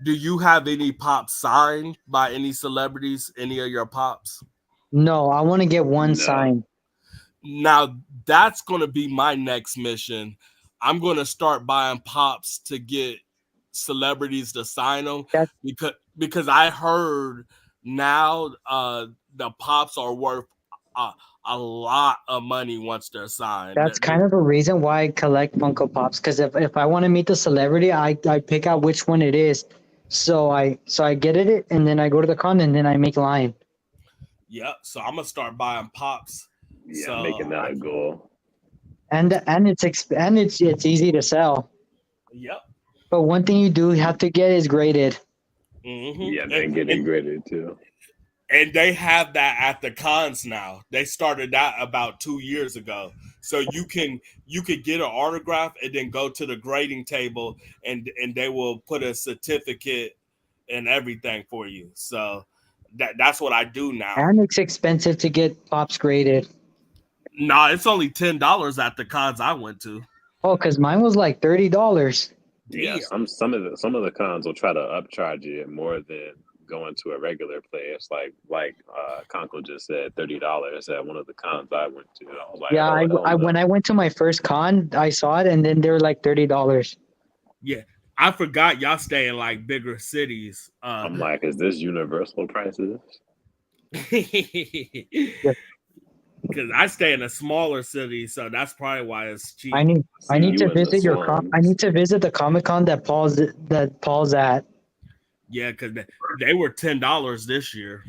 Do you have any pops signed by any celebrities? Any of your pops? No, I want to get one signed. Now that's going to be my next mission. I'm going to start buying pops to get celebrities to sign them because I heard now the pops are worth a lot of money once they're signed. That's kind of a reason why I collect Funko Pops, because if I want to meet the celebrity, I pick out which one it is. So I get it and then I go to the con and then I make line. Yep. So I'm gonna start buying pops. Yeah, so making that a goal. And it's easy to sell. Yep. But one thing you do have to get is graded. Mm-hmm. Yeah, they get it graded too. And they have that at the cons now. They started that about 2 years ago. So you could get an autograph and then go to the grading table and they will put a certificate and everything for you. So that's what I do now. And it's expensive to get pops graded. No, it's only $10 at the cons I went to. Oh, because mine was like $30. Yeah, some of the cons will try to upcharge you more than going to a regular place. Like Conkle just said, $30 at one of the cons I went to. I was like, yeah, when I went to my first con, I saw it, and then they were like $30. Yeah, I forgot y'all stay in like bigger cities. I'm like, is this universal prices? Because I stay in a smaller city, so that's probably why it's cheap. I need to visit I need to visit the Comic-Con that Paul's at. Yeah, because they were $10 this year.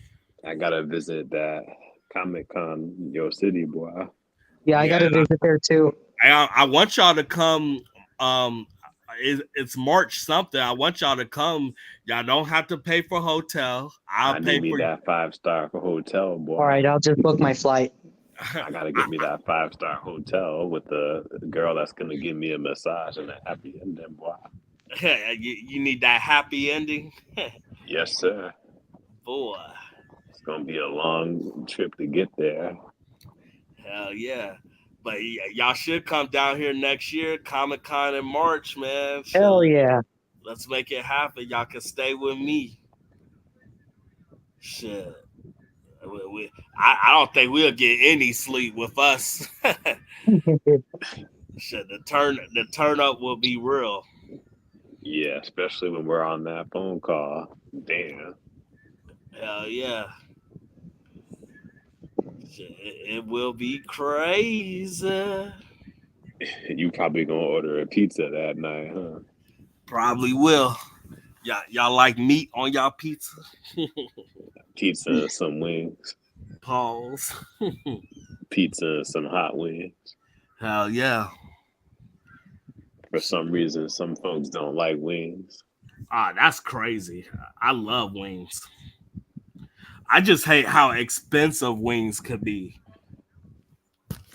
I gotta visit that Comic-Con, your city, boy. Yeah, I gotta visit there too. I want y'all to come it's March something. I want y'all to come. Y'all don't have to pay for hotel. I'll I pay need me for. that 5-star hotel, boy. All right, I'll just book my flight. I gotta get me that 5-star hotel with the girl that's gonna give me a massage and a happy ending, boy. You need that happy ending, Yes, sir. boy. It's gonna be a long trip to get there. Hell yeah. But y'all should come down here next year, Comic Con in March, man. Hell Shit, yeah. let's make it happen. Y'all can stay with me. Shit. I don't think we'll get any sleep with us. Shit, the turn up will be real. Yeah, especially when we're on that phone call. Damn. Hell yeah. Shit, it will be crazy. You probably gonna order a pizza that night, huh? Probably will. Y'all like meat on y'all pizza? Pizza and some wings. Pause. Pizza and some hot wings. Hell yeah. For some reason, some folks don't like wings. Ah, that's crazy. I love wings. I just hate how expensive wings could be.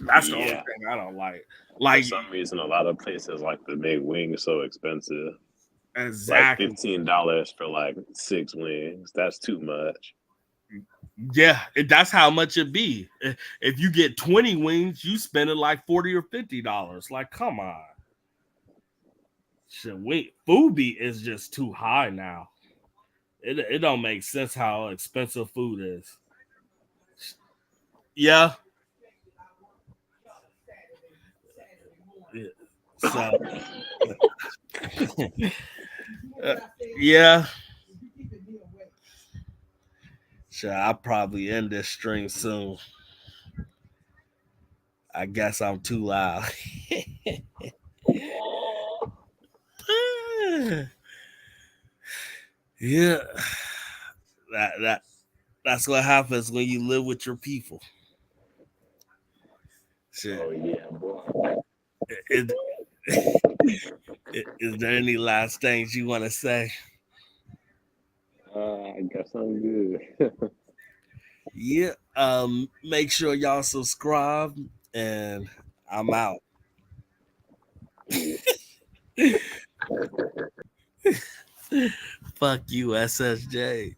That's the only Yeah. thing I don't like. For Like some reason, a lot of places like to make wings so expensive. Like exactly. $15 for like 6 wings. That's too much. Yeah, that's how much it be. If you get 20 wings, you spend it like $40 or $50. Like, come on. Shit, wait, food is just too high now. It don't make sense how expensive food is. Yeah. Yeah. So uh, yeah. Sure, I'll probably end this stream soon. I guess I'm too loud. Yeah. That's what happens when you live with your people. Shit. Oh yeah, boy. Is, is there any last things you want to say? I guess I'm good. Yeah. Make sure y'all subscribe, and I'm out. Fuck you, SSJ.